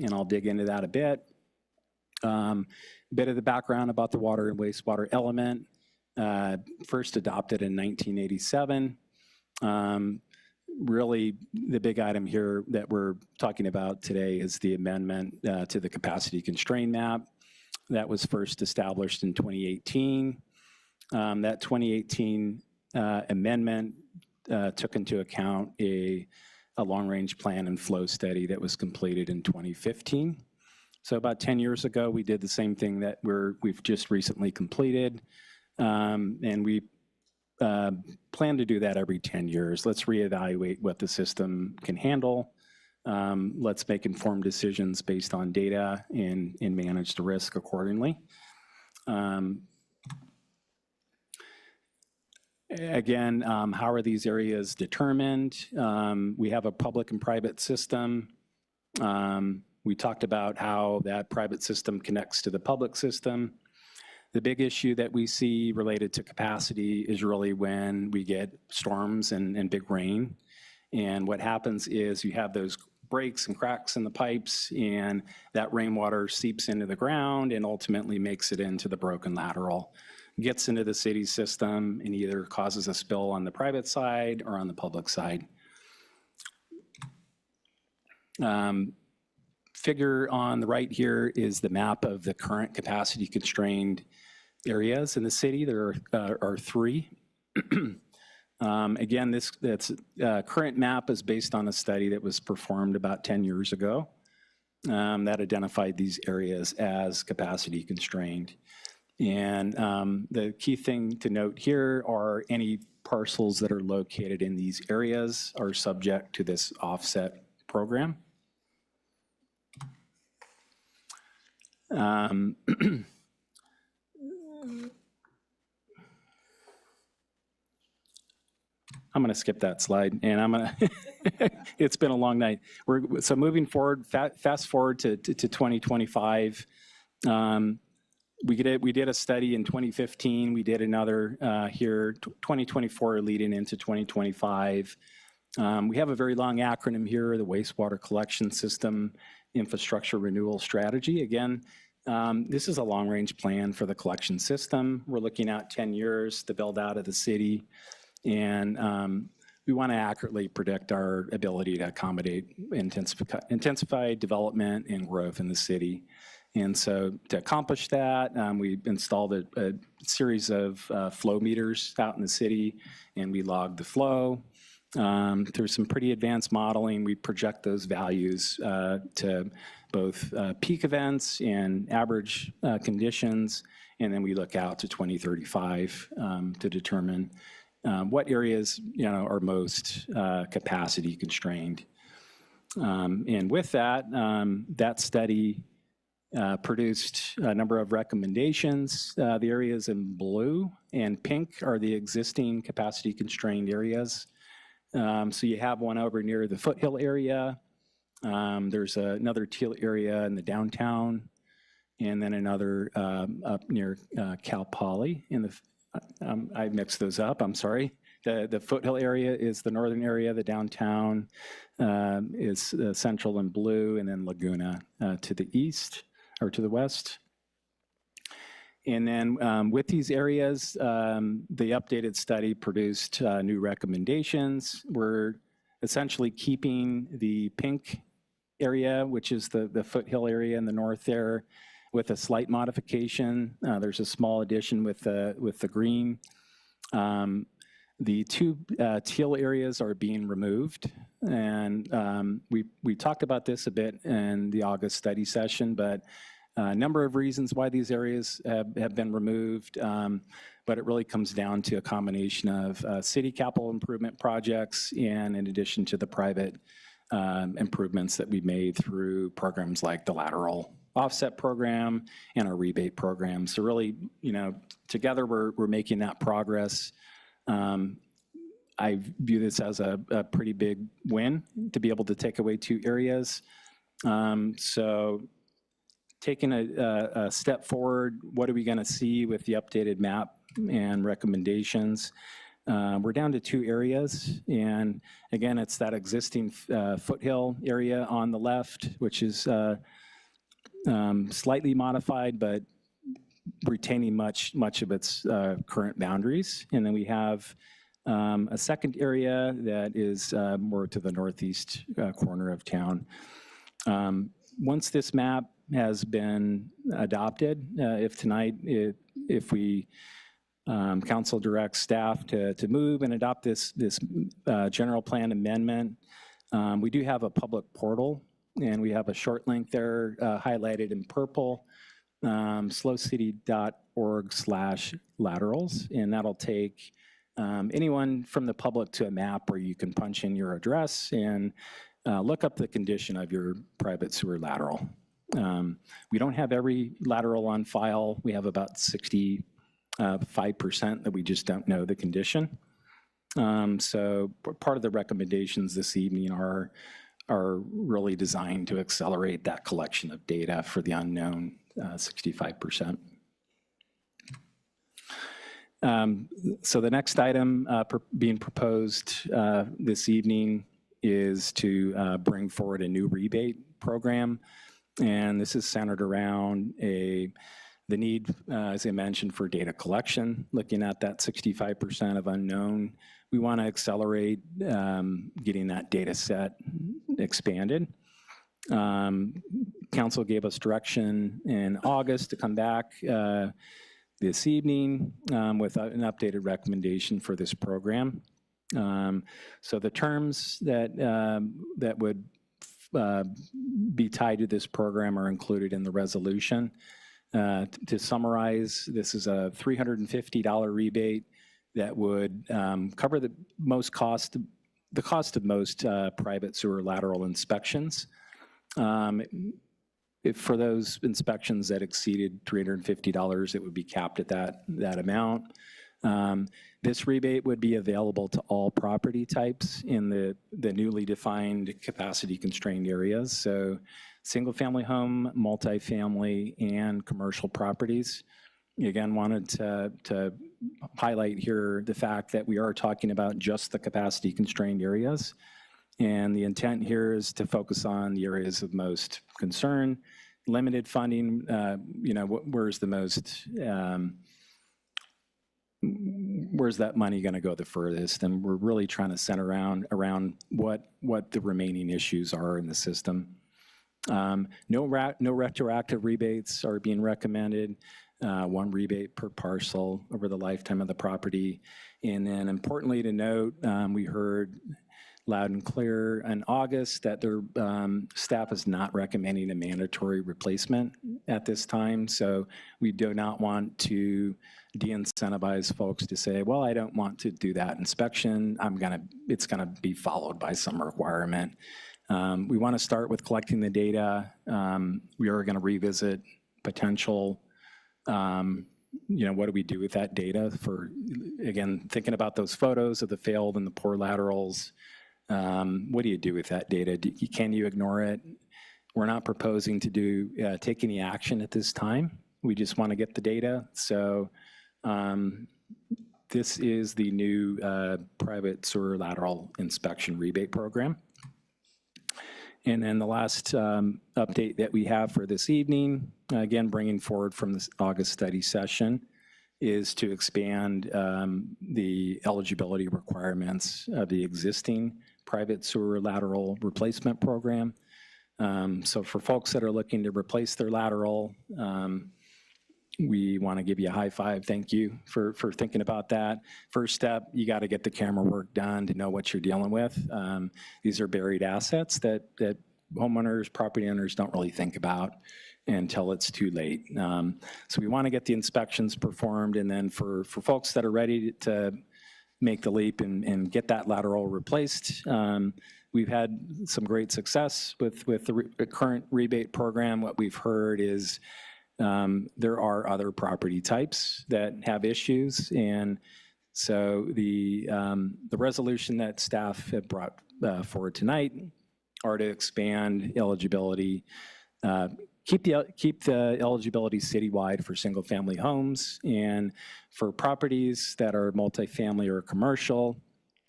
And I'll dig into that a bit. Bit of the background about the water and wastewater element. First adopted in 1987. Really, the big item here that we're talking about today is the amendment to the capacity constraint map. That was first established in 2018. That 2018 amendment took into account a long-range plan and flow study that was completed in 2015. So about 10 years ago, we did the same thing that we've just recently completed. And we plan to do that every 10 years. Let's reevaluate what the system can handle. Let's make informed decisions based on data and manage the risk accordingly. Again, how are these areas determined? We have a public and private system. We talked about how that private system connects to the public system. The big issue that we see related to capacity is really when we get storms and big rain. And what happens is you have those breaks and cracks in the pipes, and that rainwater seeps into the ground and ultimately makes it into the broken lateral, gets into the city system, and either causes a spill on the private side or on the public side. Figure on the right here is the map of the current capacity constrained areas in the city. There are three. Again, this current map is based on a study that was performed about 10 years ago that identified these areas as capacity constrained. And the key thing to note here are any parcels that are located in these areas are subject to this offset program. I'm going to skip that slide, and I'm going to, it's been a long night. So moving forward, fast forward to 2025. We did a study in 2015. We did another here, 2024 leading into 2025. We have a very long acronym here, the Wastewater Collection System Infrastructure Renewal Strategy. Again, this is a long-range plan for the collection system. We're looking at 10 years to build out of the city. And we want to accurately predict our ability to accommodate intensified development and growth in the city. And so to accomplish that, we installed a series of flow meters out in the city, and we logged the flow. Through some pretty advanced modeling, we project those values to both peak events and average conditions, and then we look out to 2035 to determine what areas are most capacity constrained. And with that, that study produced a number of recommendations. The areas in blue and pink are the existing capacity constrained areas. So you have one over near the Foothill area. There's another teal area in the downtown, and then another up near Cal Poly in the I mixed those up, I'm sorry. The Foothill area is the northern area, the downtown is central and blue, and then Laguna to the east or to the west. And then with these areas, the updated study produced new recommendations. We're essentially keeping the pink area, which is the Foothill area in the north there, with a slight modification. There's a small addition with the green. The two teal areas are being removed. And we talked about this a bit in the August study session, but a number of reasons why these areas have been removed. But it really comes down to a combination of city capital improvement projects and in addition to the private improvements that we made through programs like the lateral offset program and our rebate program. So really, together we're making that progress. I view this as a pretty big win to be able to take away two areas. So taking a step forward, what are we going to see with the updated map and recommendations? We're down to two areas, and again, it's that existing Foothill area on the left, which is slightly modified, but retaining much of its current boundaries. And then we have a second area that is more to the northeast corner of town. Once this map has been adopted, if we council directs staff to move and adopt this general plan amendment, we do have a public portal, and we have a short link there highlighted in purple, slowcity.org/laterals, and that'll take anyone from the public to a map where you can punch in your address and look up the condition of your private sewer lateral. We don't have every lateral on file. We have about 65% that we just don't know the condition. So part of the recommendations this evening are really designed to accelerate that collection of data for the unknown 65%. So the next item being proposed this evening is to bring forward a new rebate program. And this is centered around the need, as I mentioned, for data collection, looking at that 65% of unknown. We want to accelerate getting that data set expanded. Council gave us direction in August to come back this evening with an updated recommendation for this program. So the terms that would be tied to this program are included in the resolution. To summarize, this is a $350 rebate that would cover the cost of most private sewer lateral inspections. if for those inspections that exceeded $350, it would be capped at that amount. This rebate would be available to all property types in the newly defined capacity constrained areas. So single-family home, multifamily, and commercial properties. Again, wanted to highlight here the fact that we are talking about just the capacity constrained areas. And the intent here is to focus on the areas of most concern. Limited funding, where's the most, where's that money going to go the furthest? And we're really trying to center around what the remaining issues are in the system. No retroactive rebates are being recommended. One rebate per parcel over the lifetime of the property. And then importantly to note, we heard loud and clear in August that their staff is not recommending a mandatory replacement at this time. So we do not want to de-incentivize folks to say, well, I don't want to do that inspection. It's gonna be followed by some requirement. We want to start with collecting the data. We are going to revisit potential, what do we do with that data for, again, thinking about those photos of the failed and the poor laterals. What do you do with that data? Can you ignore it? We're not proposing to take any action at this time. We just want to get the data. So this is the new private sewer lateral inspection rebate program. And then the last update that we have for this evening, again, bringing forward from this August study session, is to expand the eligibility requirements of the existing private sewer lateral replacement program. So for folks that are looking to replace their lateral, we want to give you a high five. Thank you for thinking about that. First step, you got to get the camera work done to know what you're dealing with. These are buried assets that homeowners, property owners don't really think about until it's too late. So we want to get the inspections performed, and then for folks that are ready to make the leap and get that lateral replaced, we've had some great success with the current rebate program. What we've heard is there are other property types that have issues, and so the resolution that staff have brought forward tonight are to expand eligibility, keep the eligibility citywide for single-family homes, and for properties that are multifamily or commercial,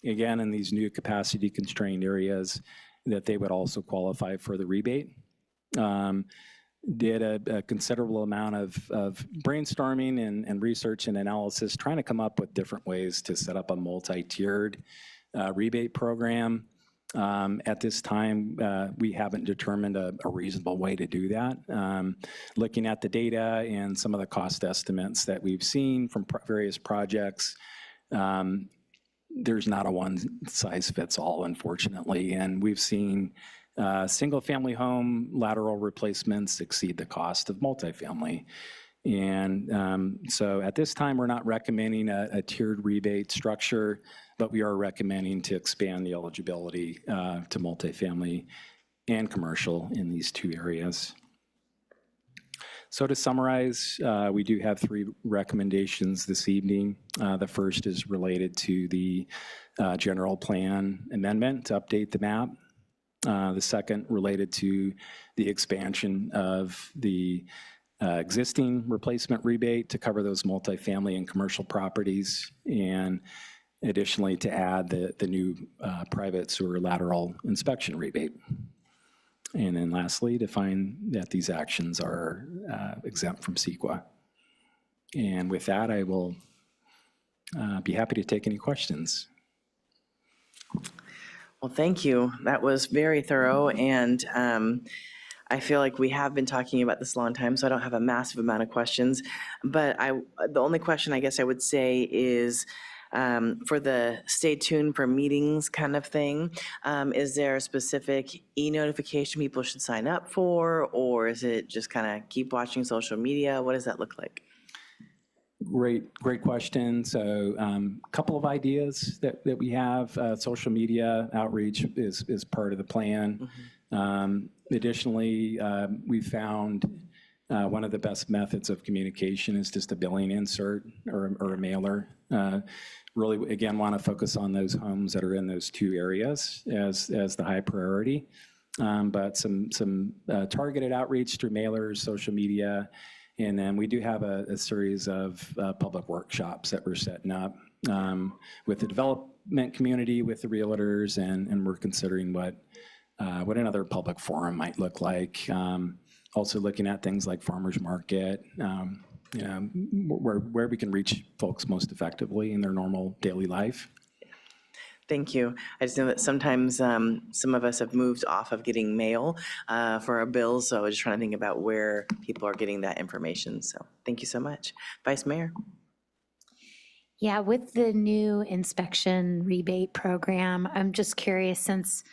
again, in these new capacity-constrained areas, that they would also qualify for the rebate. Did a considerable amount of brainstorming and research and analysis, trying to come up with different ways to set up a multi-tiered rebate program. At this time, we haven't determined a reasonable way to do that. Looking at the data and some of the cost estimates that we've seen from various projects, there's not a one-size-fits-all, unfortunately, and we've seen single-family home lateral replacements exceed the cost of multifamily. And so at this time, we're not recommending a tiered rebate structure, but we are recommending to expand the eligibility to multifamily and commercial in these two areas. So to summarize, we do have 3 recommendations this evening. The first is related to the general plan amendment to update the map. The second related to the expansion of the existing replacement rebate to cover those multifamily and commercial properties, and additionally to add the new private sewer lateral inspection rebate. And then lastly, to find that these actions are exempt from CEQA. And with that, I will be happy to take any questions. Well, thank you. That was very thorough, and I feel like we have been talking about this a long time, so I don't have a massive amount of questions. But the only question I guess I would say is for the stay tuned for meetings kind of thing, is there a specific e-notification people should sign up for, or is it just kind of keep watching social media? What does that look like? Great question. So a couple of ideas that we have. Social media outreach is part of the plan. Additionally, we found one of the best methods of communication is just a billing insert or a mailer. Really, again, want to focus on those homes that are in those two areas as the high priority. But some targeted outreach through mailers, social media, and then we do have a series of public workshops that we're setting up with the development community, with the realtors, and we're considering what another public forum might look like. Also looking at things like farmers market, where we can reach folks most effectively in their normal daily life. Thank you. I just know that sometimes some of us have moved off of getting mail for our bills, so I was just trying to think about where people are getting that information. So thank you so much. Vice Mayor. Yeah, with the new inspection rebate program, I'm just curious, since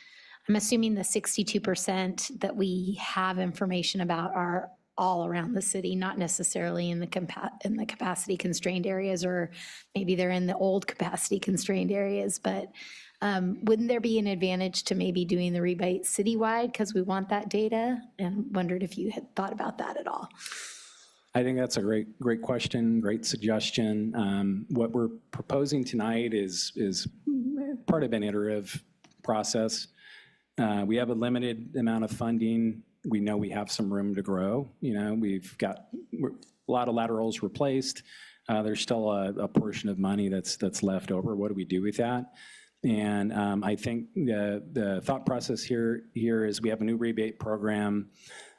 I'm assuming the 62% that we have information about are all around the city, not necessarily in the capacity constrained areas, or maybe they're in the old capacity constrained areas, but wouldn't there be an advantage to maybe doing the rebate citywide because we want that data? And wondered if you had thought about that at all. I think that's a great question, great suggestion. What we're proposing tonight is part of an iterative process. We have a limited amount of funding. We know we have some room to grow. We've got a lot of laterals replaced. There's still a portion of money that's left over. What do we do with that? And I think the thought process here is we have a new rebate program.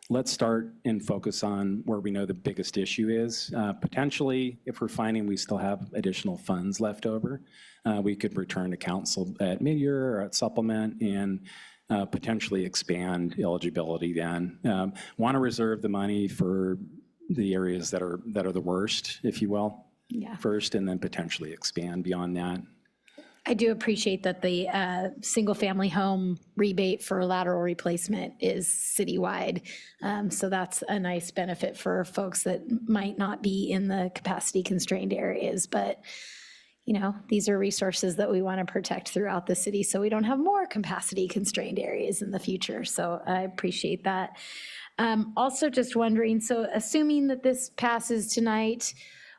Let's start and focus on where we know the biggest issue is. Potentially, if we're finding we still have additional funds left over, we could return to council at mid-year or at supplement and potentially expand eligibility then. Want to reserve the money for the areas that are the worst, if you will, first, and then potentially expand beyond that. I do appreciate that the single-family home rebate for lateral replacement is citywide. So that's a nice benefit for folks that might not be in the capacity-constrained areas. But these are resources that we want to protect throughout the city so we don't have more capacity-constrained areas in the future. So I appreciate that. Also just wondering, so assuming that this passes tonight,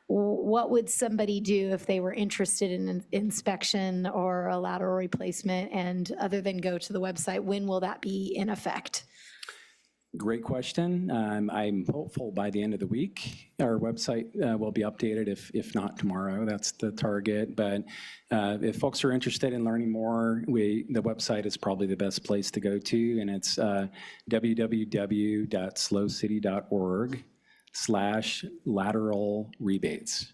what would somebody do if they were interested in an inspection or a lateral replacement, and other than go to the website, when will that be in effect? Great question. I'm hopeful by the end of the week, our website will be updated, if not tomorrow. That's the target. But if folks are interested in learning more, the website is probably the best place to go to, and it's www.slowcity.org/lateral rebates.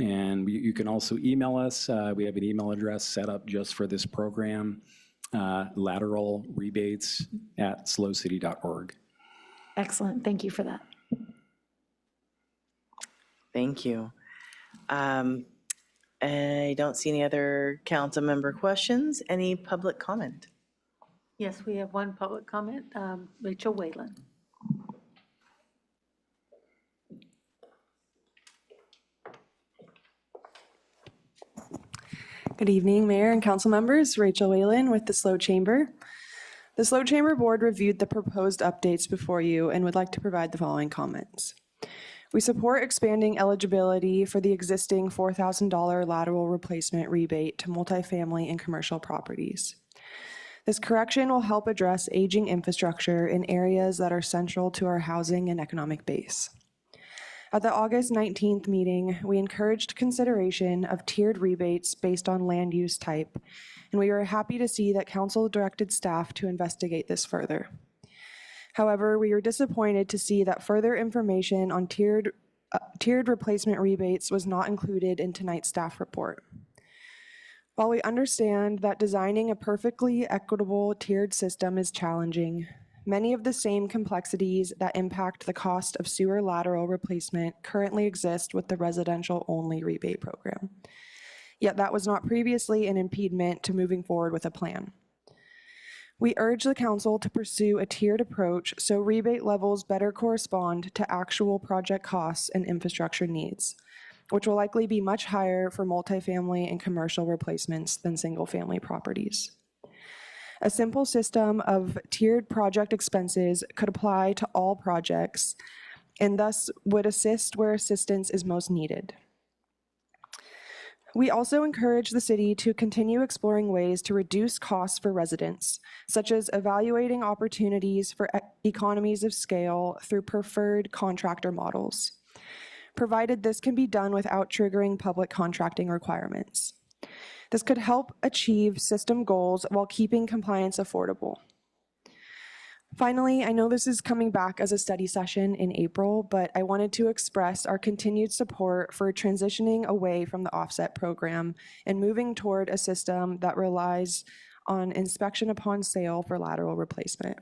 And you can also email us. We have an email address set up just for this program, lateralrebates@slowcity.org. Excellent. Thank you for that. Thank you. I don't see any other council member questions. Any public comment? Yes, we have one public comment. Rachel Whalen. Good evening, Mayor and council members. Rachel Whalen with the SLO Chamber. The SLO Chamber Board reviewed the proposed updates before you and would like to provide the following comments. We support expanding eligibility for the existing $4,000 lateral replacement rebate to multifamily and commercial properties. This correction will help address aging infrastructure in areas that are central to our housing and economic base. At the August 19th meeting, we encouraged consideration of tiered rebates based on land use type, and we were happy to see that council directed staff to investigate this further. However, we were disappointed to see that further information on tiered replacement rebates was not included in tonight's staff report. While we understand that designing a perfectly equitable tiered system is challenging, many of the same complexities that impact the cost of sewer lateral replacement currently exist with the residential-only rebate program. Yet that was not previously an impediment to moving forward with a plan. We urge the council to pursue a tiered approach so rebate levels better correspond to actual project costs and infrastructure needs, which will likely be much higher for multifamily and commercial replacements than single-family properties. A simple system of tiered project expenses could apply to all projects and thus would assist where assistance is most needed. We also encourage the city to continue exploring ways to reduce costs for residents, such as evaluating opportunities for economies of scale through preferred contractor models, provided this can be done without triggering public contracting requirements. This could help achieve system goals while keeping compliance affordable. Finally, I know this is coming back as a study session in April, but I wanted to express our continued support for transitioning away from the offset program and moving toward a system that relies on inspection upon sale for lateral replacement.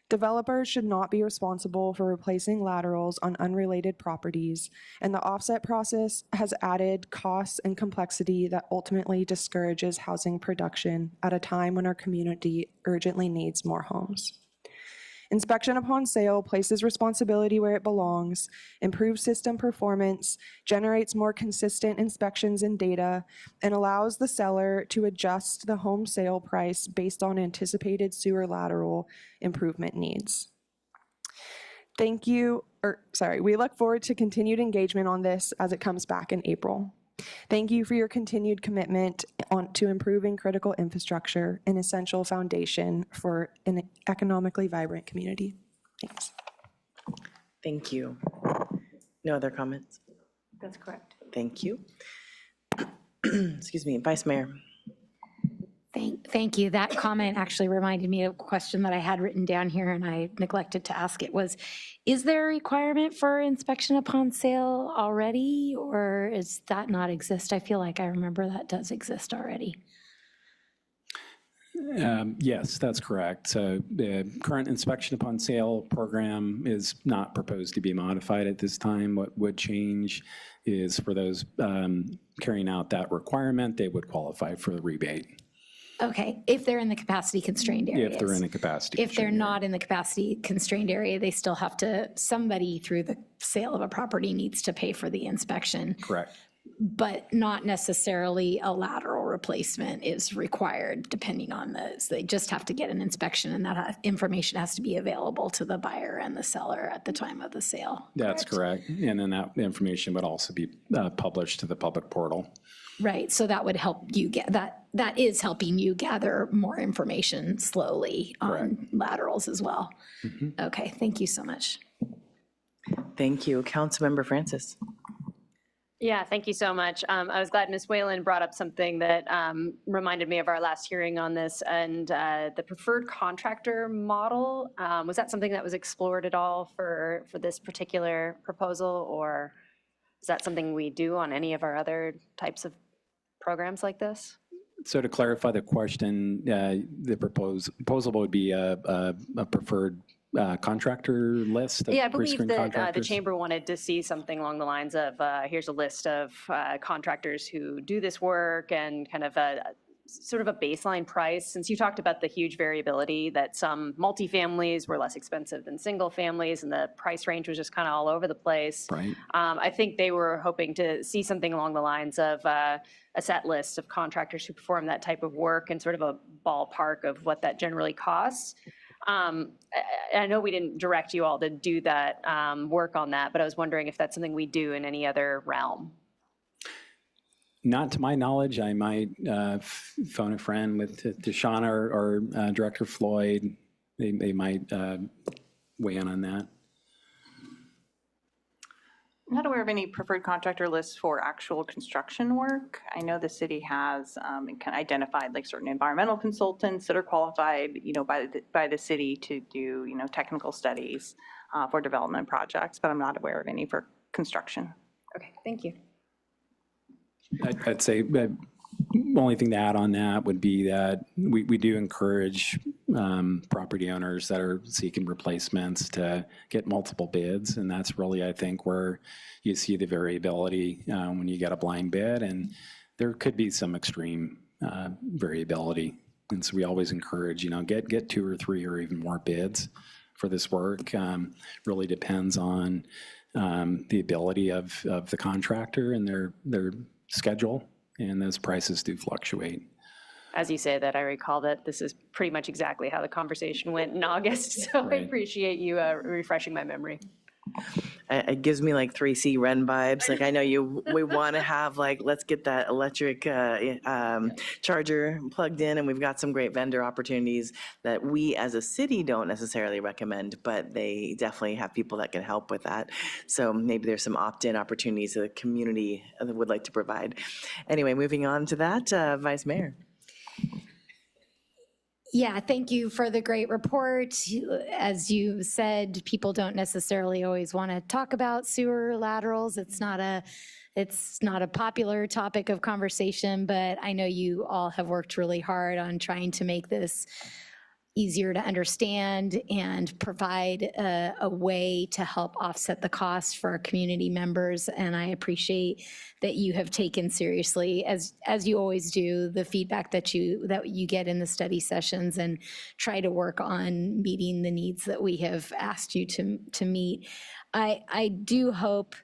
Developers should not be responsible for replacing laterals on unrelated properties, and the offset process has added costs and complexity that ultimately discourages housing production at a time when our community urgently needs more homes. Inspection upon sale places responsibility where it belongs, improves system performance, generates more consistent inspections and data, and allows the seller to adjust the home sale price based on anticipated sewer lateral improvement needs. We look forward to continued engagement on this as it comes back in April. Thank you for your continued commitment to improving critical infrastructure, an essential foundation for an economically vibrant community. Thanks. Thank you. No other comments? That's correct. Thank you. Excuse me, Vice Mayor. Thank you. That comment actually reminded me of a question that I had written down here and I neglected to ask it was, is there a requirement for inspection upon sale already, or does that not exist? I feel like I remember that does exist already. Yes, that's correct. So the current inspection upon sale program is not proposed to be modified at this time. What would change is for those carrying out that requirement, they would qualify for the rebate. Okay, if they're in the capacity constrained areas. If they're in a capacity. If they're not in the capacity constrained area, they still have to, somebody through the sale of a property needs to pay for the inspection. Correct. But not necessarily a lateral replacement is required depending on so they just have to get an inspection and that information has to be available to the buyer and the seller at the time of the sale. That's correct. And then that information would also be published to the public portal. Right, so that would help you get, that is helping you gather more information slowly on laterals as well. Mm-hmm. Okay, thank you so much. Thank you. Councilmember Francis. Yeah, thank you so much. I was glad Ms. Whalen brought up something that reminded me of our last hearing on this and the preferred contractor model. Was that something that was explored at all for this particular proposal, or is that something we do on any of our other types of programs like this? So to clarify the question, the proposal would be a preferred contractor list of Yeah, I believe pre-screened that the contractors? chamber wanted to see something along the lines of, here's a list of contractors who do this work and kind of sort of a baseline price, since you talked about the huge variability that some multifamilies were less expensive than single families and the price range was just kind of all over the place. Right. I think they were hoping to see something along the lines of a set list of contractors who perform that type of work and sort of a ballpark of what that generally costs. I know we didn't direct you all to do that work on that, but I was wondering if that's something we do in any other realm. Not to my knowledge. I might phone a friend with Deshauna or Director Floyd. They might weigh in on that. I'm not aware of any preferred contractor lists for actual construction work. I know the city has kind of identified like certain environmental consultants that are qualified, by the city to do, technical studies for development projects, but I'm not aware of any for construction. Okay, thank you. I'd say the only thing to add on that would be that we do encourage property owners that are seeking replacements to get multiple bids. And that's really, I think, where you see the variability when you get a blind bid. And there could be some extreme variability. And so we always encourage, get 2 or 3 or even more bids for this work. Really depends on the ability of the contractor and their schedule, and those prices do fluctuate. as you say that, I recall that this is pretty much exactly how the conversation went in August. So I appreciate you refreshing my memory. It gives me like 3C Ren vibes. Like I know we want to have like, let's get that electric charger plugged in, and we've got some great vendor opportunities that we as a city don't necessarily recommend, but they definitely have people that can help with that. So maybe there's some opt-in opportunities that the community would like to provide. Anyway, moving on to that, Vice Mayor. Yeah, thank you for the great report. As you said, people don't necessarily always want to talk about sewer laterals. It's not a popular topic of conversation, but I know you all have worked really hard on trying to make this easier to understand and provide a way to help offset the cost for our community members. And I appreciate that you have taken seriously, as you always do, the feedback that you get in the study sessions and try to work on meeting the needs that we have asked you to meet. I do hope,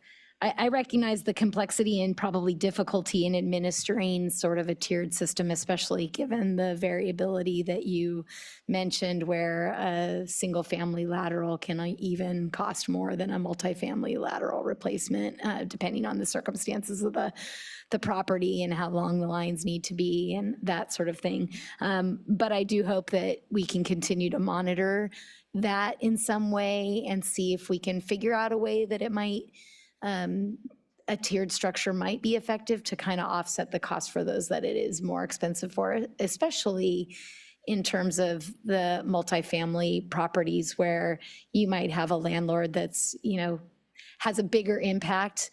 I recognize the complexity and probably difficulty in administering sort of a tiered system, especially given the variability that you mentioned, where a single-family lateral can even cost more than a multifamily lateral replacement, depending on the circumstances of the property and how long the lines need to be and that sort of thing. But I do hope that we can continue to monitor that in some way and see if we can figure out a way that it might a tiered structure might be effective to kind of offset the cost for those that it is more expensive for, especially in terms of the multifamily properties where you might have a landlord that's, has a bigger impact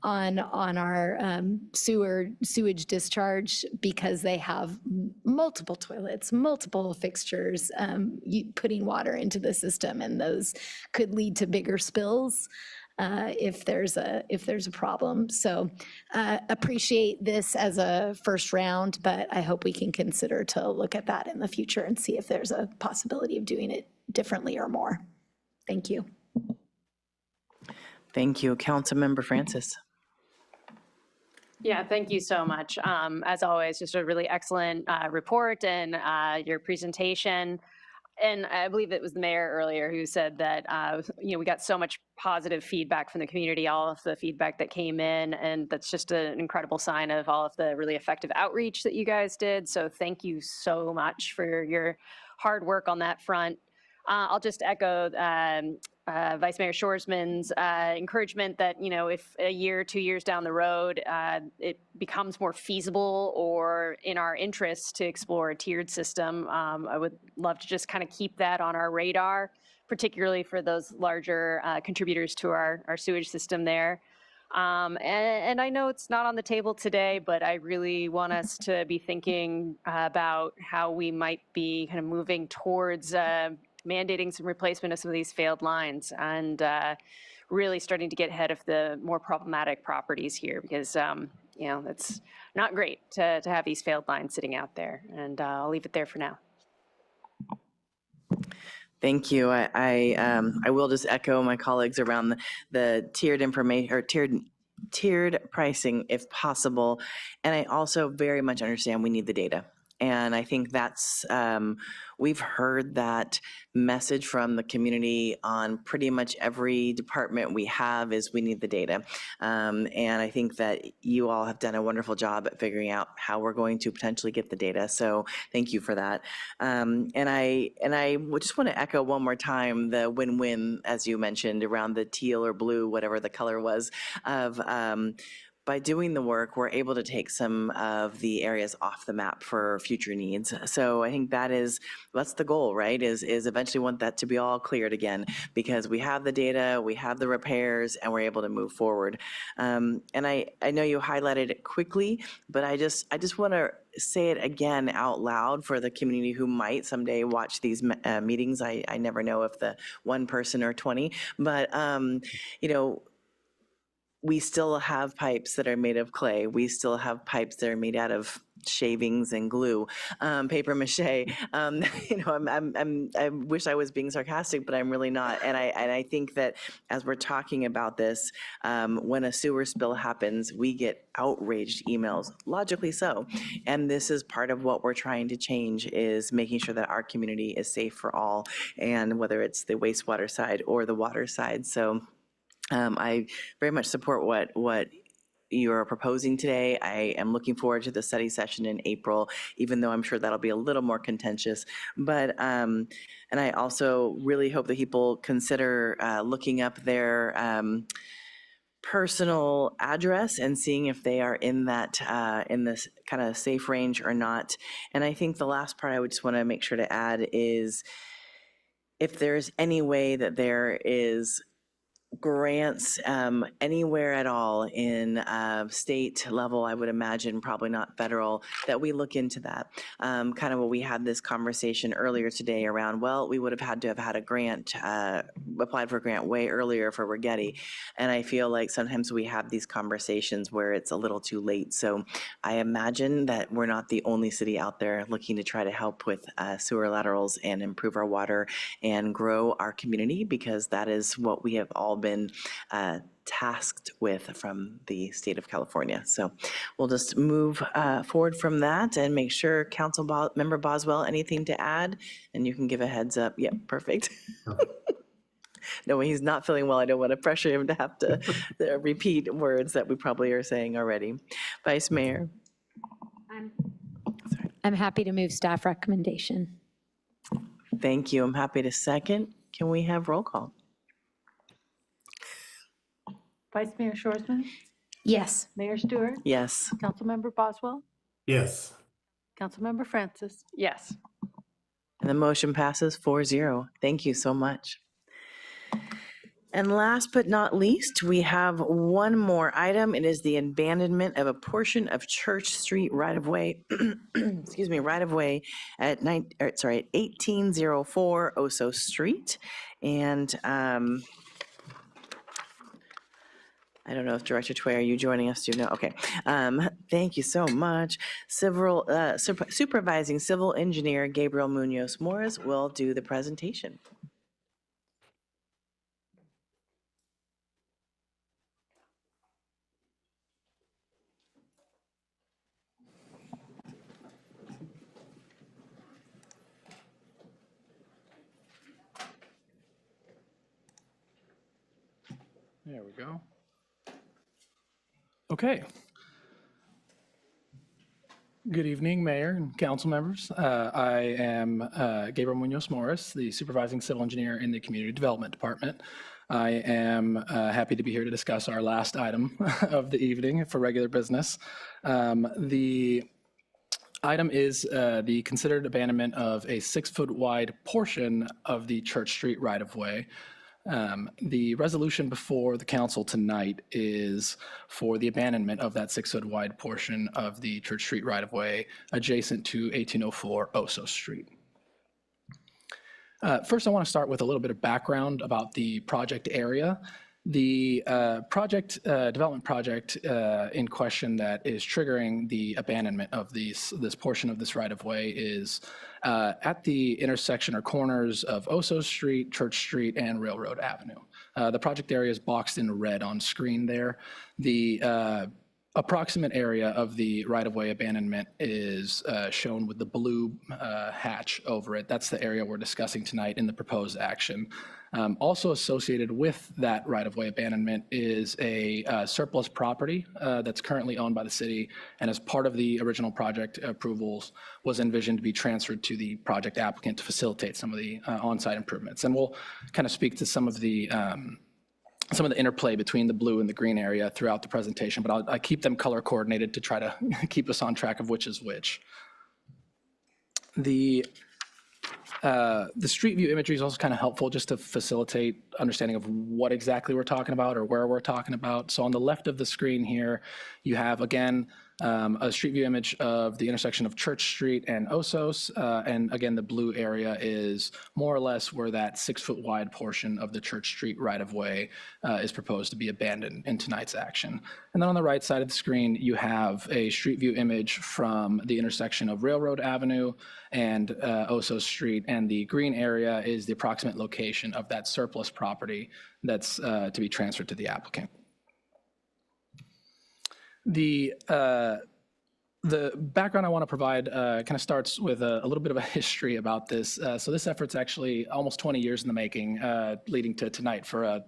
on our sewage discharge because they have multiple toilets, multiple fixtures, putting water into the system, and those could lead to bigger spills. If there's a problem. So appreciate this as a first round, but I hope we can consider to look at that in the future and see if there's a possibility of doing it differently or more. Thank you. Thank you. Councilmember Francis. Yeah, thank you so much. As always, just a really excellent report and your presentation. And I believe it was the mayor earlier who said that, we got so much positive feedback from the community, all of the feedback that came in, and that's just an incredible sign of all of the really effective outreach that you guys did. So thank you so much for your hard work on that front. I'll just echo Vice Mayor Shorsman's encouragement that, if a year, 2 years down the road, it becomes more feasible or in our interest to explore a tiered system, I would love to just kind of keep that on our radar, particularly for those larger contributors to our sewage system there. And I know it's not on the table today, but I really want us to be thinking about how we might be kind of moving towards mandating some replacement of some of these failed lines and really starting to get ahead of the more problematic properties here because, it's not great to have these failed lines sitting out there. And I'll leave it there for now. Thank you. I will just echo my colleagues around the tiered information or tiered pricing if possible. And I also very much understand we need the data. And I think that's, we've heard that message from the community on pretty much every department we have is we need the data. And I think that you all have done a wonderful job at figuring out how we're going to potentially get the data. So thank you for that. And I just want to echo one more time the win-win, as you mentioned, around the teal or blue, whatever the color was, of by doing the work, we're able to take some of the areas off the map for future needs. So I think that's the goal, right? Is eventually want that to be all cleared again because we have the data, we have the repairs, and we're able to move forward. And I know you highlighted it quickly, but I just want to say it again out loud for the community who might someday watch these meetings. I never know if the one person or 20, but we still have pipes that are made of clay. We still have pipes that are made out of shavings and glue, paper mache. I wish I was being sarcastic, but I'm really not. And I think that as we're talking about this, when a sewer spill happens, we get outraged emails, logically so. And this is part of what we're trying to change, is making sure that our community is safe for all, and whether it's the wastewater side or the water side. So I very much support what you're proposing today. I am looking forward to the study session in April, even though I'm sure that'll be a little more contentious. But, and I also really hope that people consider looking up their personal address and seeing if they are in that, in this kind of safe range or not. And I think the last part I would just want to make sure to add is, if there's any way that there is grants anywhere at all in state level, I would imagine, probably not federal, that we look into that. Kind of what we had this conversation earlier today around, well, we would have had to have had a grant, applied for a grant way earlier for Rigetti. And I feel like sometimes we have these conversations where it's a little too late. So I imagine that we're not the only city out there looking to try to help with sewer laterals and improve our water and grow our community, because that is what we have all been tasked with from the state of California. So we'll just move forward from that and make sure Council Member Boswell, anything to add? And you can give a heads up. Yep, perfect. No, when he's not feeling well, I don't want to pressure him to have to repeat words that we probably are saying already. Vice Mayor. I'm happy to move staff recommendation. Thank you. I'm happy to second. Can we have roll call? Vice Mayor Shorsman, Yes. Mayor Stewart, Yes. Councilmember Boswell, Yes. Councilmember Francis. Yes. And the motion passes 4-0. Thank you so much. And last but not least, we have one more item. It is the abandonment of a portion of Church Street right-of-way, excuse me, right-of-way at 1804 Oso Street. And I don't know if Director Tway, are you joining us? Do you know? Okay. Thank you so much. Supervising Civil Engineer Gabriel Munoz Morris will do the presentation. There we go. Okay. Good evening, Mayor and council members. I am Gabriel Munoz Morris, the Supervising Civil Engineer in the Community Development Department. I am happy to be here to discuss our last item of the evening for regular business. The item is the considered abandonment of a 6-foot wide portion of the Church Street right-of-way. The resolution before the council tonight is for the abandonment of that 6-foot wide portion of the Church Street right-of-way adjacent to 1804 Oso Street. First, I want to start with a little bit of background about the project area. The development project in question that is triggering the abandonment of this portion of this right-of-way is at the intersection or corners of Oso Street, Church Street, and Railroad Avenue. The project area is boxed in red on screen there. The approximate area of the right-of-way abandonment is shown with the blue hatch over it. That's the area we're discussing tonight in the proposed action. Also associated with that right-of-way abandonment is a surplus property that's currently owned by the city, and as part of the original project approvals was envisioned to be transferred to the project applicant to facilitate some of the on-site improvements. And we'll kind of speak to some of the interplay between the blue and the green area throughout the presentation, but I keep them color coordinated to try to keep us on track of which is which. The street view imagery is also kind of helpful just to facilitate understanding of what exactly we're talking about or where we're talking about. So on the left of the screen here, you have, again, a street view image of the intersection of Church Street and Osos. And again, the blue area is more or less where that 6-foot wide portion of the Church Street right-of-way is proposed to be abandoned in tonight's action. And then on the right side of the screen, you have a street view image from the intersection of Railroad Avenue and Osos Street. And the green area is the approximate location of that surplus property that's to be transferred to the applicant. The background I want to provide kind of starts with a little bit of a history about this. So this effort's actually almost 20 years in the making, leading to tonight for a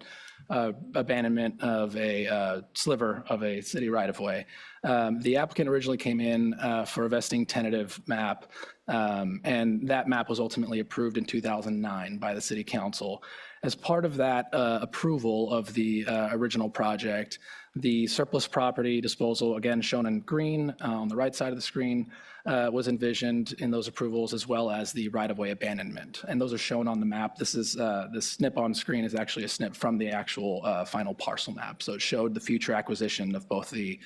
abandonment of a sliver of a city right-of-way. The applicant originally came in for a vesting tentative map, and that map was ultimately approved in 2009 by the City Council. As part of that approval of the original project, the surplus property disposal, again shown in green on the right side of the screen, was envisioned in those approvals, as well as the right-of-way abandonment. And those are shown on the map. This is the snip on screen is actually a snip from the actual final parcel map. So it showed the future acquisition of both the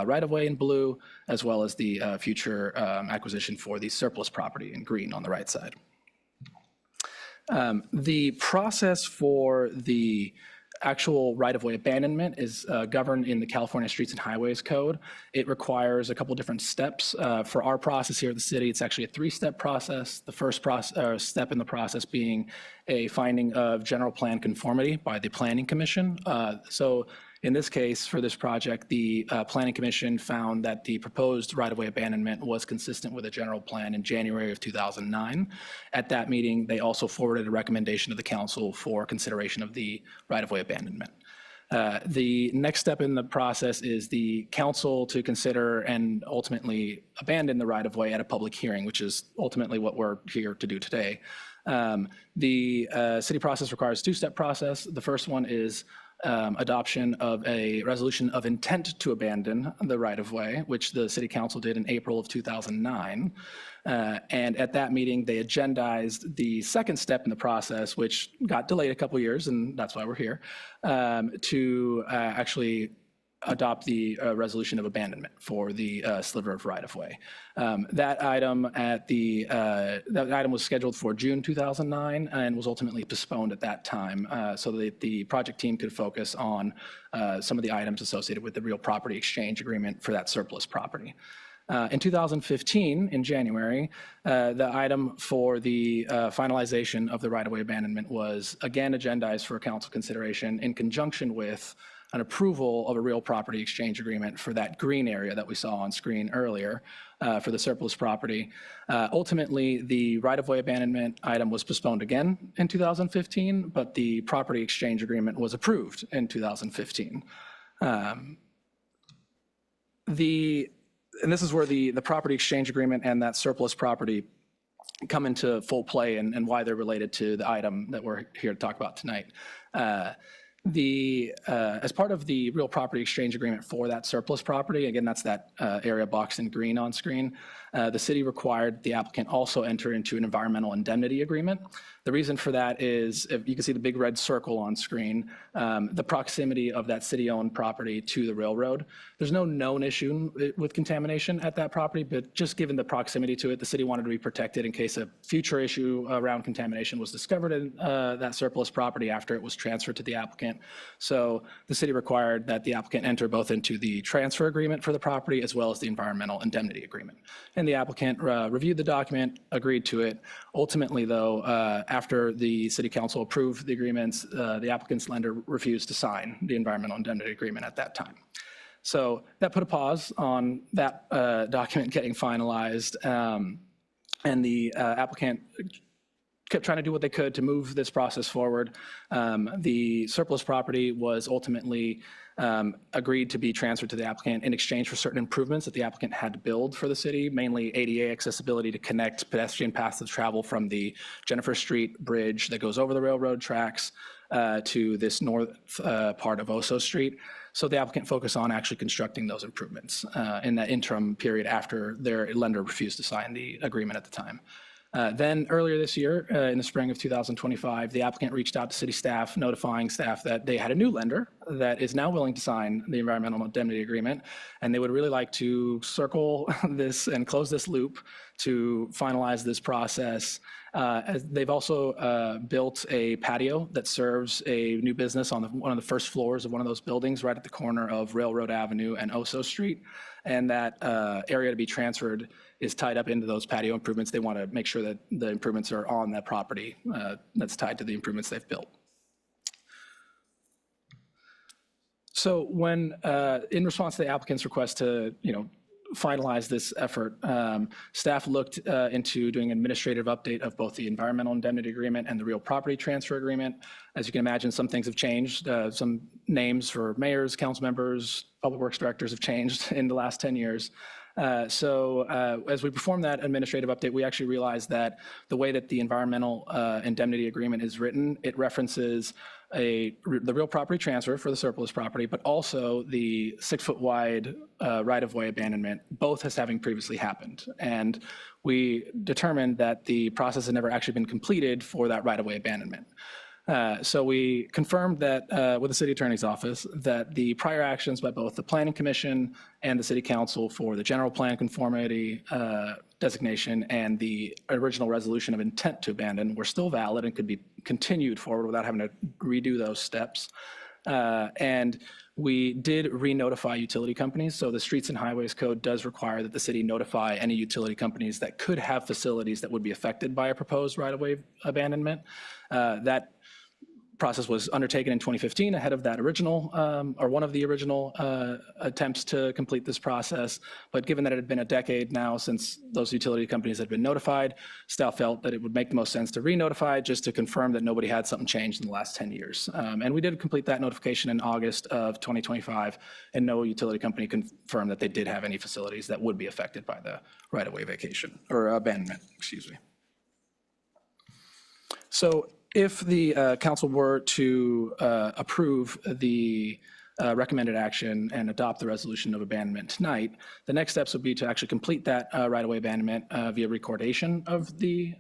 right-of-way in blue, as well as the future acquisition for the surplus property in green on the right side. The process for the actual right-of-way abandonment is governed in the California Streets and Highways Code. It requires a couple different steps. For our process here at the city, it's actually a 3-step process. The first step in the process being a finding of general plan conformity by the Planning Commission. So in this case, for this project, the Planning Commission found that the proposed right-of-way abandonment was consistent with a general plan in January of 2009. At that meeting, they also forwarded a recommendation to the council for consideration of the right-of-way abandonment. The next step in the process is the council to consider and ultimately abandon the right-of-way at a public hearing, which is ultimately what we're here to do today. The city process requires a 2-step process. The first one is adoption of a resolution of intent to abandon the right-of-way, which the City Council did in April of 2009. And at that meeting, they agendized the second step in the process, which got delayed a couple years, and that's why we're here, to actually adopt the resolution of abandonment for the sliver of right-of-way. That item was scheduled for June 2009 and was ultimately postponed at that time so that the project team could focus on some of the items associated with the real property exchange agreement for that surplus property. In 2015, in January, the item for the finalization of the right-of-way abandonment was again agendized for council consideration in conjunction with an approval of a real property exchange agreement for that green area that we saw on screen earlier for the surplus property. Ultimately, the right-of-way abandonment item was postponed again in 2015, but the property exchange agreement was approved in 2015. And this is where the property exchange agreement and that surplus property come into full play and why they're related to the item that we're here to talk about tonight. As part of the real property exchange agreement for that surplus property, again, that's that area boxed in green on screen, the city required the applicant also enter into an environmental indemnity agreement. The reason for that is, if you can see the big red circle on screen, the proximity of that city-owned property to the railroad. There's no known issue with contamination at that property, but just given the proximity to it, the city wanted to be protected in case a future issue around contamination was discovered in that surplus property after it was transferred to the applicant. So the city required that the applicant enter both into the transfer agreement for the property as well as the environmental indemnity agreement. And the applicant reviewed the document, agreed to it. Ultimately, though, after the city council approved the agreements, the applicant's lender refused to sign the environmental indemnity agreement at that time. So that put a pause on that document getting finalized, and the applicant kept trying to do what they could to move this process forward. The surplus property was ultimately agreed to be transferred to the applicant in exchange for certain improvements that the applicant had to build for the city, mainly ADA accessibility to connect pedestrian paths of travel from the Jennifer Street Bridge that goes over the railroad tracks to this north part of Oso Street. So the applicant focused on actually constructing those improvements in that interim period after their lender refused to sign the agreement at the time. Then earlier this year, in the spring of 2025, the applicant reached out to city staff, notifying staff that they had a new lender that is now willing to sign the environmental indemnity agreement, and they would really like to circle this and close this loop to finalize this process. They've also built a patio that serves a new business on one of the first floors of one of those buildings right at the corner of Railroad Avenue and Oso Street. And that area to be transferred is tied up into those patio improvements. They want to make sure that the improvements are on that property that's tied to the improvements they've built. So when, in response to the applicant's request to, finalize this effort, staff looked into doing an administrative update of both the environmental indemnity agreement and the real property transfer agreement. As you can imagine, some things have changed. Some names for mayors, council members, public works directors have changed in the last 10 years. So as we performed that administrative update, we actually realized that the way that the environmental indemnity agreement is written, it references the real property transfer for the surplus property, but also the 6-foot wide right-of-way abandonment, both as having previously happened. And we determined that the process had never actually been completed for that right-of-way abandonment. So we confirmed that with the city attorney's office that the prior actions by both the planning commission and the city council for the general plan conformity designation and the original resolution of intent to abandon were still valid and could be continued forward without having to redo those steps. And we did re-notify utility companies. So the Streets and Highways Code does require that the city notify any utility companies that could have facilities that would be affected by a proposed right-of-way abandonment. That process was undertaken in 2015 ahead of that original, or one of the original attempts to complete this process. But given that it had been a decade now since those utility companies had been notified, staff felt that it would make the most sense to re-notify just to confirm that nobody had something changed in the last 10 years. And we did complete that notification in August of 2025, and no utility company confirmed that they did have any facilities that would be affected by the right-of-way vacation or abandonment, excuse me. So if the council were to approve the recommended action and adopt the resolution of abandonment tonight, the next steps would be to actually complete that right-of-way abandonment via recordation of the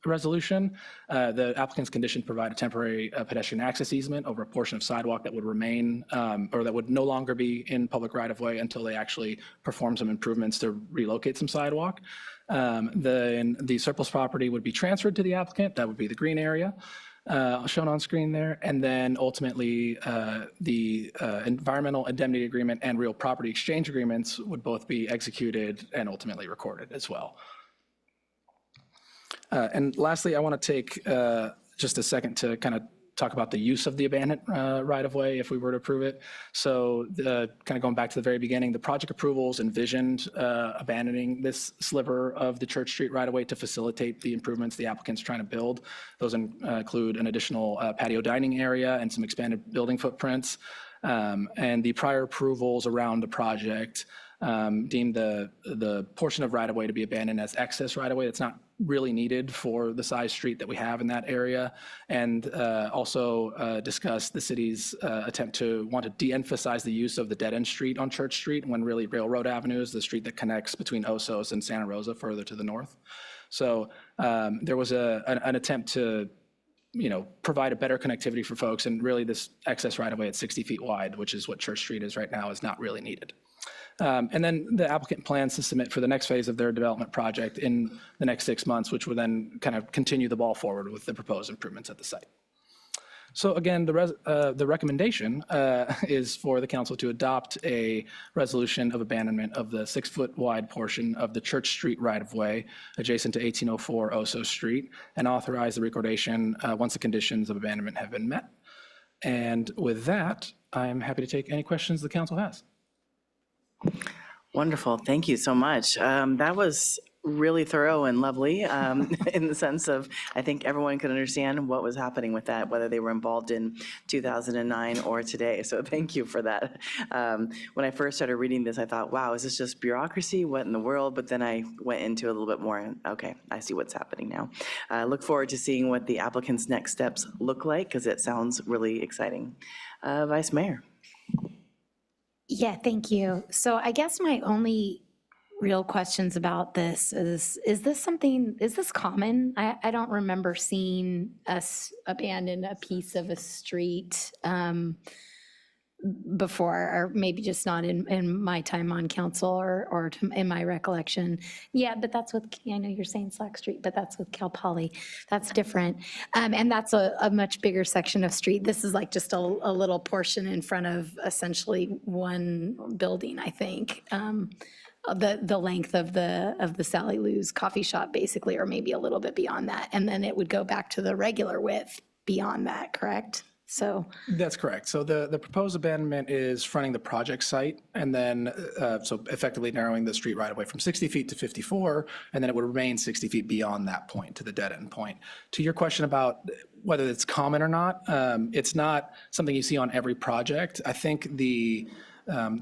resolution. The applicant's condition provide a temporary pedestrian access easement over a portion of sidewalk that would remain or that would no longer be in public right-of-way until they actually perform some improvements to relocate some sidewalk. Then the surplus property would be transferred to the applicant. That would be the green area shown on screen there. And then ultimately the environmental indemnity agreement and real property exchange agreements would both be executed and ultimately recorded as well. And lastly, I want to take just a second to kind of talk about the use of the abandoned right-of-way if we were to approve it. So kind of going back to the very beginning, the project approvals envisioned abandoning this sliver of the Church Street right-of-way to facilitate the improvements the applicant's trying to build. Those include an additional patio dining area and some expanded building footprints. And the prior approvals around the project deemed the portion of right-of-way to be abandoned as excess right-of-way that's not really needed for the size street that we have in that area, and also discussed the city's attempt to want to de-emphasize the use of the dead-end street on Church Street when really Railroad Avenue is the street that connects between Osos and Santa Rosa further to the north. So there was an attempt to provide a better connectivity for folks, and really this excess right-of-way at 60 feet wide, which is what Church Street is right now, is not really needed. And then the applicant plans to submit for the next phase of their development project in the next 6 months, which will then kind of continue the ball forward with the proposed improvements at the site. So again, the recommendation is for the council to adopt a resolution of abandonment of the 6-foot wide portion of the Church Street right-of-way adjacent to 1804 Oso Street, and authorize the recordation once the conditions of abandonment have been met. And with that, I'm happy to take any questions the council has. Wonderful. Thank you so much. That was really thorough and lovely in the sense of, I think everyone could understand what was happening with that, whether they were involved in 2009 or today. So thank you for that. When I first started reading this, I thought, wow, is this just bureaucracy? What in the world? But then I went into it a little bit more and okay, I see what's happening now. I look forward to seeing what the applicant's next steps look like because it sounds really exciting. Vice Mayor. Yeah, thank you. So I guess my only real questions about this is this common? I don't remember seeing us abandon a piece of a street before, or maybe just not in my time on council or in my recollection. Yeah, but that's with, I know you're saying Slack Street, but that's with Cal Poly. That's different. And that's a much bigger section of street. This is like just a little portion in front of essentially one building, I think. The length of the Sally Lou's coffee shop, basically, or maybe a little bit beyond that. And then it would go back to the regular width beyond that, correct? So That's correct. So the proposed abandonment is fronting the project site, and then, so effectively narrowing the street right away from 60 feet to 54, and then it would remain 60 feet beyond that point to the dead end point. To your question about whether it's common or not, it's not something you see on every project. I think the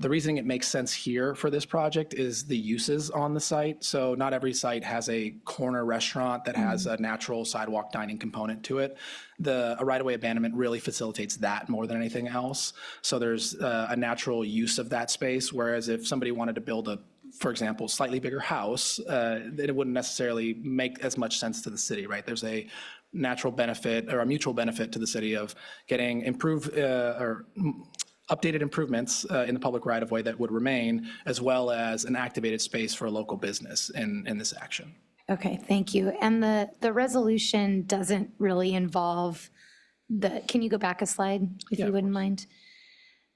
reasoning it makes sense here for this project is the uses on the site. So not every site has a corner restaurant that has a natural sidewalk dining component to it. A right-of-way abandonment really facilitates that more than anything else. So there's a natural use of that space, whereas if somebody wanted to build for example, slightly bigger house, it wouldn't necessarily make as much sense to the city, right? There's a natural benefit or a mutual benefit to the city of getting updated improvements in the public right-of-way that would remain, as well as an activated space for a local business in this action. okay, thank you. And the resolution doesn't really involve can you go back a slide, if you wouldn't mind?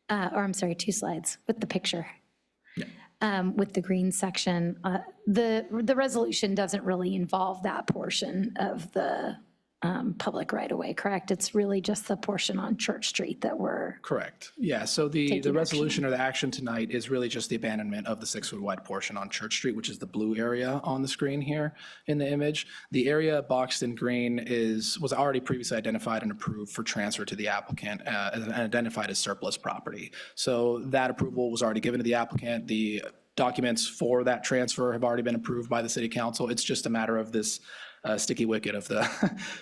Or I'm sorry, 2 slides with the picture. With the green section. The resolution doesn't really involve that portion of the public right-of-way, correct? It's really just the portion on Church Street that we're. Correct. Yeah, so the resolution or the action tonight is really just the abandonment of the 6-foot wide portion on Church Street, which is the blue area on the screen here in the image. The area boxed in green was already previously identified and approved for transfer to the applicant and identified as surplus property. So that approval was already given to the applicant. The documents for that transfer have already been approved by the city council. It's just a matter of this sticky wicket of the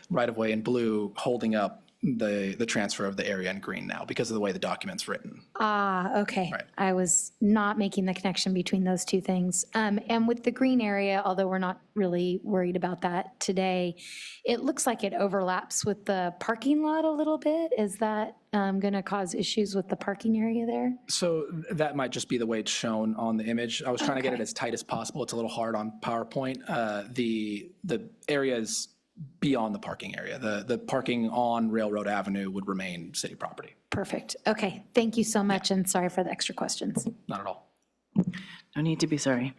right-of-way in blue holding up the transfer of the area in green now because of the way the document's written. Okay. Right. I was not making the connection between those two things. And with the green area, although we're not really worried about that today, it looks like it overlaps with the parking lot a little bit. Is that going to cause issues with the parking area there? So that might just be the way it's shown on the image. I was trying to get it as tight as possible. It's a little hard on PowerPoint. The area is beyond the parking area. The parking on Railroad Avenue would remain city property. Perfect. Okay. Thank you so much, and sorry for the extra questions. Not at all. No need to be sorry.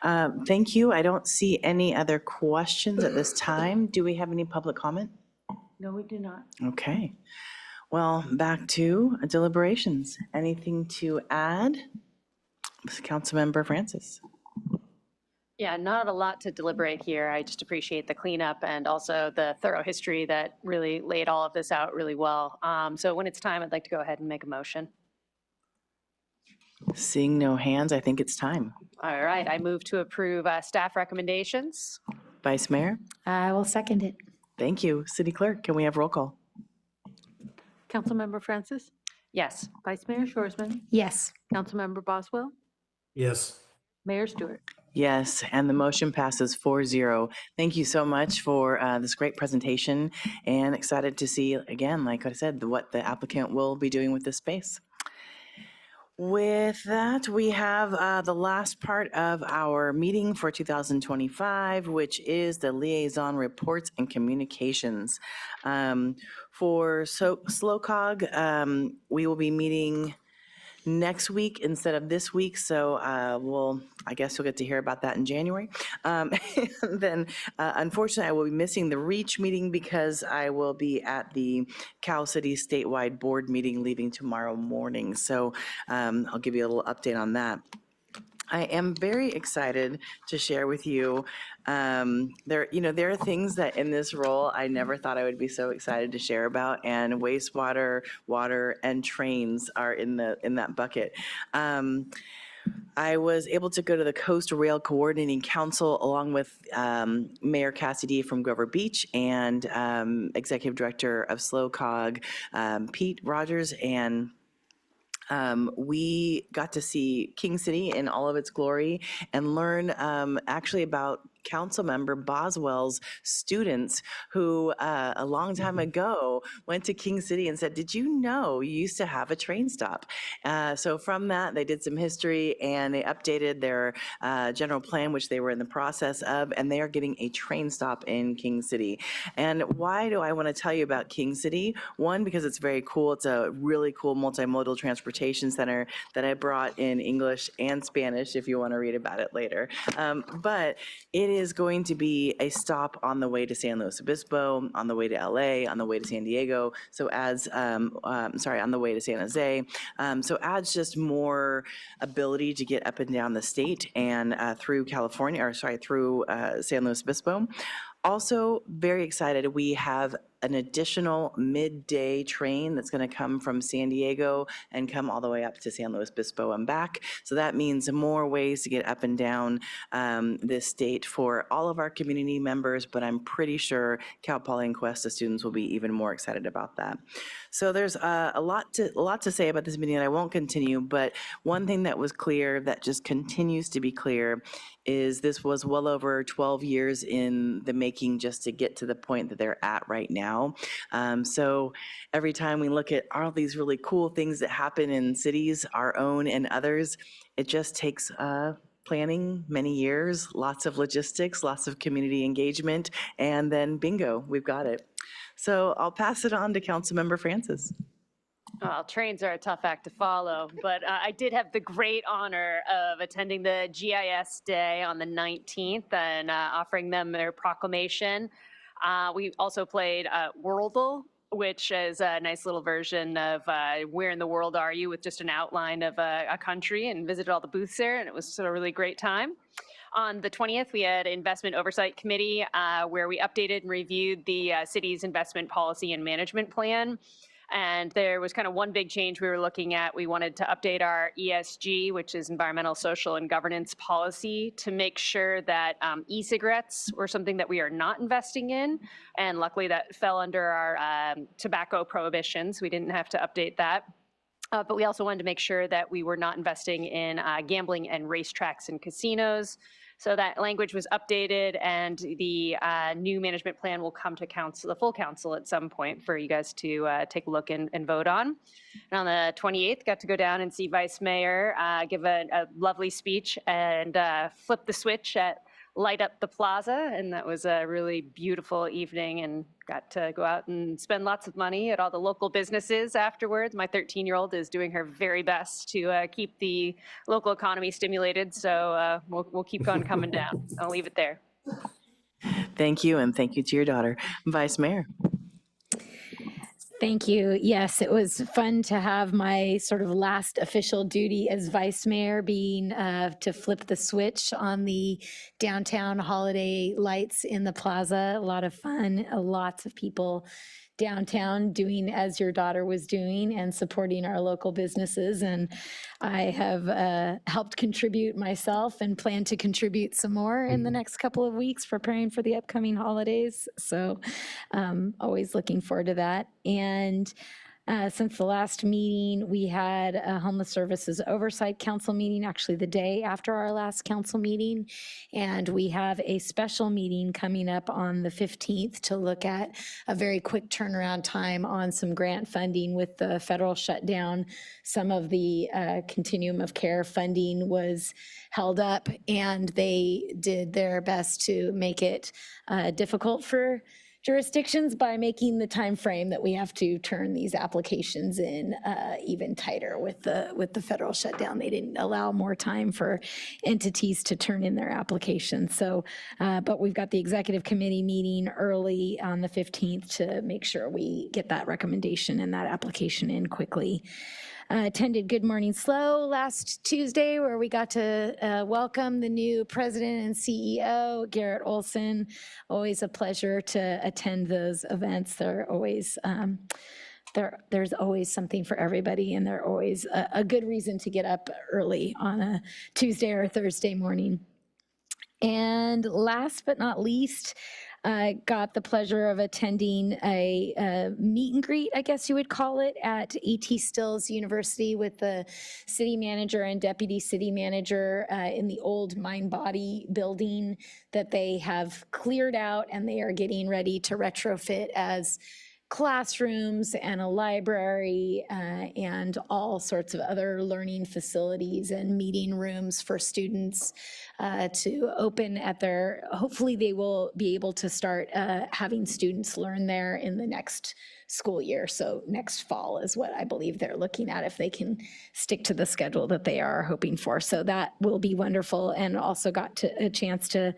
Thank you. I don't see any other questions at this time. Do we have any public comment? No, we do not. Okay. Well, back to deliberations. Anything to add? Councilmember Francis. Yeah, not a lot to deliberate here. I just appreciate the cleanup and also the thorough history that really laid all of this out really well. So when it's time, I'd like to go ahead and make a motion. Seeing no hands, I think it's time. All right, I move to approve staff recommendations. Vice Mayor? I will second it. Thank you. City Clerk, can we have roll call? Councilmember Francis? Yes. Vice Mayor Shorsman? Yes. Councilmember Boswell? Yes. Mayor Stewart? Yes, and the motion passes 4-0. Thank you so much for this great presentation, and excited to see, again, like I said, what the applicant will be doing with this space. With that, we have the last part of our meeting for 2025, which is the liaison reports and communications. For SLOCOG, we will be meeting next week instead of this week, so I guess you'll get to hear about that in January. Then, unfortunately, I will be missing the REACH meeting because I will be at the Cal City statewide board meeting leaving tomorrow morning. So I'll give you a little update on that. I am very excited to share with you. There are things that in this role I never thought I would be so excited to share about, and wastewater, water, and trains are in that bucket. I was able to go to the Coast Rail Coordinating Council along with Mayor Cassidy from Grover Beach and Executive Director of SLOCOG, Pete Rogers, and we got to see King City in all of its glory and learn actually about council member Boswell's students who a long time ago went to King City and said, did you know you used to have a train stop? So from that, they did some history and they updated their general plan, which they were in the process of, and they are getting a train stop in King City. And why do I want to tell you about King City? One, because it's very cool. It's a really cool multimodal transportation center that I brought in English and Spanish if you want to read about it later. But it is going to be a stop on the way to San Luis Obispo, on the way to LA, on the way to San Diego. So adds, on the way to San Jose. So adds just more ability to get up and down the state and through through San Luis Obispo. Also very excited, we have an additional midday train that's going to come from San Diego and come all the way up to San Luis Obispo and back. So that means more ways to get up and down this state for all of our community members, but I'm pretty sure Cal Poly and Cuesta students will be even more excited about that. So there's a lot to say about this meeting, and I won't continue, but one thing that was clear that just continues to be clear is this was well over 12 years in the making just to get to the point that they're at right now. So every time we look at all these really cool things that happen in cities, our own and others, it just takes planning, many years, lots of logistics, lots of community engagement, and then bingo, we've got it. So I'll pass it on to Councilmember Francis. Well, trains are a tough act to follow, but I did have the great honor of attending the GIS Day on the 19th and offering them their proclamation. We also played Worldle, which is a nice little version of Where in the World Are You, with just an outline of a country, and visited all the booths there, and it was a really great time. On the 20th, we had Investment Oversight Committee where we updated and reviewed the city's investment policy and management plan. And there was kind of one big change we were looking at. We wanted to update our ESG, which is environmental, social, and governance policy, to make sure that e-cigarettes were something that we are not investing in. And luckily that fell under our tobacco prohibitions. We didn't have to update that. But we also wanted to make sure that we were not investing in gambling and racetracks and casinos. So that language was updated, and the new management plan will come to council, the full council, at some point for you guys to take a look and vote on. And on the 28th, got to go down and see Vice Mayor give a lovely speech and flip the switch at Light Up the Plaza, and that was a really beautiful evening, and got to go out and spend lots of money at all the local businesses afterwards. My 13-year-old is doing her very best to keep the local economy stimulated, so we'll keep on coming down. I'll leave it there. Thank you, and thank you to your daughter. Vice Mayor. Thank you. Yes, it was fun to have my sort of last official duty as vice mayor being to flip the switch on the downtown holiday lights in the plaza. A lot of fun, lots of people downtown doing as your daughter was doing and supporting our local businesses. And I have helped contribute myself and plan to contribute some more in the next couple of weeks, preparing for the upcoming holidays. So always looking forward to that. And since the last meeting, we had a Homeless Services Oversight Council meeting, actually the day after our last council meeting. And we have a special meeting coming up on the 15th to look at a very quick turnaround time on some grant funding with the federal shutdown. Some of the continuum of care funding was held up, and they did their best to make it difficult for jurisdictions by making the time frame that we have to turn these applications in even tighter with the federal shutdown. They didn't allow more time for entities to turn in their applications. So, but we've got the executive committee meeting early on the 15th to make sure we get that recommendation and that application in quickly. Attended Good Morning SLO last Tuesday, where we got to welcome the new president and CEO, Garrett Olson. Always a pleasure to attend those events. They're always, there's always something for everybody, and they're always a good reason to get up early on a Tuesday or Thursday morning. And last but not least, got the pleasure of attending a meet and greet, I guess you would call it, at E.T. Stills University with the city manager and deputy city manager in the old Mind Body building that they have cleared out, and they are getting ready to retrofit as classrooms and a library and all sorts of other learning facilities and meeting rooms for students to open at their, hopefully they will be able to start having students learn there in the next school year. So next fall is what I believe they're looking at, if they can stick to the schedule that they are hoping for. So that will be wonderful, and also got a chance to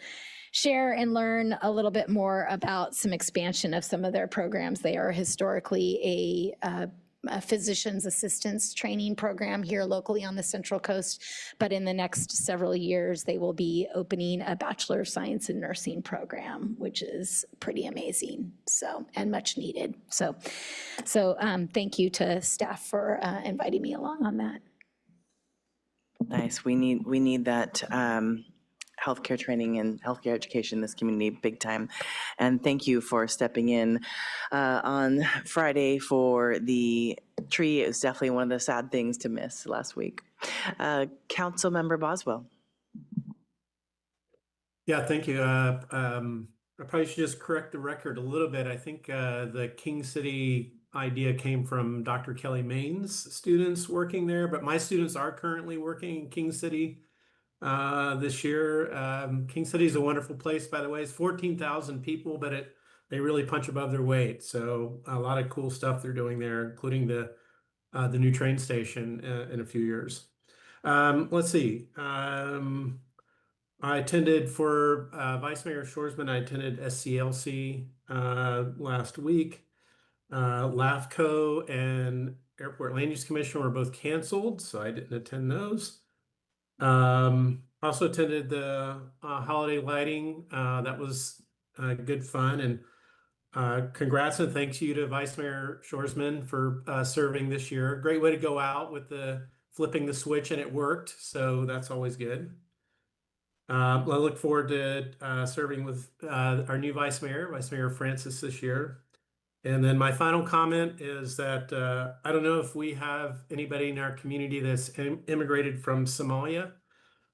share and learn a little bit more about some expansion of some of their programs. They are historically a physician's assistants training program here locally on the Central Coast, but in the next several years, they will be opening a Bachelor of Science in Nursing program, which is pretty amazing, so, and much needed. So thank you to staff for inviting me along on that. Nice. We need that healthcare training and healthcare education in this community big time. And thank you for stepping in on Friday for the tree. It was definitely one of the sad things to miss last week. Councilmember Boswell. Yeah, thank you. I probably should just correct the record a little bit. I think the King City idea came from Dr. Kelly Main's students working there, but my students are currently working in King City this year. King City is a wonderful place, by the way. It's 14,000 people, but they really punch above their weight. So a lot of cool stuff they're doing there, including the new train station in a few years. Let's see. I attended for Vice Mayor Shoresman. I attended SCLC last week. LAFCO and Airport Land Use Commission were both canceled, so I didn't attend those. Also attended the holiday lighting. That was good fun, and congrats and thanks you to Vice Mayor Shoresman for serving this year. Great way to go out with the flipping the switch, and it worked, so that's always good. I look forward to serving with our new Vice Mayor Francis this year. And then my final comment is that I don't know if we have anybody in our community that's immigrated from Somalia,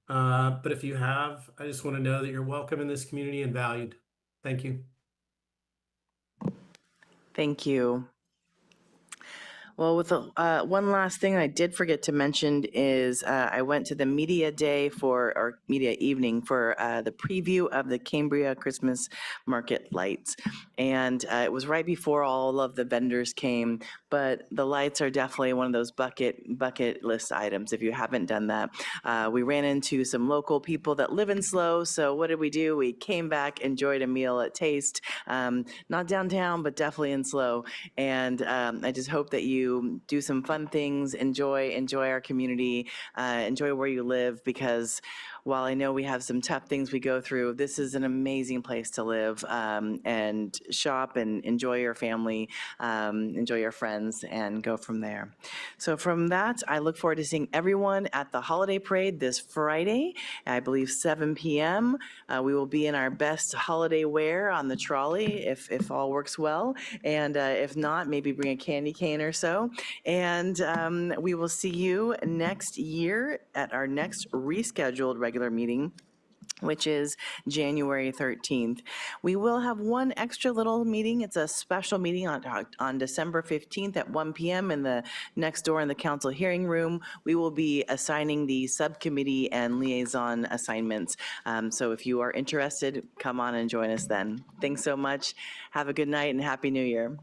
but if you have, I just want to know that you're welcome in this community and valued. Thank you. Thank you. Well, with one last thing I did forget to mention is I went to the media day or media evening for the preview of the Cambria Christmas market lights. And it was right before all of the vendors came, but the lights are definitely one of those bucket list items if you haven't done that. We ran into some local people that live in SLO, so what did we do? We came back, enjoyed a meal at Taste, not downtown, but definitely in SLO. And I just hope that you do some fun things, enjoy our community, enjoy where you live, because while I know we have some tough things we go through, this is an amazing place to live and shop and enjoy your family, enjoy your friends, and go from there. So from that, I look forward to seeing everyone at the holiday parade this Friday, I believe 7 p.m. We will be in our best holiday wear on the trolley if all works well, and if not, maybe bring a candy cane or so. And we will see you next year at our next rescheduled regular meeting, which is January 13th. We will have one extra little meeting. It's a special meeting on December 15th at 1 p.m. in the next door in the council hearing room. We will be assigning the subcommittee and liaison assignments. So if you are interested, come on and join us then. Thanks so much. Have a good night and Happy New Year.